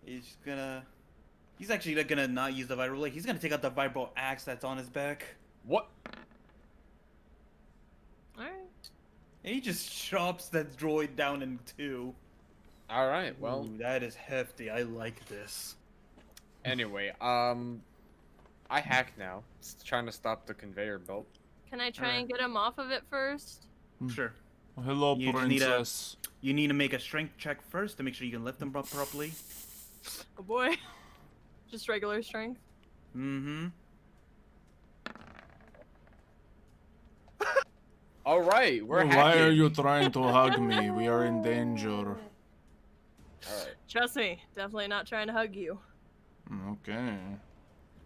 He's actually gonna not use the vibro blade. He's gonna take out the vibro axe that's on his back. What? All right. And he just chops that droid down in 2. All right, well. Ooh, that is hefty. I like this. Anyway, I hack now. It's trying to stop the conveyor belt. Can I try and get him off of it first? Sure. Hello, You just need a- princess. You need to make a strength check first to make sure you can lift them up properly. Oh boy. Just regular strength. Mm-hmm. All right, we're Why hacking. are you trying to hug me? We are in danger. All right. Trust me, definitely not trying to hug you. Okay.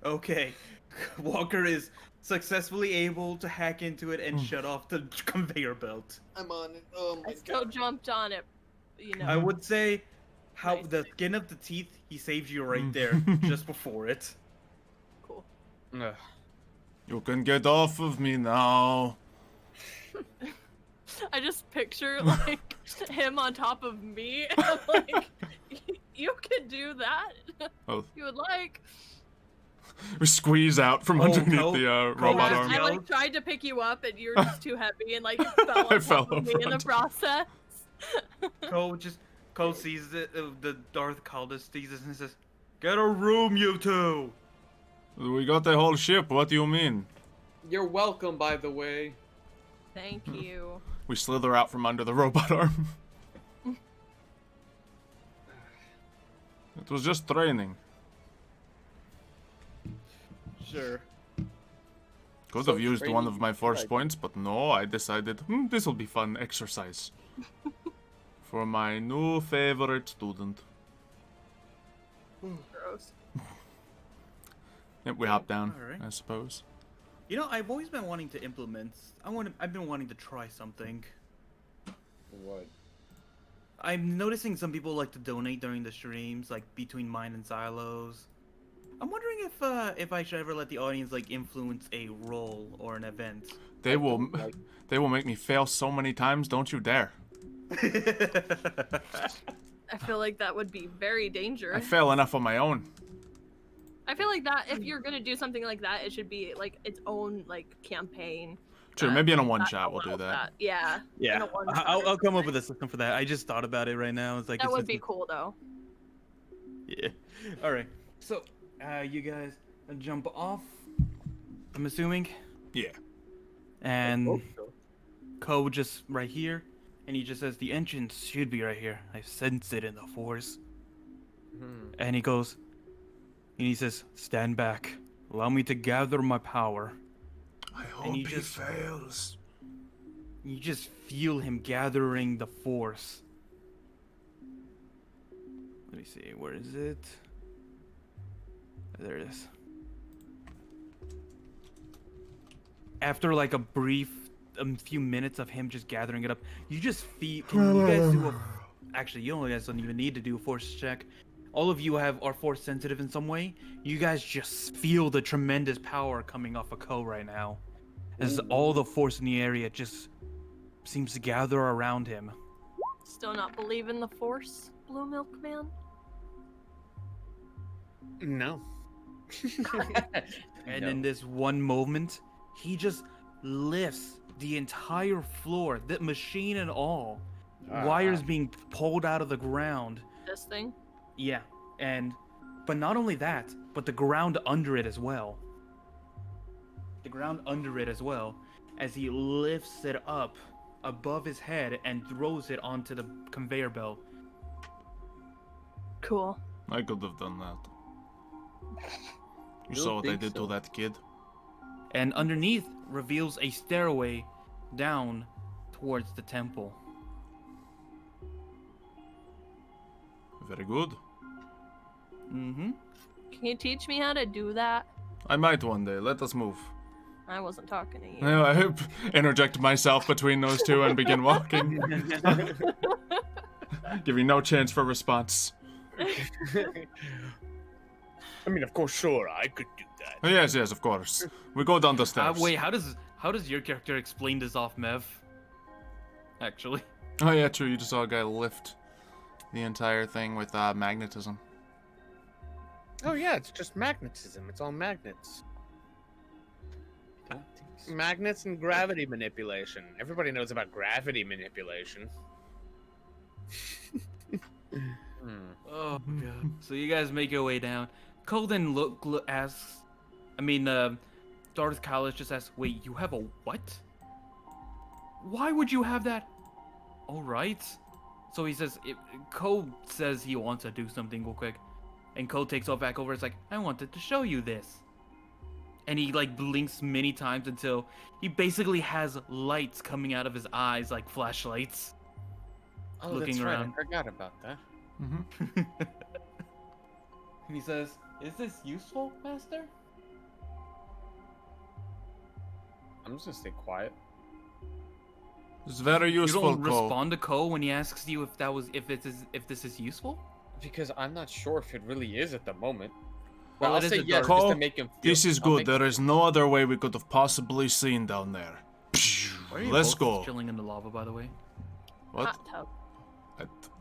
Okay. Walker is successfully able to hack into it and shut off the conveyor belt. I'm on it. Oh I still jumped on it, you know. I would say how Nice. the skin of the teeth, he saved you right there, just before it. Cool. Ugh. You can get off of me now. I just picture like him on top of me. And I'm like, you could do that. Oh. You would like. We squeeze out from Oh, underneath no. the Go robot just arm. I yell. like tried to pick you up and you're just too heavy and like you fell I on fell top of me over in the onto- process. Cole sees it, the Darth Kaldas sees this and says, "Get a room, you two." We got the whole ship. What do you mean? You're welcome, by the way. Thank you. We slither out from under the robot arm. It was just training. Sure. Could So have used one training of my is force good. points, but no, I decided, this will be fun exercise. For my new favorite student. Gross. Yep, we hop down, Alright. I suppose. You know, I've always been wanting to implement. I've been wanting to try something. What? I'm noticing some people like to donate during the streams, like between mine and Silos. I'm wondering if I should ever let the audience like influence a role or an event. They will make me fail so many times, don't you dare. I feel like that would be very dangerous. I fail enough on my own. I feel like that if you're gonna do something like that, it should be like its own like campaign. Sure, that- maybe in a one that shot we'll do allows that. Yeah. in Yeah, a one-shot I'll or come up with a something. system for that. I just thought about it right now. It's like That it's would be just- cool though. Yeah. All right. So, you guys jump off. I'm assuming, Yeah. and Ko just right here, and he just says the entrance should be right here. I sense it in the force. And he goes, and he says, "Stand back. Allow me to gather my power." I hope he fails. You just feel him gathering the force. Let me see, where is it? There it is. After like a few minutes of him just gathering it up, you just feel. Can you guys do a? Actually, you guys don't even need to do a force check. All of you are force sensitive in some way. You guys just feel the tremendous power coming off of Ko right now, as all the force in the area just seems to gather around him. Still not believe in the Force, Blue Milk Man? No. And No. in this one moment, he just lifts the entire floor, the machine and all. Wires being pulled out of the ground. This thing? Yeah, but not only that, but the ground under it as well. The ground under it as well, as he lifts it up above his head and throws it onto the conveyor belt. Cool. I could have done that. You Don't saw what I think did so. to that kid. And underneath reveals a stairway down towards the temple. Very good. Mm-hmm. Can you teach me how to do that? I might one day. Let us move. I wasn't talking to you. I interject myself between those two and begin walking. Give you no chance for response. I mean, of course, sure, I could do that. Oh, yes, of course. We go down the stairs. Wait, how does your character explain this off, Mev? Actually. Oh yeah, true. You just saw a guy lift the entire thing with magnetism. Oh yeah, it's just magnetism. It's all magnets. I don't think so. Magnets and gravity manipulation. Everybody knows about gravity manipulation. Oh god. So you guys make your way down. Colden asks, Darth Kaldas just asks, wait, you have a what? Why would you have that? Alright. So he says, Cole says he wants to do something real quick. And Cole takes off back over. It's like, I wanted to show you this. And he like blinks many times until he basically has lights coming out of his eyes like flashlights. Oh, Looking that's right. around. I forgot about that. Mm-hmm. And he says, is this useful, Master? I'm just gonna stay quiet. It's very useful, You don't Cole. respond to Cole when he asks you if this is useful? Because I'm not sure if it really is at the moment. Well, Well, I'll it is say a yes dark- just Cole, to make him feel. This is I'll good. make- There is no other way we could have possibly seen down there. Why are you Let's both go. just chilling in the lava, by the way? What? Hot tub.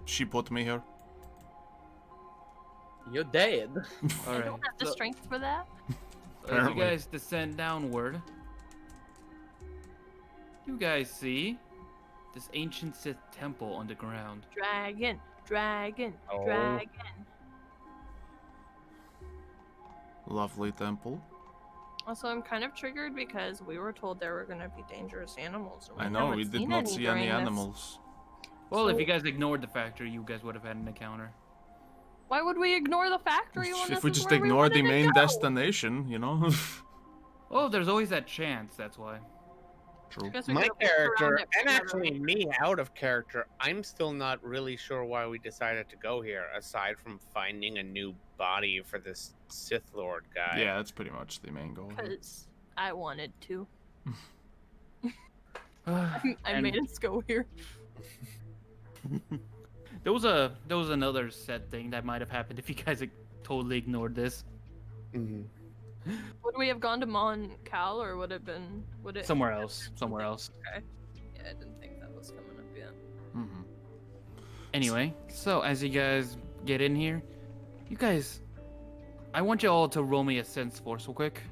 She put me here. You're dead. I Alright. don't have the strength for that. As you Apparently. guys descend downward, you guys see this ancient Sith temple underground. Dragon, dragon, Oh. dragon. Lovely temple. Also, I'm kind of triggered because we were told there were going to be dangerous animals. and I know, haven't we did seen not see any during this. animals. Well, if So- you guys ignored the factory, you guys would have had an encounter. Why would we ignore the factory when If this we is just where we ignore the wanted to main go? destination, you know? Well, there's always that chance, that's why. True. Guess we My could've walked around character, it for and another actually week. me out of character, I'm still not really sure why we decided to go here, aside from finding a new body for this Sith Lord guy. Yeah, that's pretty much the main goal. Because I wanted to. And I made us go here. there was another set thing that might have happened if you guys totally ignored this. Mhm. Would we have gone to Mon Cala, or would it Somewhere else. Somewhere else. Okay. Yeah, I didn't think that was coming up yet. Mm-hmm. Anyway, so as you guys get in here, I want you all to roll me a sense force real quick.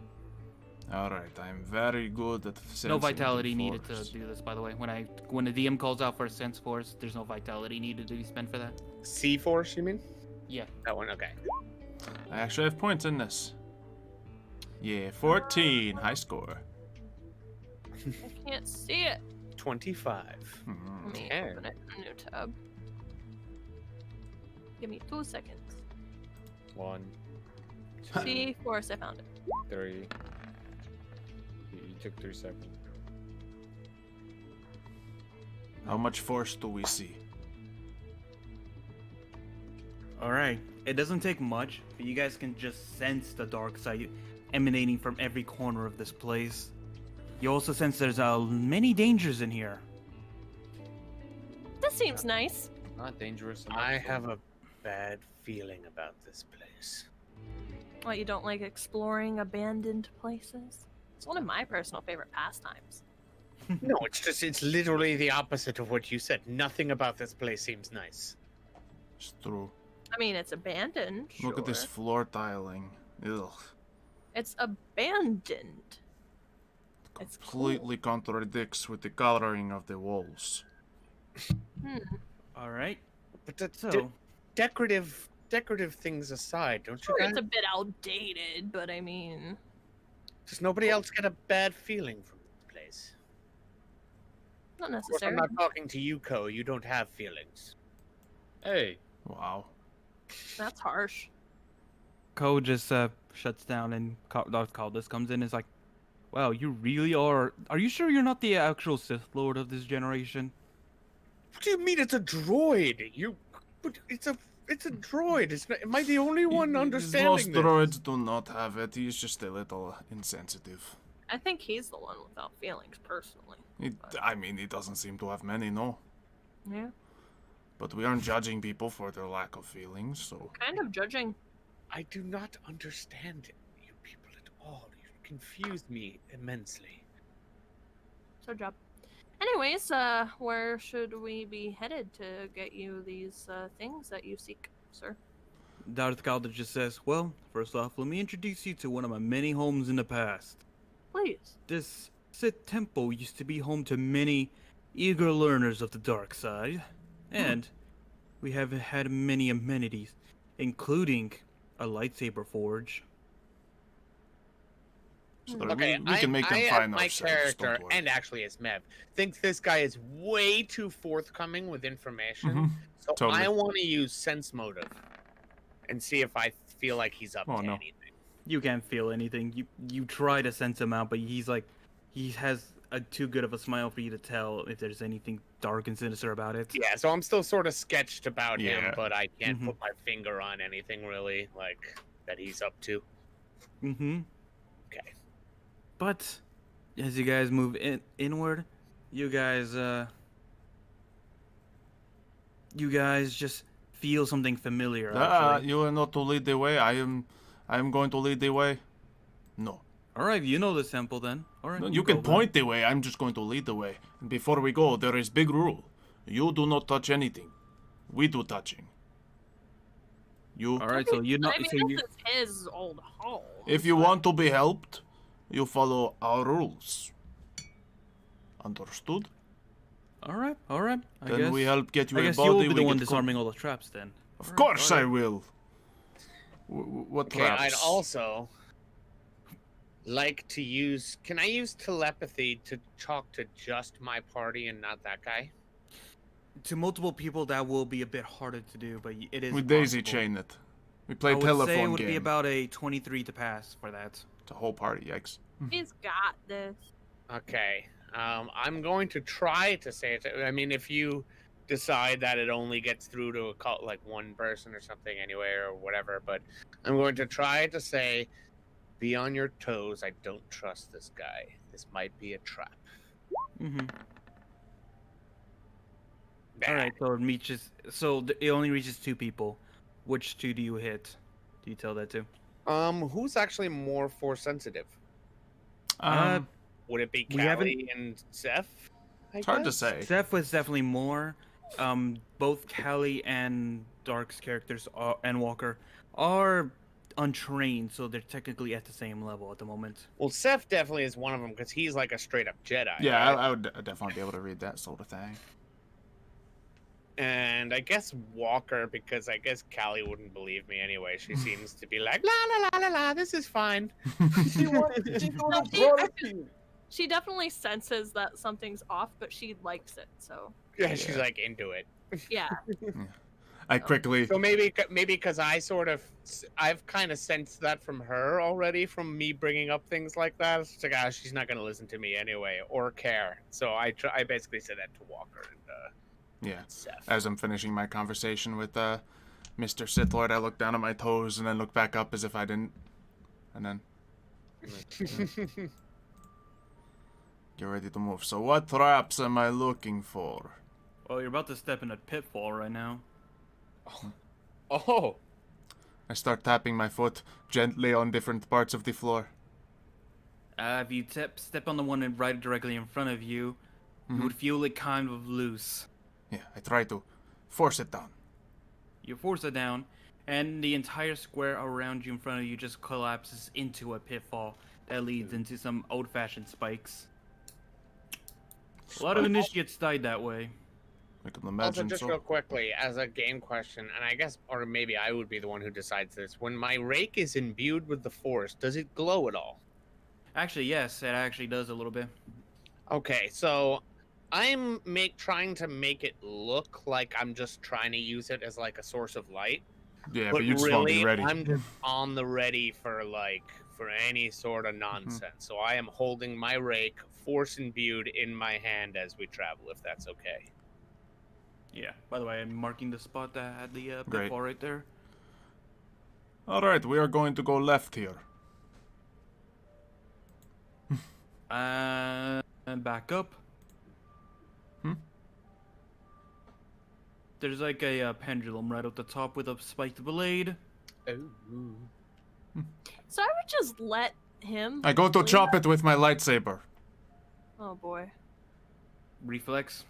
Alright, I'm very good at sensing No vitality the needed force. to do this, by the way. When the DM calls out for a sense force, there's no vitality needed to be spent for that. C-Force, you mean? Yeah. That one, okay. I actually have points in this. Yeah, 14. High score. I can't see it. 25. Mhm. Let me Okay. open it in a new tab. Give me 2 seconds. 1, 2, See, Force, I found it. 3. You took 3 seconds. How much force do we see? Alright. It doesn't take much, but you guys can just sense the dark side emanating from every corner of this place. You also sense there's many dangers in here. This seems nice. Not dangerous enough. I for have me. a bad feeling about this place. What, you don't like exploring abandoned places? It's one of my personal favorite pastimes. No, it's literally the opposite of what you said. Nothing about this place seems nice. It's true. I mean, it's abandoned. Look at this sure. floor tiling. Ugh. It's abandoned. It's cool. Completely contradicts with the coloring of the walls. All right. But the So, decorative things aside, don't you Sure, guys? it's a bit outdated, but I mean, Does nobody else get a bad feeling from this place? not Of course, I'm necessarily. not talking to you, Ko. You don't have feelings. Hey, Wow. That's harsh. Ko just shuts down, and Darth Kaldas comes in and is like, wow, you really are... Are you sure you're not the actual Sith Lord of this generation? What do you mean it's a droid? But it's a droid. It's not, am I the only one Most understanding this? droids do not have it. He's just a little insensitive. I think he's the one without feelings, personally. I mean, he doesn't seem to have many, no. Yeah. But we aren't judging people for their lack of feelings, so... Kind of judging. I do not understand you people at all. You confuse me immensely. So job. Anyways, where should we be headed to get you these things that you seek, sir? Darth Kaldas just says, well, first off, let me introduce you to one of my many homes in the past. Please. This Sith temple used to be home to many eager learners of the dark side, and we have had many amenities, including a lightsaber forge. so Okay, we can make them I, find my ourselves, character, don't worry. and actually as Mev, think this guy is way too forthcoming with information. Mhm, So totally. I want to use sense motive and see if I feel like he's up Oh, to no. anything. You can't feel anything. You try to sense him out, but he's like, he has a too good of a smile for you to tell if there's anything dark and sinister about it. Yeah, so I'm still sort of sketched about Yeah. him, but I can't Mhm. put my finger on anything really, like, that he's up to. Mm-hmm. Okay. But as you guys move inward, you guys just feel something familiar. Actually. You are not to lead the way. I am going to lead the way. No. All right, you know this temple then. All right, No, you can go then. point the way. I'm just going to lead the way. And before we go, there is big rule. You do not touch anything. We do touching. You. All right, so you're not. I mean, So you. this is his old home. If you want to be helped, you follow our rules. Understood? All right, all right. I Then guess we help get you I a guess body. you'll be we the one get disarming all the traps then. Of All right, course all I right. will. What Okay, traps? I'd also like to use. Can I use telepathy to talk to just my party and not that guy? To multiple people, that will be a bit harder to do, but it is. We daisy possible. chain it. We play I would telephone say it would game. be about a 23 to pass for that. It's a whole party, yikes. He's got this. Okay. I'm going to try to say it. I mean, if you decide that it only gets through to a cult, like one person or something anyway, or whatever, but I'm going to try to say, be on your toes. I don't trust this guy. This might be a trap. Mm-hmm. All right, so it reaches. So it only reaches 2 people. Which 2 do you hit? Do you tell that to? Who's actually more force sensitive? Would it be we haven't- Callie and Ceph? It's hard to say. Ceph was definitely more. Both Callie and Dark's characters and Walker are untrained, so they're technically at the same level at the moment. Well, Ceph definitely is one of them because he's like a straight up Jedi. Yeah, right? I would definitely be able to read that sort of thing. And I guess Walker, because I guess Callie wouldn't believe me anyway. She seems to be like, la la la la la, this is fine. She definitely senses that something's off, but she likes it. So Yeah, she's Yeah. like into it. yeah. I quickly. So maybe because I've kind of sensed that from her already, from me bringing up things like that. It's like, she's not gonna listen to me anyway or care. So I basically said that to Walker and Yeah. Ceph. As I'm finishing my conversation with Mr. Sith Lord, I look down at my toes and then look back up as if I didn't. And then get ready to move. So what traps am I looking for? Well, you're about to step in a pitfall right now. Oh, I start tapping my foot gently on different parts of the floor. If you step on the one right directly in front of you, you would feel it kind of loose. Yeah, I try to force it down. You force it down, and the entire square around you in front of you just collapses into a pitfall that leads into some old-fashioned spikes. A lot of initiates died that way. I can Also, imagine just so. real quickly, as a game question, and I guess, or maybe I would be the one who decides this. When my rake is imbued with the Force, does it glow at all? Actually, yes, it actually does a little bit. Okay, so I'm trying to make it look like I'm just trying to use it as like a source of light. Yeah, but but you just really, won't be ready. I'm just on the ready for any sort of nonsense. So I am holding my rake, force imbued, in my hand as we travel, if that's okay. Yeah. By the way, I'm marking the spot that had the Great. pitfall right there. All right, we are going to go left here. And back up. There's like a pendulum right at the top with a spiked blade. Oh. So I would just let him. I go to leave. chop it with my lightsaber. Oh boy. Reflex.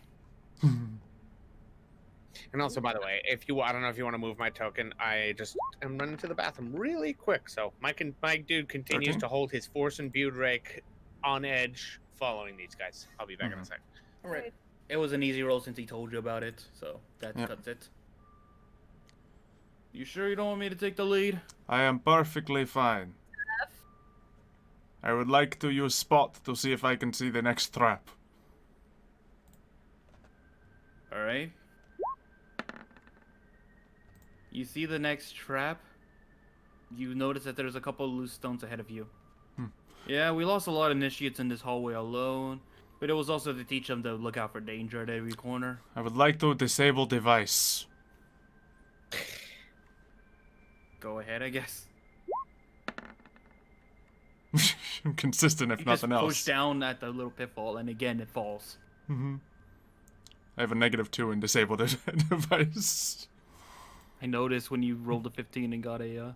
And also, by the way, I don't know if you want to move my token. I just am running to the bathroom really quick. So my dude continues 13? to hold his force imbued rake on edge, following these guys. I'll be back in a sec. All right. It was an easy roll since he told you about it, so that cuts it. You sure you don't want me to take the lead? I am perfectly fine. I would like to use spot to see if I can see the next trap. All right. You see the next trap? You notice that there's a couple of loose stones ahead of you. Yeah, we lost a lot of initiates in this hallway alone, but it was also to teach them to look out for danger at every corner. I would like to disable device. Go ahead, I guess. Consistent, if You nothing just else. push down at the little pitfall, and again it falls. I have a -2 in disabled device. I noticed when you rolled a 15 and got a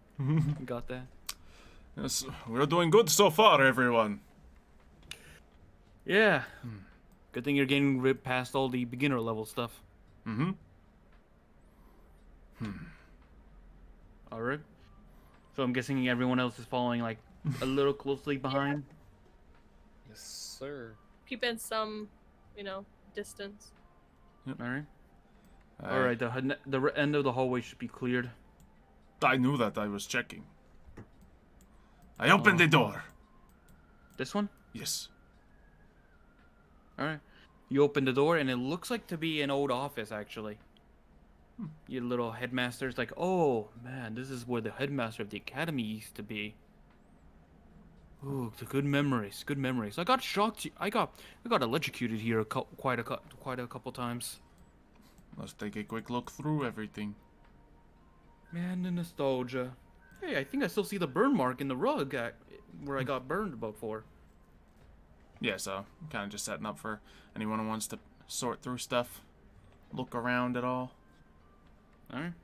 got that. Yes, we're doing good so far, everyone. Yeah. Good thing you're getting ripped past all the beginner level stuff. All right. So I'm guessing everyone else is following like a little closely behind. Yes, sir. Keep in some, distance. All right. All right. The end of the hallway should be cleared. I knew that. I was checking. I opened the door. This one? Yes. All right. You open the door, and it looks like to be an old office, actually. Your little headmaster's like, oh man, this is where the headmaster of the academy used to be. Ooh, the good memories, good memories. I got shocked. I got electrocuted here quite a couple times. Let's take a quick look through everything. Man, the nostalgia. Hey, I think I still see the burn mark in the rug where I got burned before. Yeah, so I'm kind of just setting up for anyone who wants to sort through stuff, look around at all. All right.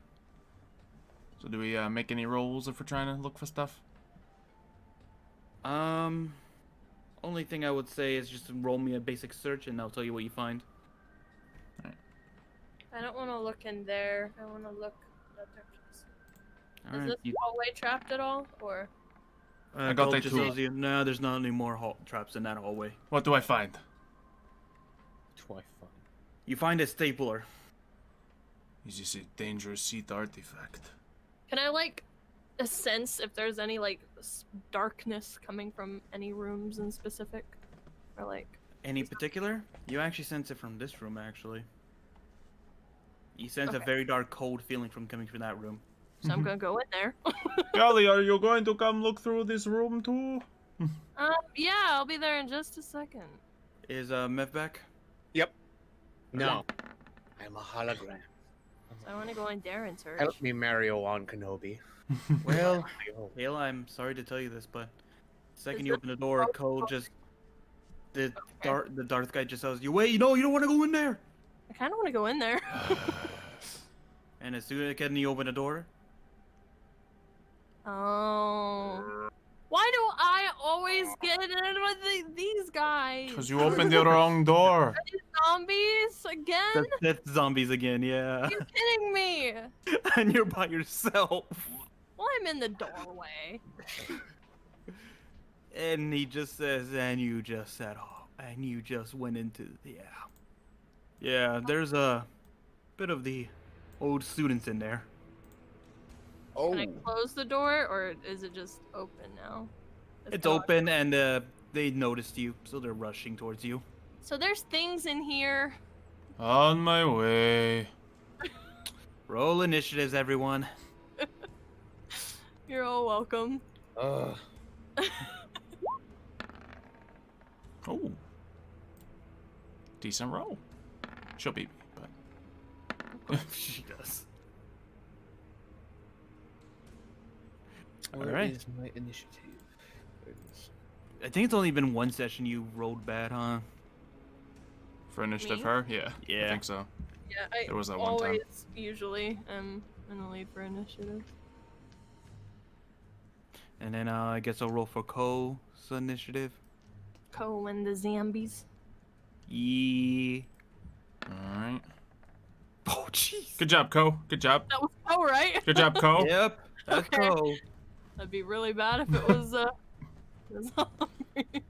So do we make any rolls if we're trying to look for stuff? Only thing I would say is just roll me a basic search, and I'll tell you what you find. I don't want to look in there. I want to look in other directions. All Is right. this hallway trapped at all, or? I got Gold that just too. tells you, no, there's not any more traps in that hallway. What do I find? Twice fun. You find a stapler. Is this a dangerous seat artifact? Can I sense if there's any darkness coming from any rooms in specific, or Any particular? You actually sense it from this room, actually. You sense a Okay. very dark, cold feeling coming from that room. So I'm gonna go in there. Callie, are you going to come look through this room too? Yeah, I'll be there in just a second. Is Mev back? No. I'm a hologram. So I want to go in there and search. Help me, Mario-Wan Kenobi. Well, Kayla, I'm sorry to tell you this, but the second Is you it- open the door, Cole just the Darth guy just tells you, wait, you don't want to go in there. I kind of want to go in there. And as soon as you open the door, Oh. Why do I always get in these guys? Because you opened the wrong door. These zombies again? That's zombies again, yeah. You're kidding me. And you're by yourself. Well, I'm in the doorway. And he just says, and you just said, oh, and you just went into, yeah, there's a bit of the old students in there. Oh, Can I close the door, or is it just open now? It's open, and they noticed you, so they're rushing towards you. So there's things in here. On my way. Roll initiatives, everyone. You're all welcome. ugh. Oh. Decent roll. She'll beat me, but. She does. Where Alright. is my initiative? There it is. I think it's only been one session you rolled bad, huh? For initiative, Me? her? Yeah. I Yeah. think so. Yeah, I There was that one always time. usually am in the lead for initiative. And then I guess I'll roll for Cole's initiative. Co and the zombies. Yeah. Alright. Oh, jeez. Good job, Co. Good job. That was Co, right? Good job, Co. Yep, that's Okay. Cole. That'd be really bad if it was a zombie.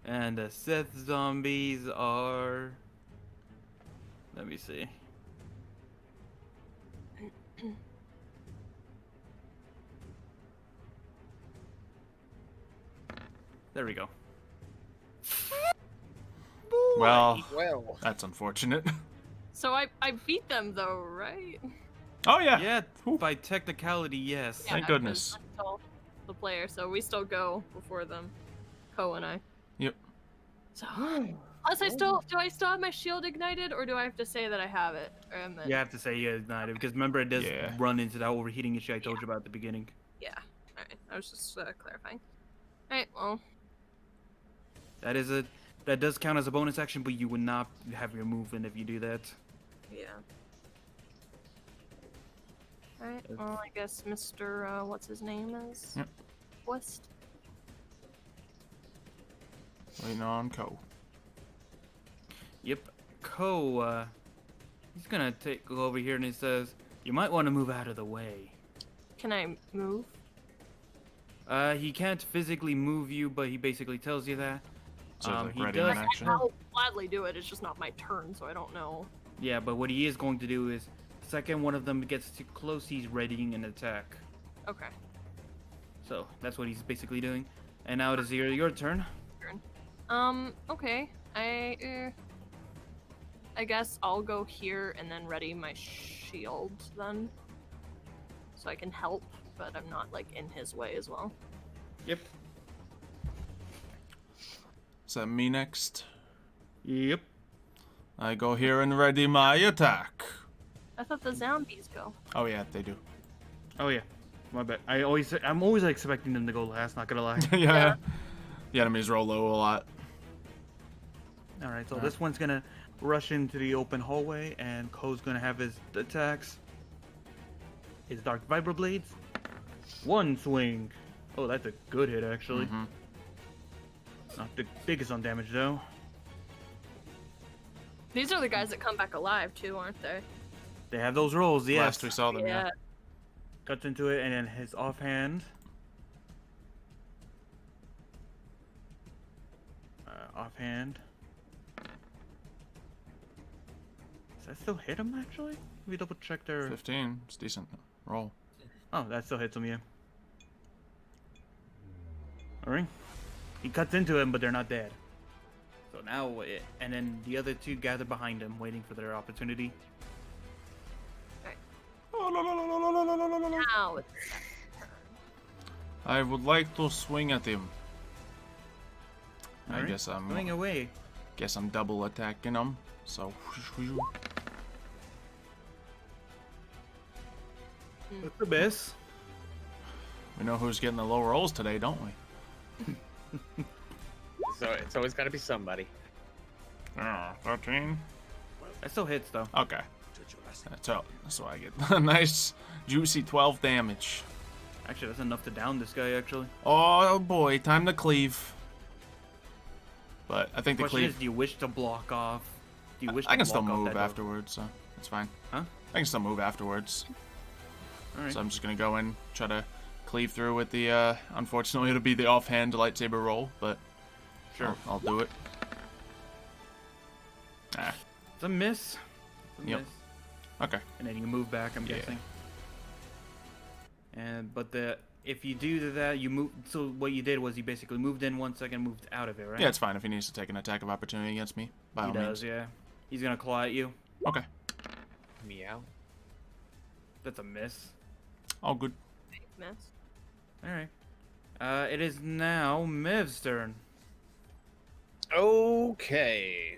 And the Sith zombies are. Let me see. There we go. Well, Well, that's unfortunate. So I beat them though, right? Oh, yeah. Yeah, Whew. by technicality, yes. Yeah, Thank 'cause goodness. I'm still the player, so we still go before them. Co and I. Yep. So plus I still do I still have my shield ignited, or do I have to say that I have it? Or am I... You have to say you ignited because remember it does Yeah. run into that overheating issue I told you about at the beginning. Yeah. Alright. I was just clarifying. Alright, well. That does count as a bonus action, but you would not have your movement if you do that. Yeah. Alright, well I guess Mr. What's his name is? Yep. West. Waiting on Co. Yep. Ko, he's gonna go over here and he says, you might want to move out of the way. Can I move? He can't physically move you, but he basically tells you that. So, like, he ready does- in action. I'll gladly do it, it's just not my turn, so I don't know. Yeah, but what he is going to do is, second one of them gets too close, he's readying an attack. Okay. So that's what he's basically doing. And now it is your turn. Okay. I guess I'll go here and then ready my shield then. So I can help, but I'm not like in his way as well. Yep. Is that me next? Yep. I go here and ready my attack. I thought the zombies go. Oh, yeah, they do. Oh yeah. My bad. I'm always expecting them to go last, not gonna lie. Yeah. The enemies roll low a lot. Alright, so this one's gonna rush into the open hallway and Ko's gonna have his attacks. His dark vibroblades. One swing. Oh, that's a good hit actually. Mhm. Not the biggest on damage though. These are the guys that come back alive too, aren't they? They have those rolls, yes. Last we saw them, yeah. Cuts into it and then his offhand. Offhand. Does that still hit him actually? Let me double check their. 15. It's decent. Roll. Oh, that still hits him, yeah. Alright. He cuts into him, but they're not dead. So now, and then the other two gather behind him, waiting for their opportunity. Now it's I would like to swing at him. I Alright, guess I'm Swing away. double attacking him. So That's the best. we know who's getting the low rolls today, don't we? so it's always got to be somebody. 13. That still hits though. Okay. That's why I get a nice juicy 12 damage. Actually, that's enough to down this guy. Actually. Oh boy, time to cleave. But I think the Question cleave. is, do you wish to block off? Do you wish? I to can still block off move that door? afterwards, so it's fine. Huh? I can still move afterwards. All right. So I'm just gonna go in, try to cleave through with the. Unfortunately, it'll be the offhand lightsaber roll, but Sure. I'll do it. Ah, It's a miss. It's a Yep. miss. okay. And then you move back, I'm Yeah. guessing. And if you do that, you move. So what you did was you basically moved in 1 second, moved out of it, right? Yeah, it's fine if he needs to take an attack of opportunity against me. By He all does, means. yeah. He's gonna claw at you. Okay. Meow. That's a miss. All good. Miss. All right. It is now Miv's turn. Okay.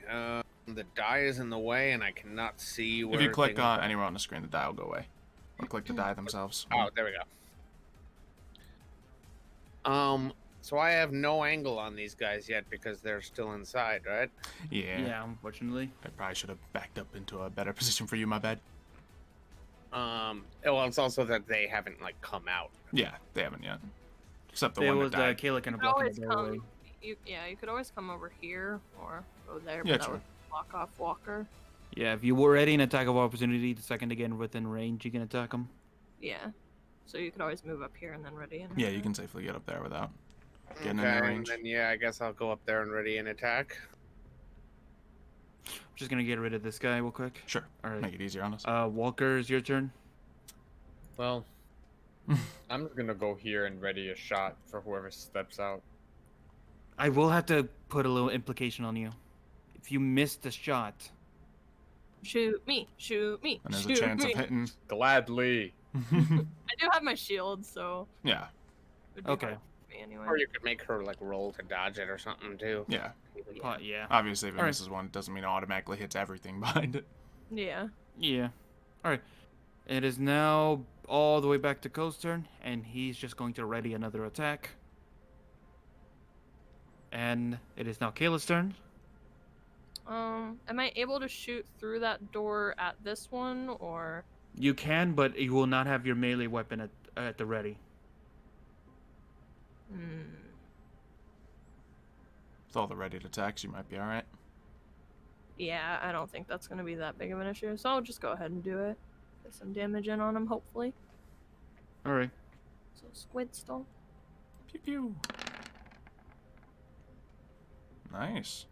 The die is in the way, and I cannot see where. If you click things are. anywhere on the screen, the die will go away. Or click the die themselves. Oh, there we go. So I have no angle on these guys yet because they're still inside, right? Yeah. Yeah, unfortunately. I probably should have backed up into a better position for you. My bad. Well, it's also that they haven't like come out. Yeah, they haven't yet. Except the There one was that died. Kayla kind You of could blocking always the doorway. come. You could always come over here or go there, Yeah, but that true. would block off Walker. Yeah, if you were ready an attack of opportunity, the second again within range, you can attack him. Yeah. So you could always move up here and then ready in. Yeah, you can safely get up there without getting in Okay, their and range. then yeah, I guess I'll go up there and ready an attack. I'm just gonna get rid of this guy real quick. Sure. All right. Make it easier on us. Walker, is your turn. Well, I'm just gonna go here and ready a shot for whoever steps out. I will have to put a little implication on you. If you miss the shot, Shoot me! Shoot me! And there's a shoot chance me. of hitting. Gladly. I do have my shield, so. Yeah. It'd be Okay. hard for me anyway. Or you could make her like roll to dodge it or something too. Yeah. yeah. Obviously, if it Alright. misses one, it doesn't mean it automatically hits everything behind it. Yeah. Yeah. All right. It is now all the way back to Co's turn, and he's just going to ready another attack. And it is now Kayla's turn. Am I able to shoot through that door at this one, or? You can, but you will not have your melee weapon at the ready. Hmm. With all the ready attacks, you might be alright. Yeah, I don't think that's gonna be that big of an issue, so I'll just go ahead and do it. Get some damage in on him, hopefully. All right. So squid stall. Pew pew. Nice.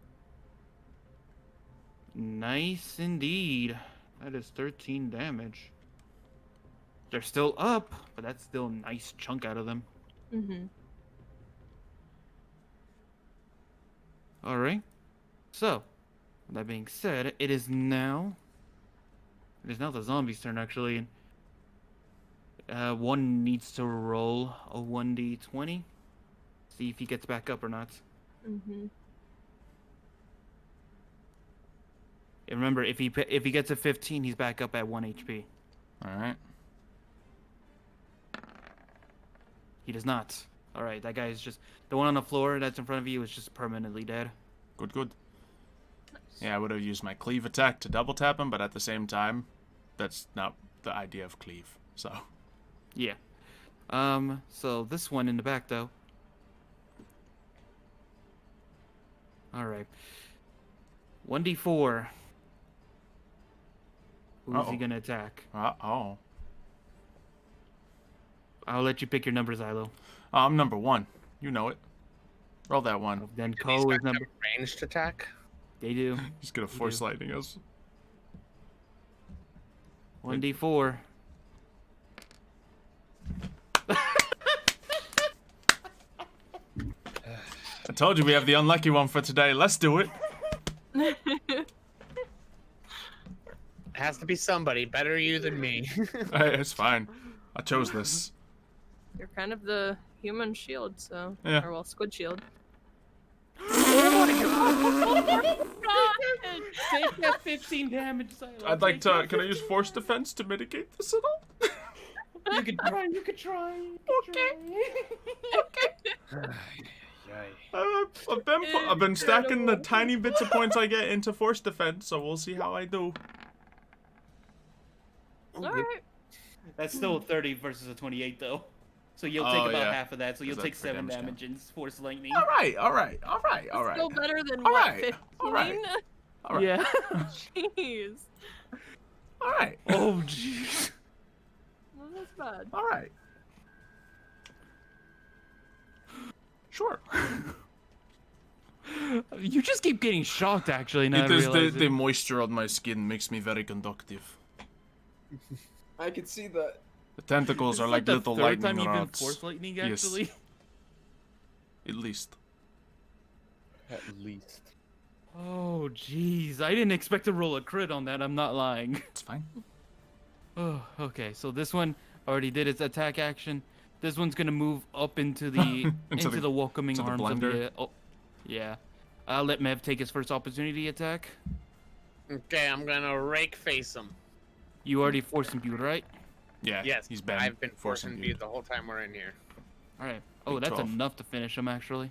Nice indeed. That is 13 damage. They're still up, but that's still a nice chunk out of them. Mm-hmm. All right. So, with that being said, it is now the zombie's turn actually. One needs to roll a 1d20. See if he gets back up or not. Mm-hmm. And remember, if he gets a 15, he's back up at 1 HP. Alright. He does not. All right, that guy is just the one on the floor that's in front of you is just permanently dead. Good, good. Nice. Yeah, I would have used my cleave attack to double tap him, but at the same time, that's not the idea of cleave. So, Yeah. So this one in the back though. All right. 1d4. Who's Uh-oh. he gonna attack? oh. I'll let you pick your number, Xylo. I'm number 1. You know it. Roll that one. Then These Co guys is number. have ranged attack. They do. He's gonna force lightning us. 1d4. I told you we have the unlucky one for today. Let's do it. It has to be somebody. Better you than me. Hey, it's fine. I chose this. You're kind of the human shield, so. Yeah. Or, well, squid shield. Take that 15 damage, Xylo. I'd like to. Can I use force defense to mitigate this at all? You could try. You could try. I've been stacking the tiny bits of points I get into force defense, so we'll see how I do. Alright. That's still a 30 versus a 28, though. So you'll take Oh, about yeah. half of that. So you'll that take for 7 damage damage and force lightning. All right. Still better than All what, right, 15? all right. All right. Yeah. Jeez. All right. Oh jeez. Well, that's bad. All right. Sure. You just keep getting shocked. Actually, now I It is realize the it. moisture on my skin makes me very conductive. I can see that. The tentacles This are is like the little third lightning time you've been rods. force lightning. Yes. Actually. At least. At least. Oh jeez, I didn't expect to roll a crit on that. I'm not lying. It's fine. Oh, okay. So this one already did its attack action. This one's gonna move up into the into the- the welcoming to the arms of blender? the. Oh, yeah. I'll let Mev take his first opportunity attack. Okay, I'm gonna rake face him. You already forced him, right? Yeah. Yes, He's been I've been forcing forcing you. you the whole time we're in here. All right. Oh, Big that's 12. enough to finish him actually.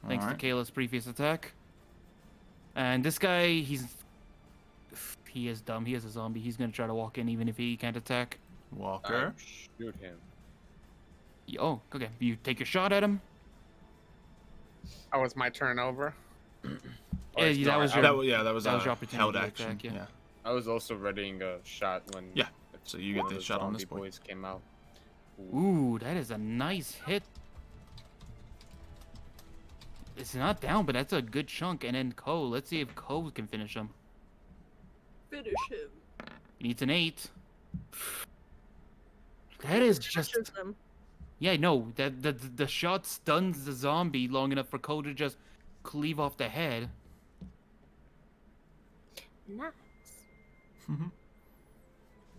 Thanks Alright. to Kayla's previous attack. And this guy, he is dumb. He is a zombie. He's gonna try to walk in even if he can't attack. Walker. Shoot him. Oh, okay. You take a shot at him. Oh, it's my turn over. Yeah, it's that not. was I your. That was that was a your opportunity held to action. attack, yeah. Yeah. I was also readying a shot when. Yeah, so you get one the of shot on this zombie boy. boys came out. Ooh, that is a nice hit. It's not down, but that's a good chunk. And then Ko, let's see if Ko can finish him. Finish him. He needs an 8. That is just. Finishes him. Yeah, no, that the shot stuns the zombie long enough for Ko to just cleave off the head. Nice.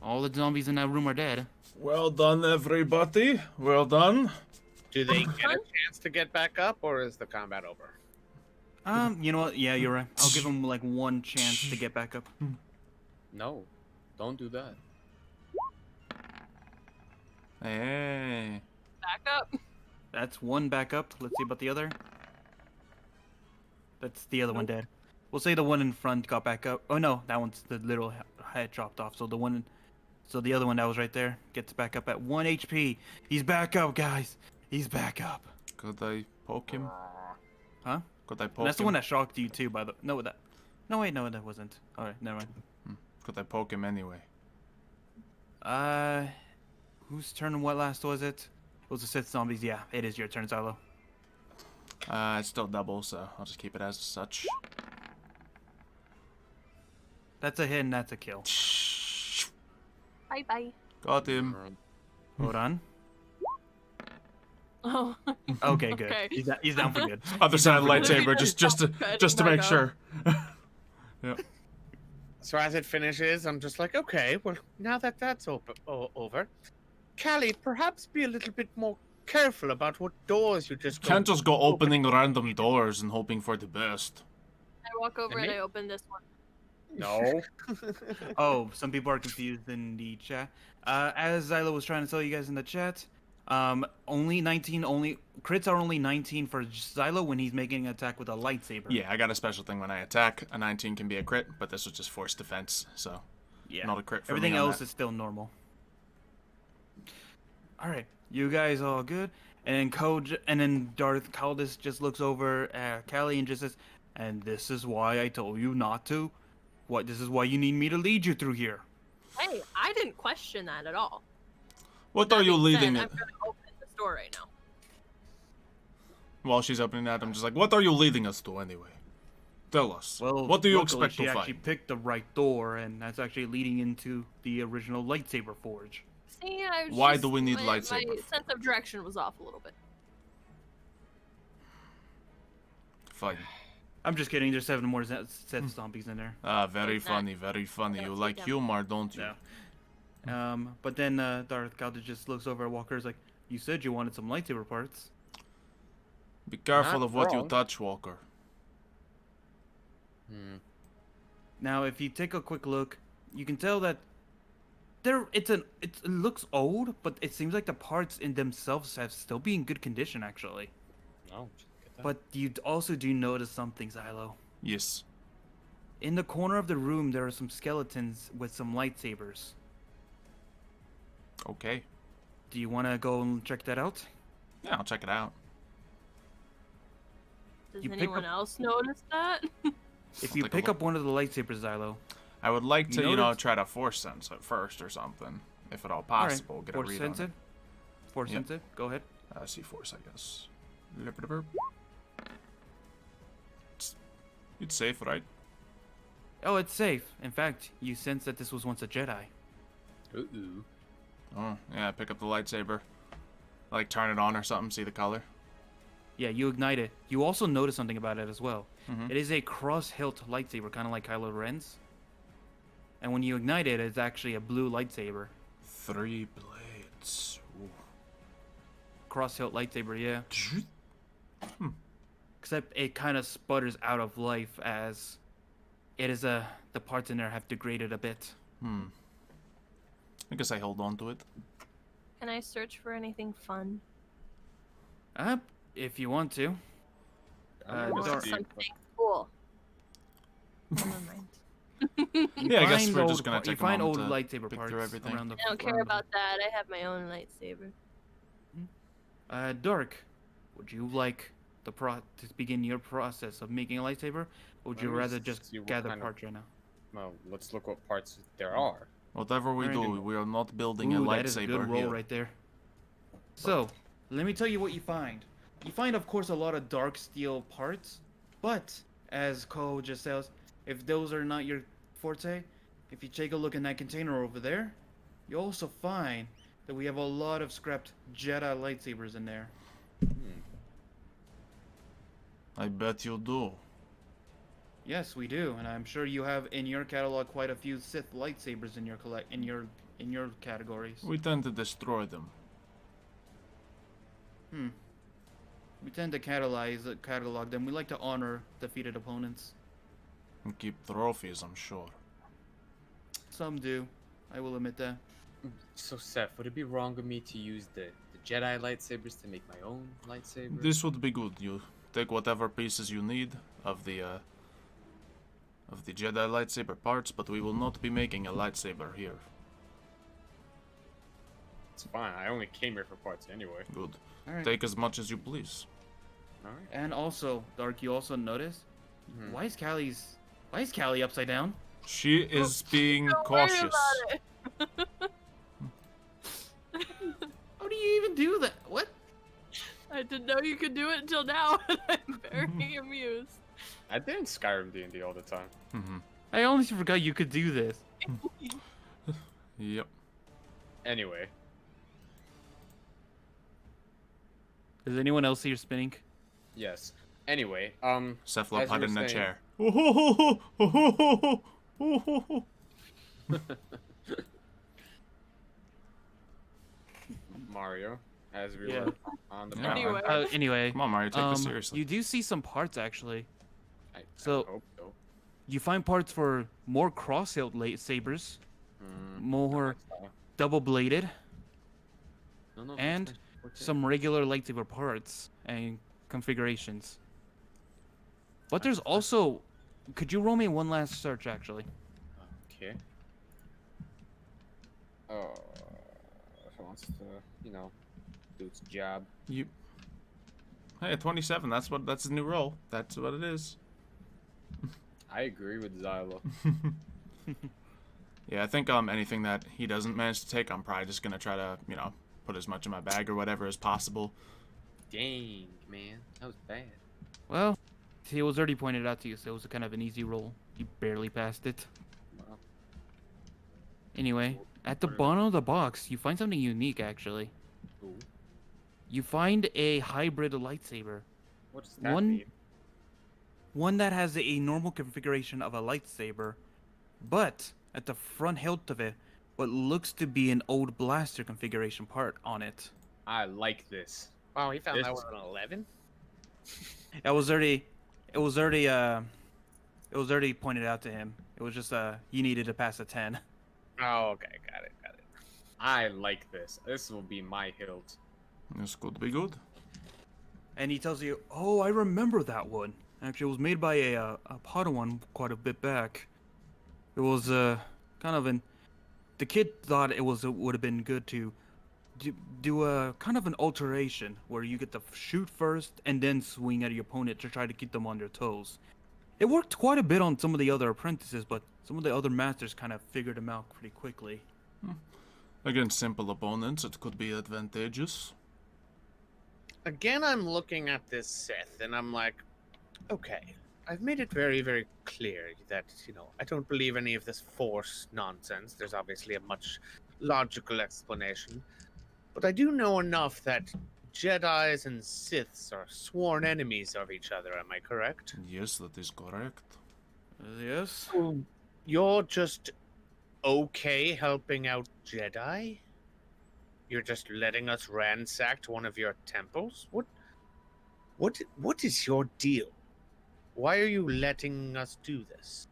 All the zombies in that room are dead. Well done, everybody. Well done. Do they get a chance to get back up, or is the combat over? You know what? Yeah, you're right. I'll give him like one chance to get back up. No, don't do that. Hey. Back up. That's one back up. Let's see about the other. That's the other one dead. We'll say the one in front got back up. Oh no, that one's the little head chopped off. So the other one that was right there gets back up at 1 HP. He's back up, guys. He's back up. Could I poke him? Huh? Could I poke And that's the him? one that shocked you too. By the no, that. No wait, no, that wasn't. All right, never mind. Could I poke him anyway? Whose turn? What last was it? It was the Sith zombies. Yeah, it is your turn, Xylo. It's still double, so I'll just keep it as such. That's a hit and that's a kill. Bye bye. Got him. Hold on. Oh. Okay, good. Okay. He's down for good. Other side of the lightsaber, Just just to back make up. sure. Yeah. So as it finishes, I'm just like, okay, well, now that that's over, Callie, perhaps be a little bit more careful about what doors you just go. Can't just go opening random doors and hoping for the best. I walk over and me? I open this one. No. Oh, some people are confused in the chat. As Xylo was trying to tell you guys in the chat, only crits are only 19 for Xylo when he's making an attack with a lightsaber. Yeah, I got a special thing when I attack. A 19 can be a crit, but this was just force defense, so Yeah. not a crit for Everything me on else that. is still normal. All right, you guys all good? And then Darth Kaldas just looks over at Callie and just says, "And this is why I told you not to. This is why you need me to lead you through here." Hey, I didn't question that at all. What are you That being leading said, it? I'm gonna open the store right now. While she's opening that, I'm just like, what are you leading us to anyway? Tell us. Well, what do you luckily, expect she to actually find? picked the right door, and that's actually leading into the original lightsaber forge. See, I was Why just- do we need my lightsaber? sense of direction was off a little bit. Fine. I'm just kidding. There's 7 more Sith zombies in there. Ah, very Exactly. funny, very funny. Gotta You take like them. humor, don't you? Yeah. But then Darth Kaldas just looks over at Walker. Is like, "You said you wanted some lightsaber parts." Be careful Not of what you wrong. touch, Walker. Now, if you take a quick look, you can tell that it looks old, but it seems like the parts in themselves have still be in good condition actually. No. Just get that. But you also do notice something, Xylo. Yes. In the corner of the room, there are some skeletons with some lightsabers. Okay. Do you want to go and check that out? Yeah, I'll check it out. Does You pick anyone up- else notice that? If I'll you take a pick look. up one of the lightsabers, Xylo. I would like to, You notice- try to force sense it first or something, if at all All right, possible. Get a force read on sense it. it. Force Yep. sense it. Go ahead. C-force, I guess. It's safe, right? Oh, it's safe. In fact, you sense that this was once a Jedi. Ooh. Oh, yeah, pick up the lightsaber. Like, turn it on or something, see the color. Yeah, you ignite it. You also notice something about it as well. Mhm. It is a cross-hilt lightsaber, kind of like Kylo Ren's. And when you ignite it, it's actually a blue lightsaber. 3 blades. Ooh. Cross-hilt lightsaber, yeah. Except it kind of sputters out of life as it is the parts in there have degraded a bit. I guess I hold on to it. Can I search for anything fun? If you want to. I'm Or gonna Dark- see- something cool? Never mind. Yeah, I guess find we're old just gonna par- take you a find old moment to lightsaber pick parts through everything. around the. I don't care around about that. I have my own lightsaber. Dark, would you like to begin your process of making a lightsaber, or would Let you me rather just see what gather kind of- parts right now? Well, let's look what parts there are. Whatever we Alright. do, we are not building a Ooh, that is a lightsaber good roll here. right there. So, let me tell you what you find. You find, of course, a lot of dark steel parts, but as Ko just says, if those are not your forte, if you take a look in that container over there, you also find that we have a lot of scrapped Jedi lightsabers in there. I bet you do. Yes, we do, and I'm sure you have in your catalog quite a few Sith lightsabers in your in your categories. We tend to destroy them. We tend to catalog them. We like to honor defeated opponents. And keep trophies, I'm sure. Some do. I will admit that. So, Ceph, would it be wrong of me to use the Jedi lightsabers to make my own lightsaber? This would be good. You take whatever pieces you need of the Jedi lightsaber parts, but we will not be making a lightsaber here. It's fine. I only came here for parts anyway. Good. All right. Take as much as you please. All right. And also, Dark, you also notice why is Callie upside down? She is being Don't worry cautious. about it. How do you even do that? What? I didn't know you could do it until now, and I'm very amused. I did in Skyrim D&D all the time. I honestly forgot you could do this. Yep. Anyway, Does anyone else see your spinning? yes. Anyway, Ceph As Lopod you in were the saying- chair. Mario, as we Yeah. were on the Yeah. background. Anyway, Come on, Mario, take this seriously. you do see some parts actually. I So- hope so. You find parts for more cross-hilt lightsabers, more double-bladed, No, and it's fine. some regular lightsaber parts and configurations. But there's also, could you roll me one last search actually? Okay. If it wants to, do its job. You. Hey, 27. That's his new role. That's what it is. I agree with Xylo. Yeah, I think anything that he doesn't manage to take, I'm probably just gonna try to put as much in my bag or whatever as possible. Dang, man, that was bad. Well, it was already pointed out to you, so it was kind of an easy roll. You barely passed it. Well, Anyway, at the bottom of the box, you find something unique actually. ooh, You find a hybrid lightsaber. what does that One- mean? One that has a normal configuration of a lightsaber, but at the front hilt of it, what looks to be an old blaster configuration part on it. I like this. Wow, he found that This- with an 11? It was already pointed out to him. It was just he needed to pass a 10. Oh, okay, got it. I like this. This will be my hilt. This could be good. And he tells you, "Oh, I remember that one. Actually, it was made by a Padawan quite a bit back. It was kind of an. The kid thought it would have been good to do a kind of an alteration where you get to shoot first and then swing at your opponent to try to keep them on their toes. It worked quite a bit on some of the other apprentices, but some of the other masters kind of figured them out pretty quickly. Against simple opponents, it could be advantageous. Again, I'm looking at this Sith, and I'm like, okay, I've made it very, very clear that, I don't believe any of this Force nonsense. There's obviously a much logical explanation. But I do know enough that Jedis and Siths are sworn enemies of each other, am I correct? Yes, that is correct. Yes? So you're just okay helping out Jedi? You're just letting us ransack one of your temples? What is your deal? Why are you letting us do this?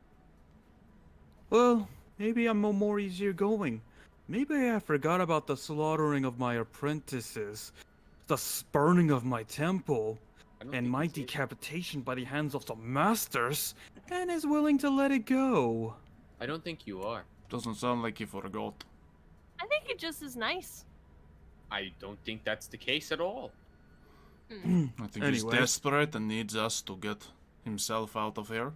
Well, maybe I'm more easier going. Maybe I forgot about the slaughtering of my apprentices, the spurning of my temple, and my decapitation by the hands of the masters, and is willing to let it go. I don't think you are. Doesn't sound like you forgot. I think it just is nice. I don't think that's the case at all. I think he's Anyway. desperate and needs us to get himself out of here.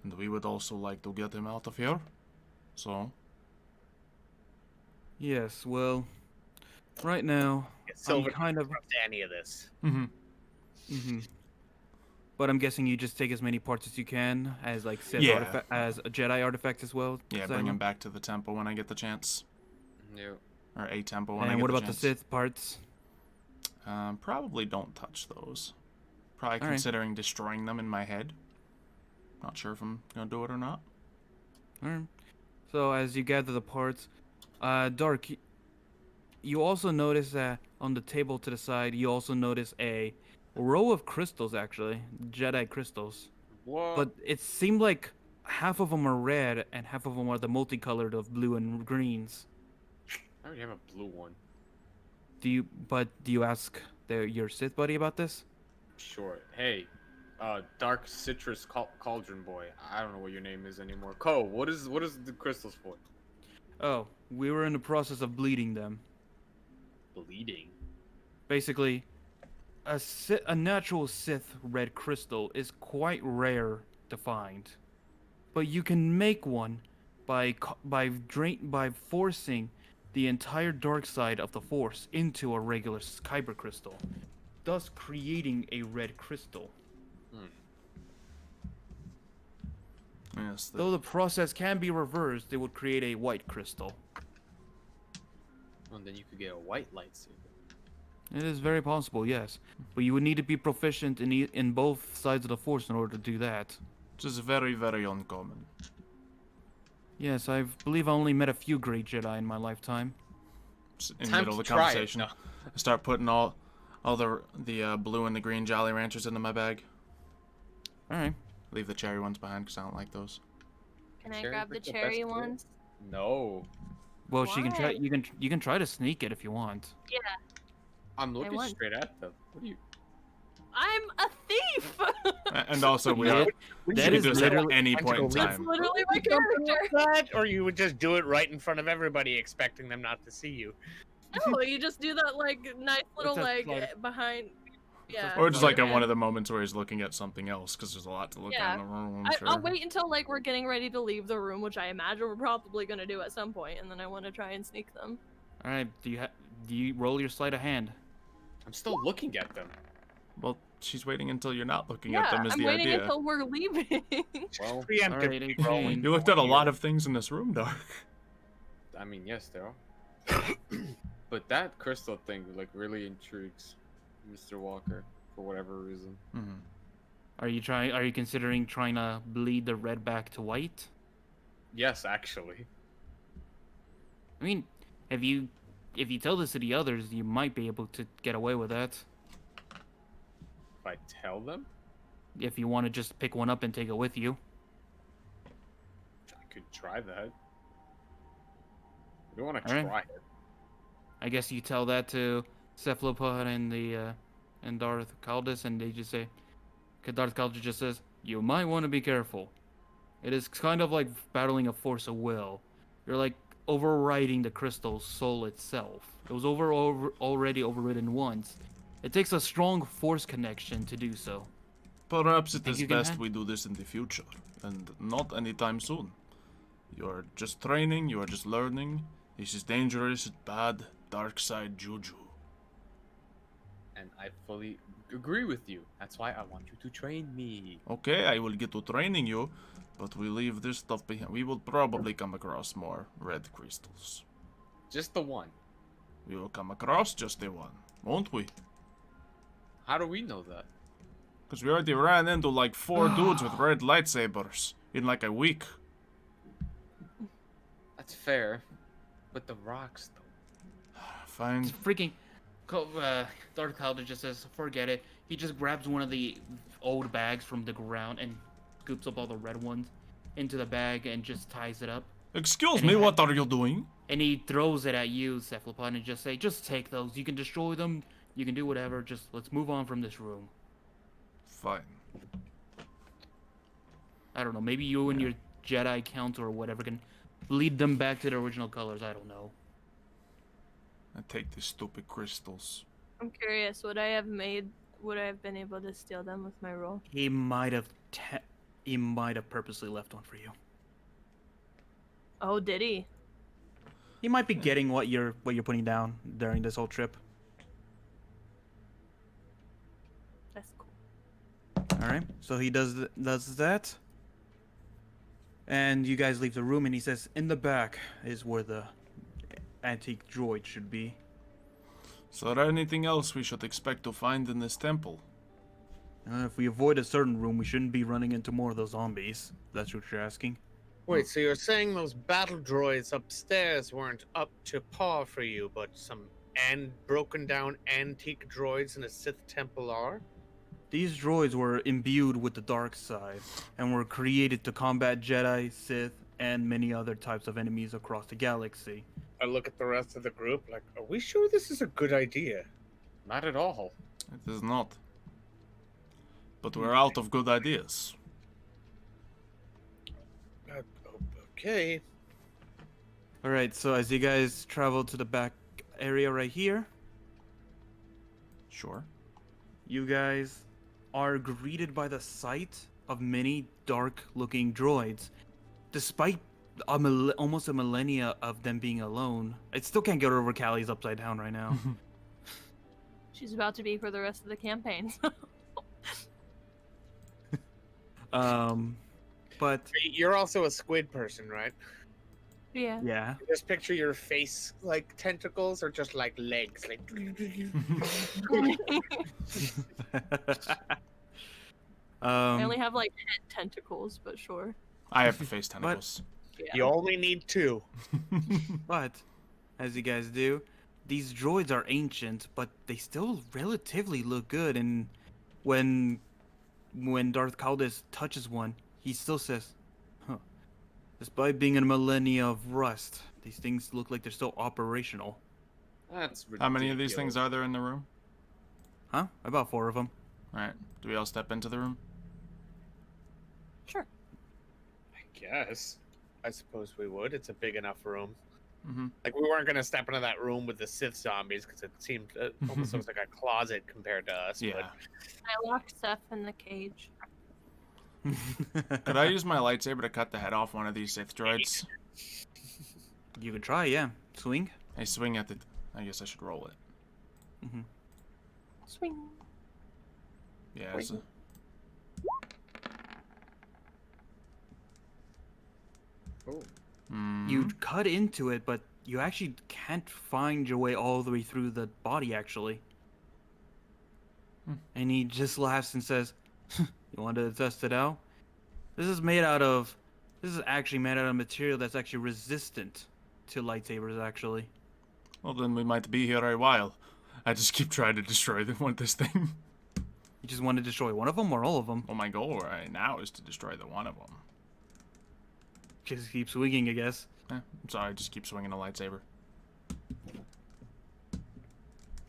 And we would also like to get him out of here. So, Yes, well, right now, Sylvn kind of- up to any of this. But I'm guessing you just take as many parts as you can as like Sith Yeah. as a Jedi artifact as well. yeah, bring him back to the temple when I get the chance. No. Or a temple when I And get what the about the chance. Sith parts? Probably don't touch those. Probably Alright. considering destroying them in my head. Not sure if I'm gonna do it or not. Alright. So as you gather the parts, Dark, you also notice that on the table to the side, you also notice a row of crystals, actually, Jedi crystals. What? But it seemed like half of them are red and half of them are the multicolored of blue and greens. I already have a blue one. Do you ask your Sith buddy about this? Sure. Hey, dark citrus cauldron boy. I don't know what your name is anymore. Ko, what is the crystals for? Oh, we were in the process of bleeding them. Bleeding. Basically, a natural Sith red crystal is quite rare to find, but you can make one by forcing the entire dark side of the Force into a regular kyber crystal, thus creating a red crystal. Yes. Though the process can be reversed, it would create a white crystal. Well, then you could get a white lightsaber. It is very possible, yes, but you would need to be proficient in both sides of the Force in order to do that. Which is very, very uncommon. Yes, I believe I only met a few great Jedi in my lifetime. In the Time middle of to the try it. conversation, No. I start putting all the blue and the green Jolly Ranchers into my bag. Alright. Leave the cherry ones behind because I don't like those. Can I Cherry grab the brick the cherry best ones? No. Well, she can try. Why? You can try to sneak it if you want. Yeah, I'm looking want- straight at them. What are you? I'm a thief. And also, we Yeah. are. Would That you can is do this at literally- any point in That's time. literally my character. That, or you would just do it right in front of everybody, expecting them not to see you. No, you just do that like nice little that like like- behind. Yeah. Or just like in yeah. one of the moments where he's looking at something else because there's a lot to look Yeah. at in the room. I'll wait until like we're getting ready to leave the room, which I imagine we're probably gonna do at some point, and then I want to try and sneak them. All right. Do you roll your sleight of hand? I'm still looking at them. Well, she's waiting until you're not looking Yeah, at them. Is I'm the waiting idea? until we're leaving. Well, All right, Preemptively 18. rolling. You looked at a lot of things in this room, Dark. I mean, yes, there are. But that crystal thing like really intrigues Mr. Walker for whatever reason. Mhm. Are you considering trying to bleed the red back to white? Yes, actually. I mean, if you tell this to the others, you might be able to get away with that. If I tell them, If you want to just pick one up and take it with you. I could try that. I don't want to Alright. try it. I guess you tell that to Ceph, Lopod, and Darth Kaldas, and they just say, Darth Kaldas just says, "You might want to be careful. It is kind of like battling a force of will. You're like overriding the crystal's soul itself. It was already overridden once. It takes a strong force connection to do so. Perhaps it Think is you can best hand- we do this in the future, and not anytime soon. You are just training, you are just learning. This is dangerous, bad, dark side juju. And I fully agree with you. That's why I want you to train me. Okay, I will get to training you, but we leave this stuff behind. We will probably come across more red crystals. Just the one. We will come across just the one, won't we? How do we know that? Because we already ran into like 4 dudes with red lightsabers in like a week. That's fair. But the rocks, though. Fine. Freaking Darth Kaldas just says, forget it. He just grabs one of the old bags from the ground and scoops up all the red ones into the bag and just ties it up. Excuse me, what are you doing? And he throws it at you, Cephalopod, and just say, just take those. You can destroy them. You can do whatever. Just let's move on from this room. Fine. I don't know. Maybe you and your Jedi count or whatever can lead them back to their original colors. I don't know. I take these stupid crystals. I'm curious, would I have been able to steal them with my roll? He might have purposely left one for you. Oh, did he? He might be getting what you're putting down during this whole trip. That's cool. All right. So he does that. And you guys leave the room, and he says, in the back is where the antique droid should be. So, is there anything else we should expect to find in this temple? If we avoid a certain room, we shouldn't be running into more of those zombies. That's what you're asking. Wait, so you're saying those battle droids upstairs weren't up to par for you, but some broken down antique droids in a Sith temple are? These droids were imbued with the dark side and were created to combat Jedi, Sith, and many other types of enemies across the galaxy. I look at the rest of the group like, are we sure this is a good idea? Not at all. It is not. But we're out of good ideas. Okay. Alright, so as you guys travel to the back area right here, Sure. you guys are greeted by the sight of many dark-looking droids. Despite almost a millennia of them being alone, I still can't get over Callie's upside down right now. She's about to be for the rest of the campaign. But You're also a squid person, right? Yeah. yeah. Just picture your face like tentacles or just like legs, like. I only have like head tentacles, but sure. I have face tentacles. Yeah. You only need 2. But as you guys do, these droids are ancient, but they still relatively look good. And when Darth Kaldas touches one, he still says, "Huh." Despite being in a millennia of rust, these things look like they're still operational. That's ridiculous. How many of these things are there in the room? Huh? About 4 of them. Alright. Do we all step into the room? Sure. I guess. I suppose we would. It's a big enough room. Mm-hmm. Like, we weren't going to step into that room with the Sith zombies because it seemed almost looks like a closet compared to us. Yeah. I locked Ceph in the cage. Could I use my lightsaber to cut the head off one of these Sith droids? You can try, yeah. Swing. I swing at it. I guess I should roll it. Mm-hmm. Swing. Yeah. It's Oh. You cut into it, but you actually can't find your way all the way through the body, actually. And he just laughs and says, "You want to test it out? This is actually made out of material that's actually resistant to lightsabers, actually." Well, then we might be here a while. I just keep trying to destroy this thing. You just want to destroy one of them or all of them? Well, my goal right now is to destroy the one of them. Just keep swinging, I guess. I'm sorry, just keep swinging a lightsaber.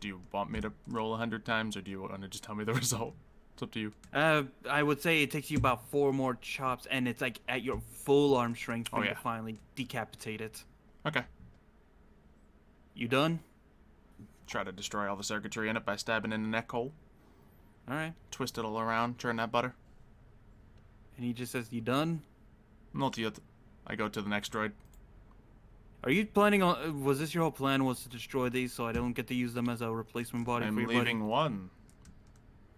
Do you want me to roll 100 times, or do you want to just tell me the result? It's up to you. I would say it takes you about 4 more chops, and it's like at your full arm strength for Oh, you yeah. to finally decapitate it. Okay. You done? Try to destroy all the circuitry in it by stabbing in the neck hole. All right. Twist it all around, churn that butter. And he just says, "You done?" Not yet. I go to the next droid. Are you planning on? Was this your whole plan? Was to destroy these so I don't get to use them as a replacement body I'm for your leaving buddy? one.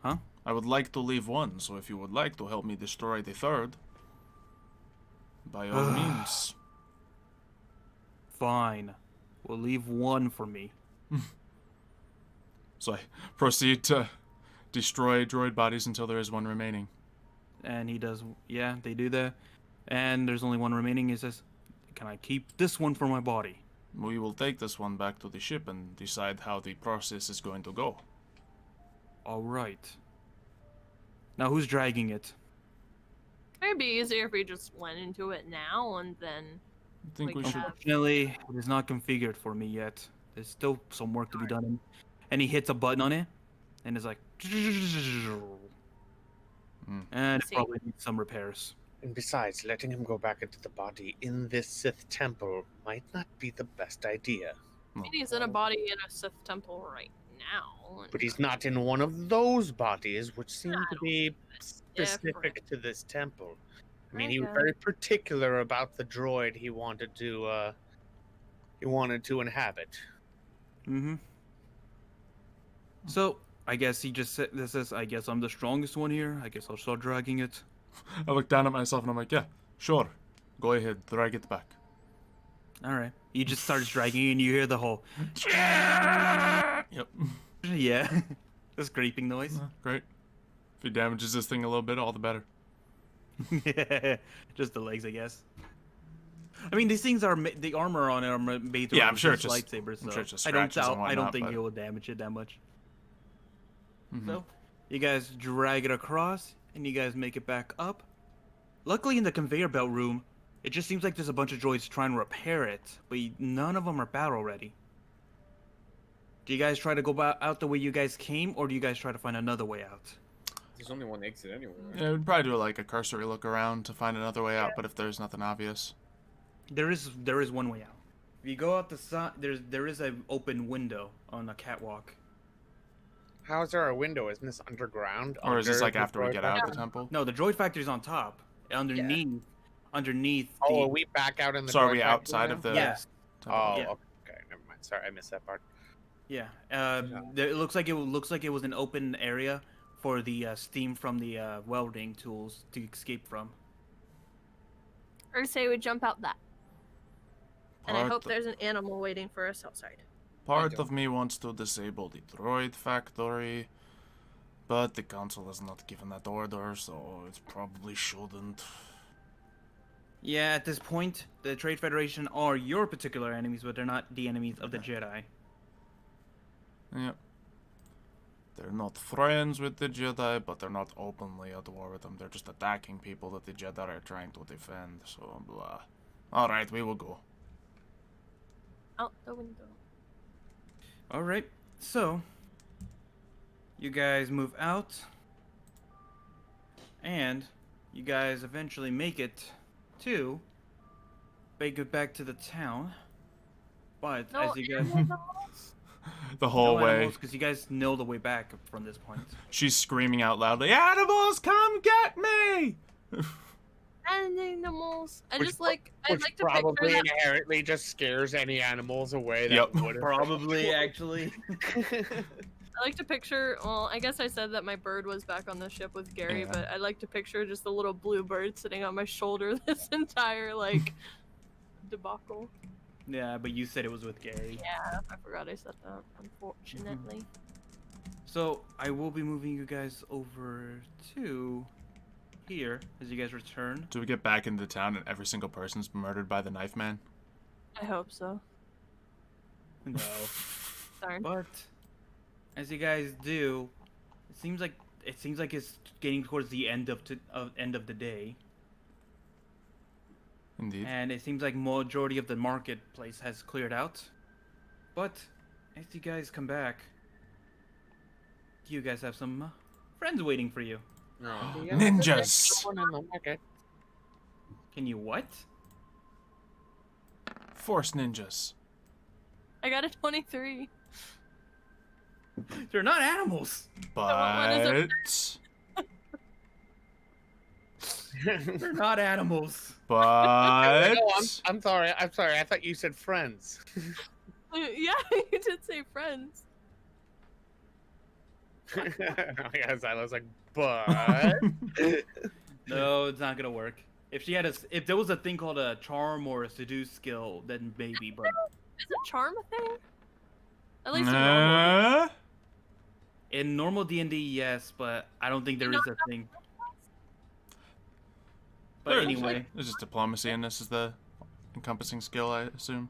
Huh? I would like to leave one, so if you would like to help me destroy the third, by all means. Fine. We'll leave one for me. So I proceed to destroy droid bodies until there is one remaining. And he does. Yeah, they do that. And there's only one remaining. He says, "Can I keep this one for my body?" We will take this one back to the ship and decide how the process is going to go. All right. Now who's dragging it? It'd be easier if we just went into it now and then. I think We we should. have- Unfortunately, it is not configured for me yet. There's still some work to be done. And he hits a button on it, and it's like, and it See. probably needs some repairs. And besides, letting him go back into the body in this Sith temple might not be the best idea. I mean, he's in a body in a Sith temple right now. and But he's not in one of those bodies, which seem to be it's specific different. to this temple. I mean, he was Okay. very particular about the droid he wanted to inhabit. Mm-hmm. So, I guess he just said, this is, "I guess I'm the strongest one here. I guess I'll start dragging it." I look down at myself and I'm like, yeah, sure. Go ahead, drag it back. All right. He just starts dragging, and you hear the whole, Yep. yeah, the scraping noise. Great. If he damages this thing a little bit, all the better. Just the legs, I guess. I mean, these things are the armor on it are made to Yeah, I'm sure it's resist just- lightsabers. I'm So sure it's just I don't scratches and doubt. I don't whatnot, think but- it will damage it that much. Mhm. So, you guys drag it across, and you guys make it back up. Luckily, in the conveyor belt room, it just seems like there's a bunch of droids trying to repair it, but none of them are battle ready. Do you guys try to go out the way you guys came, or do you guys try to find another way out? There's only one exit anyway. Right? Yeah, we'd probably do like a cursory look around to find another way out, but if there's nothing obvious. There is one way out. If you go out the side, there is an open window on a catwalk. How is there a window? Isn't this underground? Or is this under like the after we droid get out of factory? the temple? No, the droid factory's on top. Underneath. Oh, the, are we back out in the So are droid we factory outside now? of the Yes. temple? Oh, Yeah. okay. Never mind. Sorry, I missed that part. Yeah. It looks like it was an open area for the steam from the welding tools to escape from. Or say we jump out that. And I Part hope of- there's an animal waiting for us outside. Part of me wants to disable the droid factory, but the council has not given that order, so it probably shouldn't. Yeah, at this point, the Trade Federation are your particular enemies, but they're not the enemies of the Jedi. Yep. They're not friends with the Jedi, but they're not openly at war with them. They're just attacking people that the Jedi are trying to defend, so blah. Alright, we will go. Out the window. All right, so you guys move out, and you guys eventually make it back to the town. But No as you guys animals? The whole way. because you guys know the way back from this point. She's screaming out loudly, "Animals, come get me!" Animals. I'd Which like to picture probably that. inherently just scares any animals away. That Yep. would've- Probably, actually. I like to picture. Well, I guess I said that my bird was back on the ship with Gary, Yeah. but I like to picture just a little blue bird sitting on my shoulder this entire like debacle. Yeah, but you said it was with Gary. Yeah, I forgot I said that. Unfortunately. So I will be moving you guys over to here as you guys return. Do we get back into town and every single person's murdered by the knife man? I hope so. No. Darn. But as you guys do, it seems like it's getting towards the end of the day, Indeed. and it seems like majority of the marketplace has cleared out. But as you guys come back, you guys have some friends waiting for you. No. Ninjas! Someone in the market. Can you what? Force ninjas. I got a 23. They're not animals. what is But They're not animals. but No, I'm sorry. I'm sorry. I thought you said friends. Yeah, you did say friends. Yeah, Xylo's like, but No, it's not gonna work. If she had if there was a thing called a charm or a seduce skill, then maybe. But Is a charm a thing? At least in normal. in normal D&D, yes, but I don't think there is a thing. But There- anyway, There's just diplomacy, and this is the encompassing skill, I assume.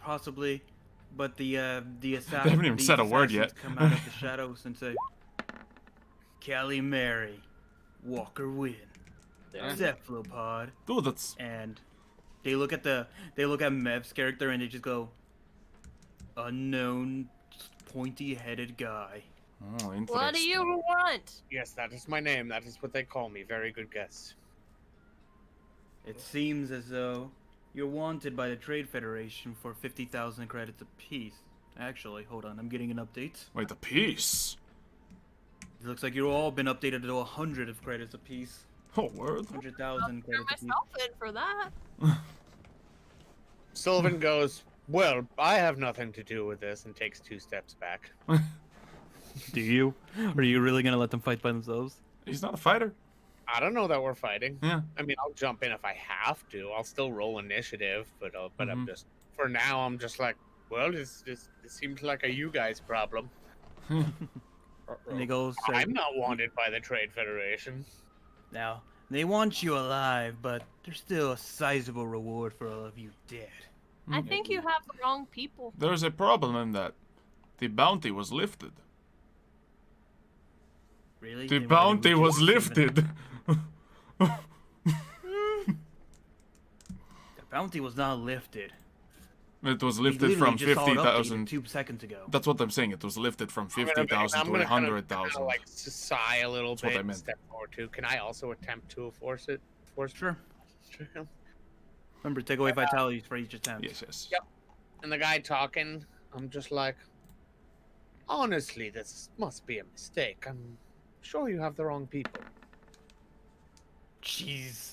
possibly. But the haven't even said a word yet. Come out of the shadows and say, Callie, Mary, Walker, Wynn, Ceph, Lopod, Oh, that's and they look at Mev's character and they just go, unknown, pointy-headed guy. oh, interesting. What do you want? yes, that is my name. That is what they call me. Very good guess. It seems as though you're wanted by the Trade Federation for 50,000 credits apiece. Actually, hold on, I'm getting an update. Wait, the piece. It looks like you've all been updated to 100 of credits apiece. Oh, word. 100,000 Throw credits apiece. myself in for that. Sylvn goes, well, I have nothing to do with this, and takes 2 steps back. Do you? Are you really gonna let them fight by themselves? He's not a fighter. I don't know that we're fighting. Yeah. I mean, I'll jump in if I have to. I'll still roll initiative, but I'm Mhm. just for now. I'm just like, well, this seems like a you guys problem. And they go, say, I'm not wanted by the Trade Federation. now, they want you alive, but there's still a sizable reward for all of you dead. I think you have the wrong people. There's a problem in that. The bounty was lifted. Really? The They wanted bounty me to was leave lifted. The bounty was not lifted. It was We lifted literally from just saw it updated 50,000. 2 seconds ago. That's what I'm saying. It was lifted from I'm 50,000 to gonna kinda 100,000. like sigh a little That's what bit I and meant. step forward too. Can I also attempt to force it? Sure. Remember, take away vitalities for each attempt. Yes, yes. Yep. And the guy talking, I'm just like, honestly, this must be a mistake. I'm sure you have the wrong people. Jeez.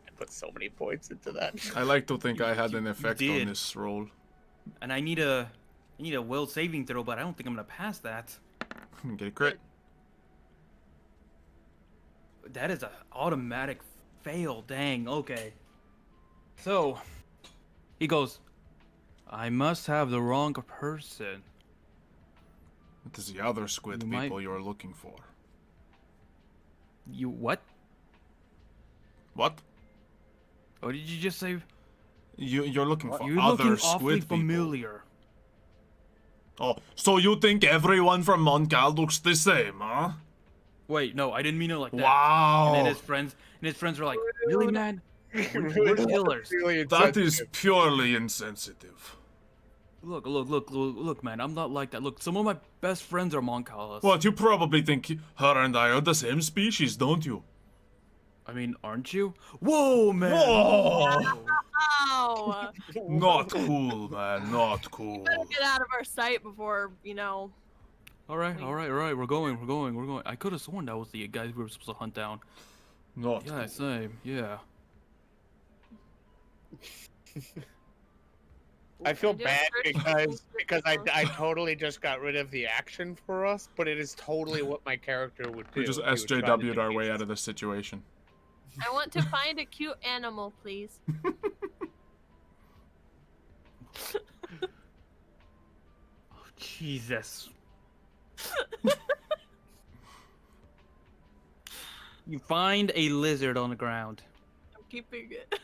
I put so many points into that. I like to think I had You- an you effect did. on this roll. And I need a will saving throw, but I don't think I'm gonna pass that. Get a crit. That is an automatic fail. Dang. Okay. So he goes, I must have the wrong person. It is the other squid You people might- you're looking for. You what? What? What did you just say? You're looking for You're other looking squid awfully people. familiar. Oh, so you think everyone from Mon Cala looks the same, huh? Wait, no, I didn't mean it like that. Wow. And then his friends were like, really, man? We're killers. Really That is insensitive. purely insensitive. Look, man, I'm not like that. Look, some of my best friends are Mon Calas. What, you probably think her and I are the same species, don't you? I mean, aren't you? Whoa, man! Whoa! Oh, Not cool, man, not cool. better get out of our sight before, All right. We're going. I could have sworn that was the guys we were supposed to hunt down. Not Yeah, cool. same. Yeah. I feel Yeah, bad sure. because I totally just got rid of the action for us, but it is totally what my character would do. We just He would try to SJW'd our way defeat out of this situation. I want to find a cute animal, please. Jesus. You find a lizard on the ground. I'm keeping it.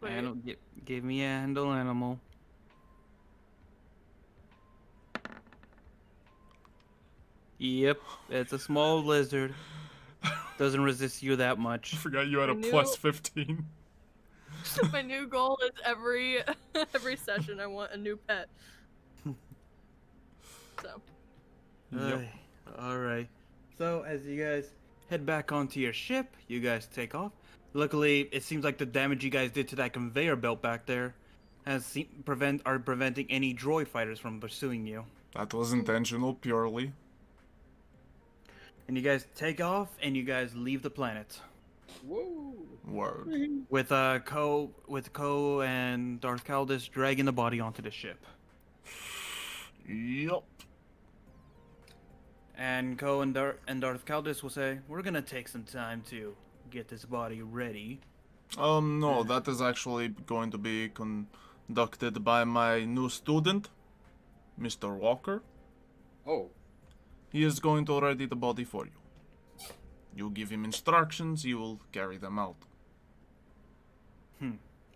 Wait. Give me a handle animal. Yep, it's a small lizard. Doesn't resist you that much. I forgot you had a I knew- plus 15. My new goal is every session I want a new pet. So Yep. All right. So as you guys head back onto your ship. You guys take off. Luckily, it seems like the damage you guys did to that conveyor belt back there are preventing any droid fighters from pursuing you. That was intentional, purely. And you guys take off, and you guys leave the planet. Whoa. Word. With Ko and Darth Kaldas dragging the body onto the ship. Yup. And Ko and Darth Kaldas will say, "We're gonna take some time to get this body ready." No, that is actually going to be conducted by my new student, Mr. Walker. Oh. He is going to ready the body for you. You give him instructions, he will carry them out.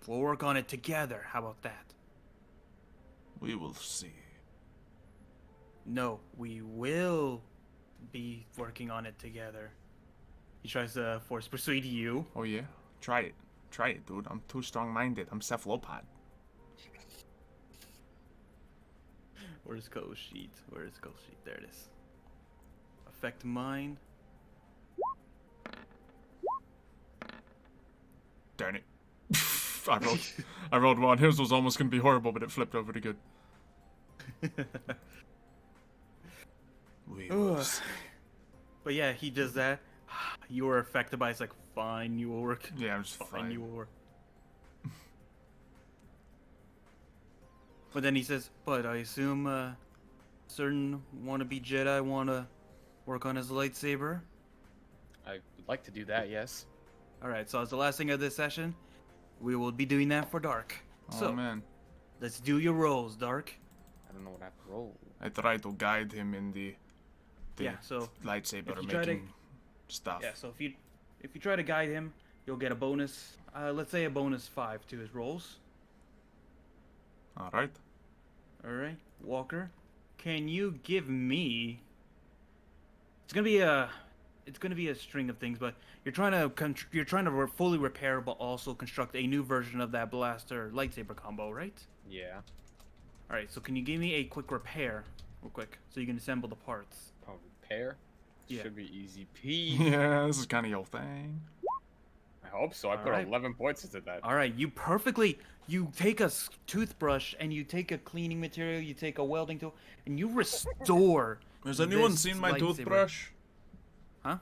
We'll work on it together. How about that? We will see. No, we will be working on it together. He tries to force persuade you. Oh yeah? Try it. Try it, dude. I'm too strong-minded. I'm Ceph Lopod. Where's Ko's sheet? Where's Ko's sheet? There it is. Affect mind. Darn it. I rolled one. His was almost gonna be horrible, but it flipped over to good. We will see. But yeah, he does that. You were affected by it's like, fine, you will work. Yeah, I'm just fine. You will work. But then he says, but I assume certain wannabe Jedi want to work on his lightsaber? I would like to do that, yes. Alright, so as the last thing of this session, we will be doing that for Dark. Oh So, man. let's do your rolls, Dark. I don't know what I have to roll. I try to guide him in the Yeah, so lightsaber if you try to- making stuff. yeah, so if you try to guide him, you'll get a bonus. Let's say a bonus 5 to his rolls. Alright. All right, Walker, can you give me? It's gonna be a string of things, but you're trying to fully repair, but also construct a new version of that blaster lightsaber combo, right? Yeah. All right, so can you give me a quick repair, real quick, so you can assemble the parts? Oh, repair? Yeah. Should be easy peasy. Yeah, this is kind of your thing. I hope so. I put Alright. 11 points into that. All right, you take a toothbrush and you take a cleaning material, you take a welding tool, and you restore. Has anyone this seen my lightsaber. toothbrush? Huh?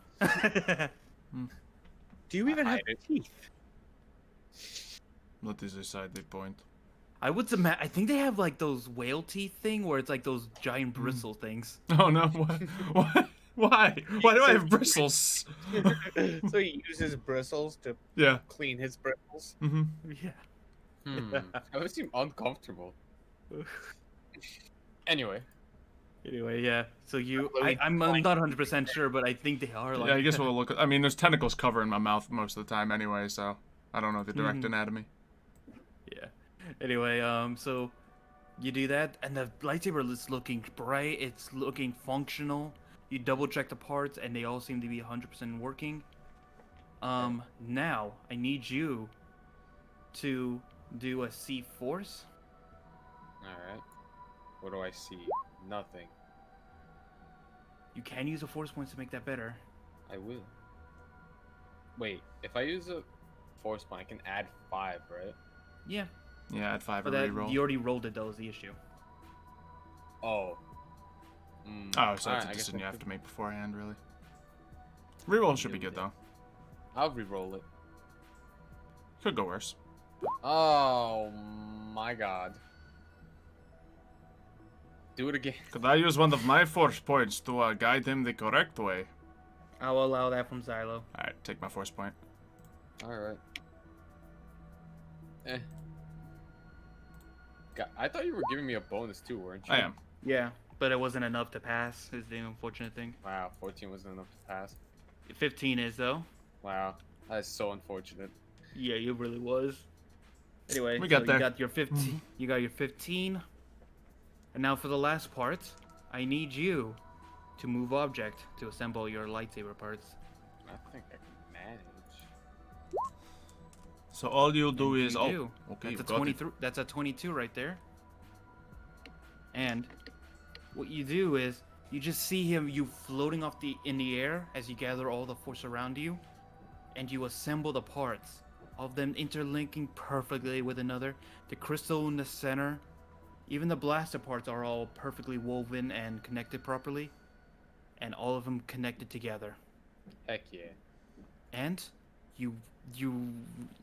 Do you even have hide it. teeth? That is a side point. I think they have like those whale teeth thing where it's like those giant bristle things. Oh no, what? What? Why? Why do I have bristles? So he uses bristles to Yeah. clean his bristles. Mm-hmm. Yeah. That would seem uncomfortable. Anyway. Anyway, yeah. So Really? I'm not 100% sure, but I think they are like. Yeah, I guess we'll look. I mean, there's tentacles covering my mouth most of the time anyway, so I don't know the direct Mhm. anatomy. Yeah. Anyway, so you do that, and the lightsaber is looking bright. It's looking functional. You double check the parts, and they all seem to be 100% working. Now I need you to do a C-Force. Alright. What do I see? Nothing. You can use a force points to make that better. I will. Wait, if I use a force point, I can add 5, right? Yeah, Yeah, add 5 but or that, reroll. you already rolled it. That was the issue. Oh. Oh, so Alright, that's a I guess decision you I have could- to make beforehand, really. Reroll should be Deal good with though. I'll re-roll it. Could go worse. Oh my god. Do it again. Could I use one of my force points to guide him the correct way? I'll allow that from Xylo. Alright, take my force point. Alright. I thought you were giving me a bonus too, weren't you? I am. Yeah, but it wasn't enough to pass. Is the unfortunate thing. Wow, 14 wasn't enough to pass. 15 is though. Wow, that is so unfortunate. Yeah, it really was. Anyway, We got so there. You got your 15. You got your 15. And now for the last part, I need you to move object to assemble your lightsaber parts. I think I can manage. So all you do And is you oh, do. okay, That's you a got it. 23. That's a 22 right there. And what you do is you just see you floating in the air as you gather all the force around you, and you assemble the parts, all of them interlinking perfectly with another. The crystal in the center, even the blaster parts are all perfectly woven and connected properly, and all of them connected together. Heck yeah. And you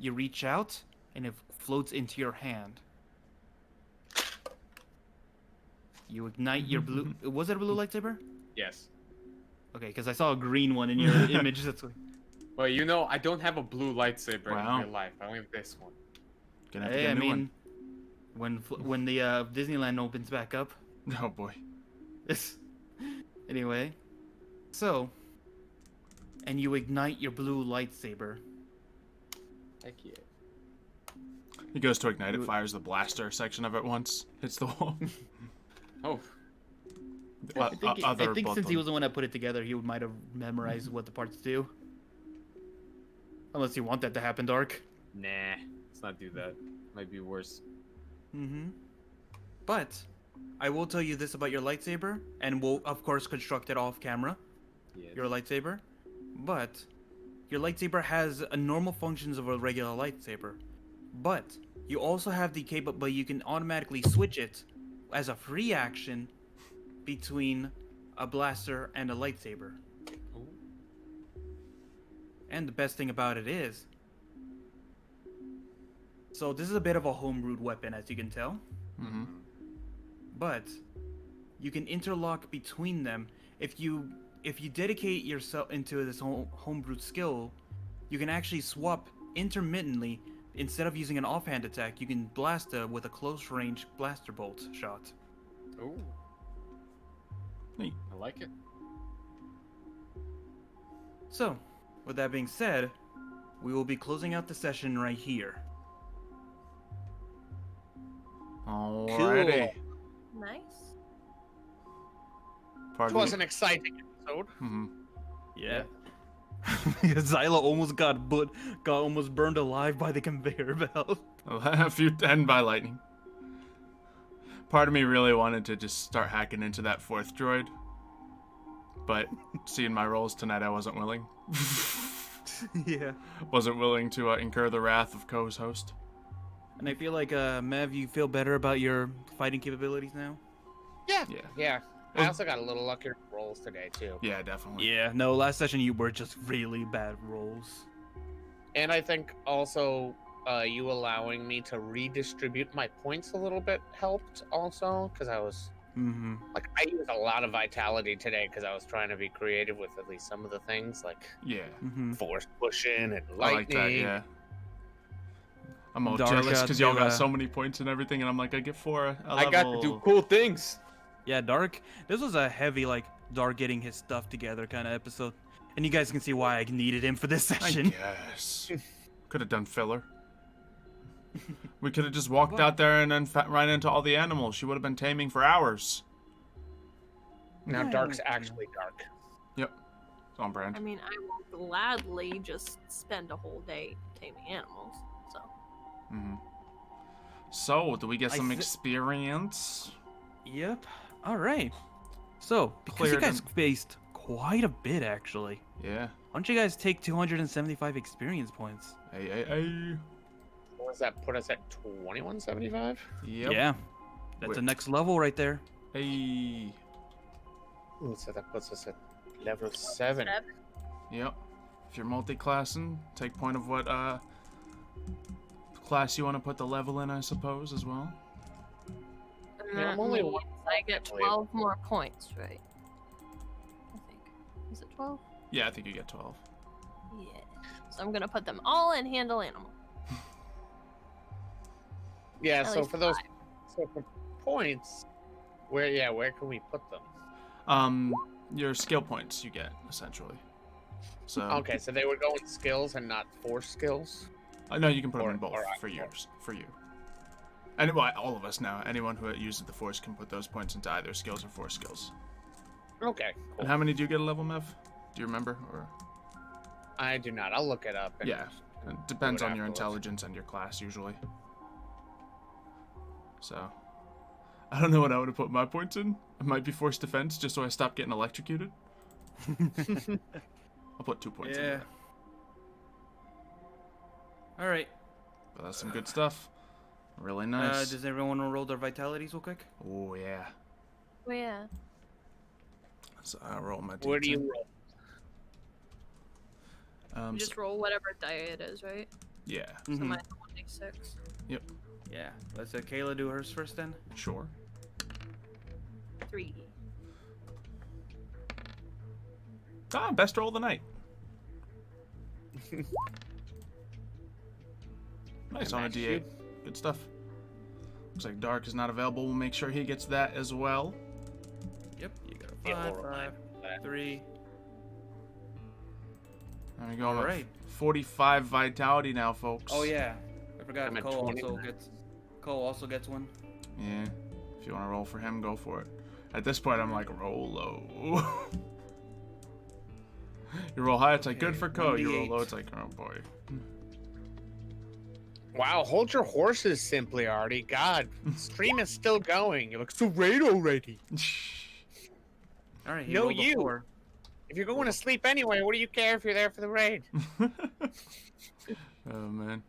reach out, and it floats into your hand. You ignite your blue. Was it a blue lightsaber? Yes. Okay, because I saw a green one in your image. That's why. Well, you know, I don't have a blue lightsaber Wow. in real life. I only have this one. Gonna have to Hey, get I a new mean, when the Disneyland opens back up. one. Oh boy. Anyway, so, and you ignite your blue lightsaber. Heck yeah. He goes to ignite it, fires the blaster section of it once, hits the wall. Oh. I think both since he of was the one that put it together, he might have memorized what the parts do. Unless you want that to happen, Dark. Nah. Let's not do that. Might be worse. Mm-hmm. But I will tell you this about your lightsaber, and we'll of course construct it off camera. Yeah. Your lightsaber, but your lightsaber has a normal functions of a regular lightsaber, but you also have the but you can automatically switch it as a free action between a blaster and a lightsaber. Ooh. And the best thing about it is, so this is a bit of a homebrewed weapon, as you can tell. Mm-hmm. But you can interlock between them. If you dedicate yourself into this homebrewed skill, you can actually swap intermittently. Instead of using an offhand attack, you can blast with a close range blaster bolt shot. Ooh. Neat. I like it. So, with that being said, we will be closing out the session right here. Alrighty. Nice. It Pardon was me. an exciting episode. Mm-hmm. Yeah. Xylo almost got almost burned alive by the conveyor belt. A few and by lightning. Part of me really wanted to just start hacking into that fourth droid, but seeing my rolls tonight, I wasn't willing. Yeah. Wasn't willing to incur the wrath of Ko's host. And I feel like, Mev, you feel better about your fighting capabilities now? Yeah. Yeah. Yeah. I also got a little luckier rolls today too. Yeah, definitely. Yeah, no, last session you were just really bad rolls. And I think also you allowing me to redistribute my points a little bit helped also, because I was Mm-hmm. like, I used a lot of vitality today because I was trying to be creative with at least some of the things, like Yeah. Mm-hmm. force pushing and I like lightning. that, yeah. I'm all Dark jealous got because y'all to, got so many points and everything, and I'm like, I get 4 a I got to do level. cool things. Yeah, Dark. This was a heavy, like, Dark getting his stuff together kind of episode. And you guys can see why I needed him for this I session. guess. Could have done filler. We could have just walked out there and then ran into all the animals. She would have been taming for hours. Now Yeah. Dark's actually dark. Yep. It's on brand. I mean, I will gladly just spend a whole day taming animals. So. Mm-hmm. So, do we get I some thi- experience? Yep. All right. So, because you Cleared guys them. faced quite a bit, actually, Yeah. why don't you guys take 275 experience points? Hey. What does that put us at? 2175? Yep. Yeah. That's the next level right there. Hey. Ooh, so that puts us at level 7. Yep. If you're multi-classing, take point of what class you want to put the level in, I suppose, as well. And Yeah, that I'm only means one I get actually. 12 more points, right? I think. Is it 12? Yeah, I think you get 12. Yeah. So I'm gonna put them all in handle animal. Yeah, At so least for those so for points, where can we put them? Your skill points you get, essentially. So Okay, so they would go in skills and not force skills. No, you can put them in Or- both or- for you. And well, all of us now. Anyone who uses the Force can put those points into either skills or Force skills. Okay, cool. And how many do you get a level, Mev? Do you remember? Or I do not. I'll look it up. And yeah, it depends do it on your afterwards. intelligence and your class usually. So, I don't know what I would have put my points in. It might be forced defense, just so I stop getting electrocuted. I'll put 2 points in Yeah. there. All right. But that's some good stuff. Really nice. Does everyone want to roll their vitalities real quick? Oh, yeah. Oh yeah. So I roll my D10. Where do you roll? You just roll whatever die it is, right? Yeah, So Mhm. mine's 1d6. Yeah. Let's let Kayla do hers first then. sure. 3. Best roll of the night. Nice on a D8. Good stuff. Looks like Dark is not available. We'll make sure he gets that as well. Yep. You got a Yeah, 5, we'll 5, 3. There we go. I'm at Alright. 45 vitality now, folks. Oh yeah. I forgot I'm at Cole 29. also gets one. Yeah. If you want to roll for him, go for it. At this point, I'm like, roll low. You roll high, it's like, good Okay, for Ko. You roll 1d8. low, it's like, oh boy. Wow, hold your horses, Simply Artie. God, stream is still going. You're like, so raid already. All right. He No, rolled a you. 4. If you're going to sleep anyway, what do you care if you're there for the raid? Oh, man.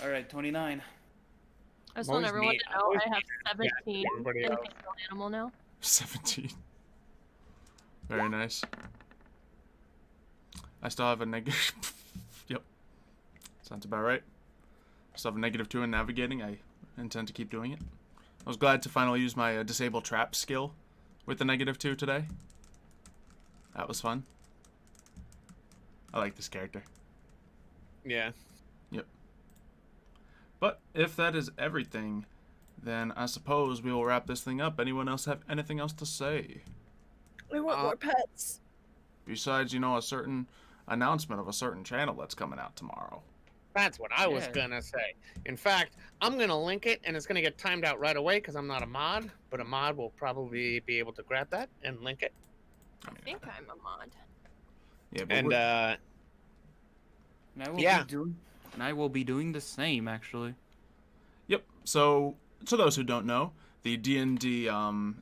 All right. 29. I just want Always everyone me. to know Always I have me. 17 Everybody in else. Handle Animal now. 17. Very nice. I still have a negative. Yep. Sounds about right. Still have a -2 in navigating. I intend to keep doing it. I was glad to finally use my disable trap skill with the -2 today. That was fun. I like this character. Yeah. But if that is everything, then I suppose we will wrap this thing up. Anyone else have anything else to say? We want more pets. Besides, a certain announcement of a certain channel that's coming out tomorrow. That's what I was Yeah. gonna say. In fact, I'm gonna link it, and it's gonna get timed out right away because I'm not a mod. But a mod will probably be able to grab that and link it. I think I'm a mod. Yeah, but And And I will Yeah. be doing. And I will be doing the same actually. Yep. So, to those who don't know, the D&D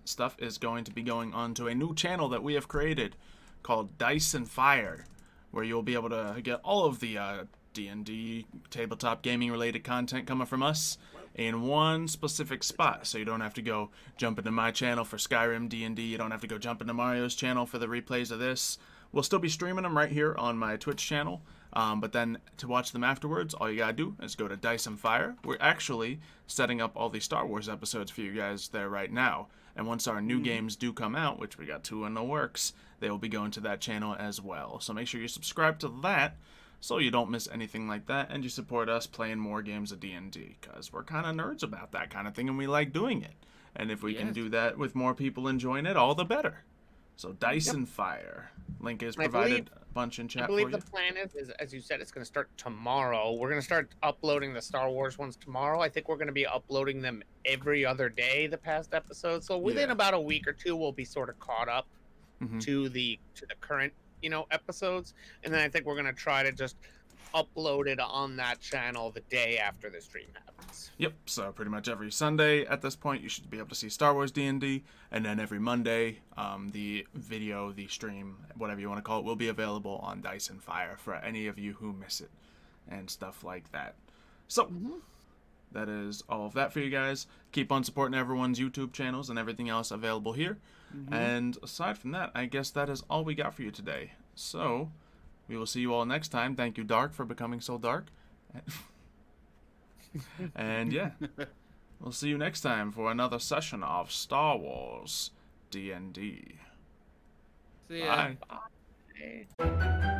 stuff is going to be going onto a new channel that we have created called Dice and Fire, where you'll be able to get all of the D&D tabletop gaming related content coming from us in one specific spot. So you don't have to go jump into my channel for Skyrim D&D. You don't have to go jump into Mario's channel for the replays of this. We'll still be streaming them right here on my Twitch channel. But then to watch them afterwards, all you gotta do is go to Dice and Fire. We're actually setting up all the Star Wars episodes for you guys there right now. And once our new games do come out, which we got 2 in the works, they will be going to that channel as well. So make sure you subscribe to that so you don't miss anything like that, and you support us playing more games of D&D, because we're kind of nerds about that kind of thing, and we like doing it. And if we can Yes. do that with more people enjoying it, all the better. So Dice and Fire. Link is I provided believe- a bunch in chat I for believe you. the plan is, as you said, it's going to start tomorrow. We're going to start uploading the Star Wars ones tomorrow. I think we're going to be uploading them every other day, the past episodes. So within Yeah. about a week or 2, we'll be sort of caught up Mhm. to the current, episodes. And then I think we're going to try to just upload it on that channel the day after the stream happens. Yep, so pretty much every Sunday at this point you should be able to see Star Wars D&D, and then every Monday the video, the stream, whatever you want to call it, will be available on Dice and Fire for any of you who miss it and stuff like that. So, that is all of that for you guys. Keep on supporting everyone's YouTube channels and everything else available here. And aside from that, I guess that is all we got for you today. So, we will see you all next time. Thank you, Dark, for becoming so dark. And yeah, we'll see you next time for another session of Star Wars D&D. See ya. Bye. Hey.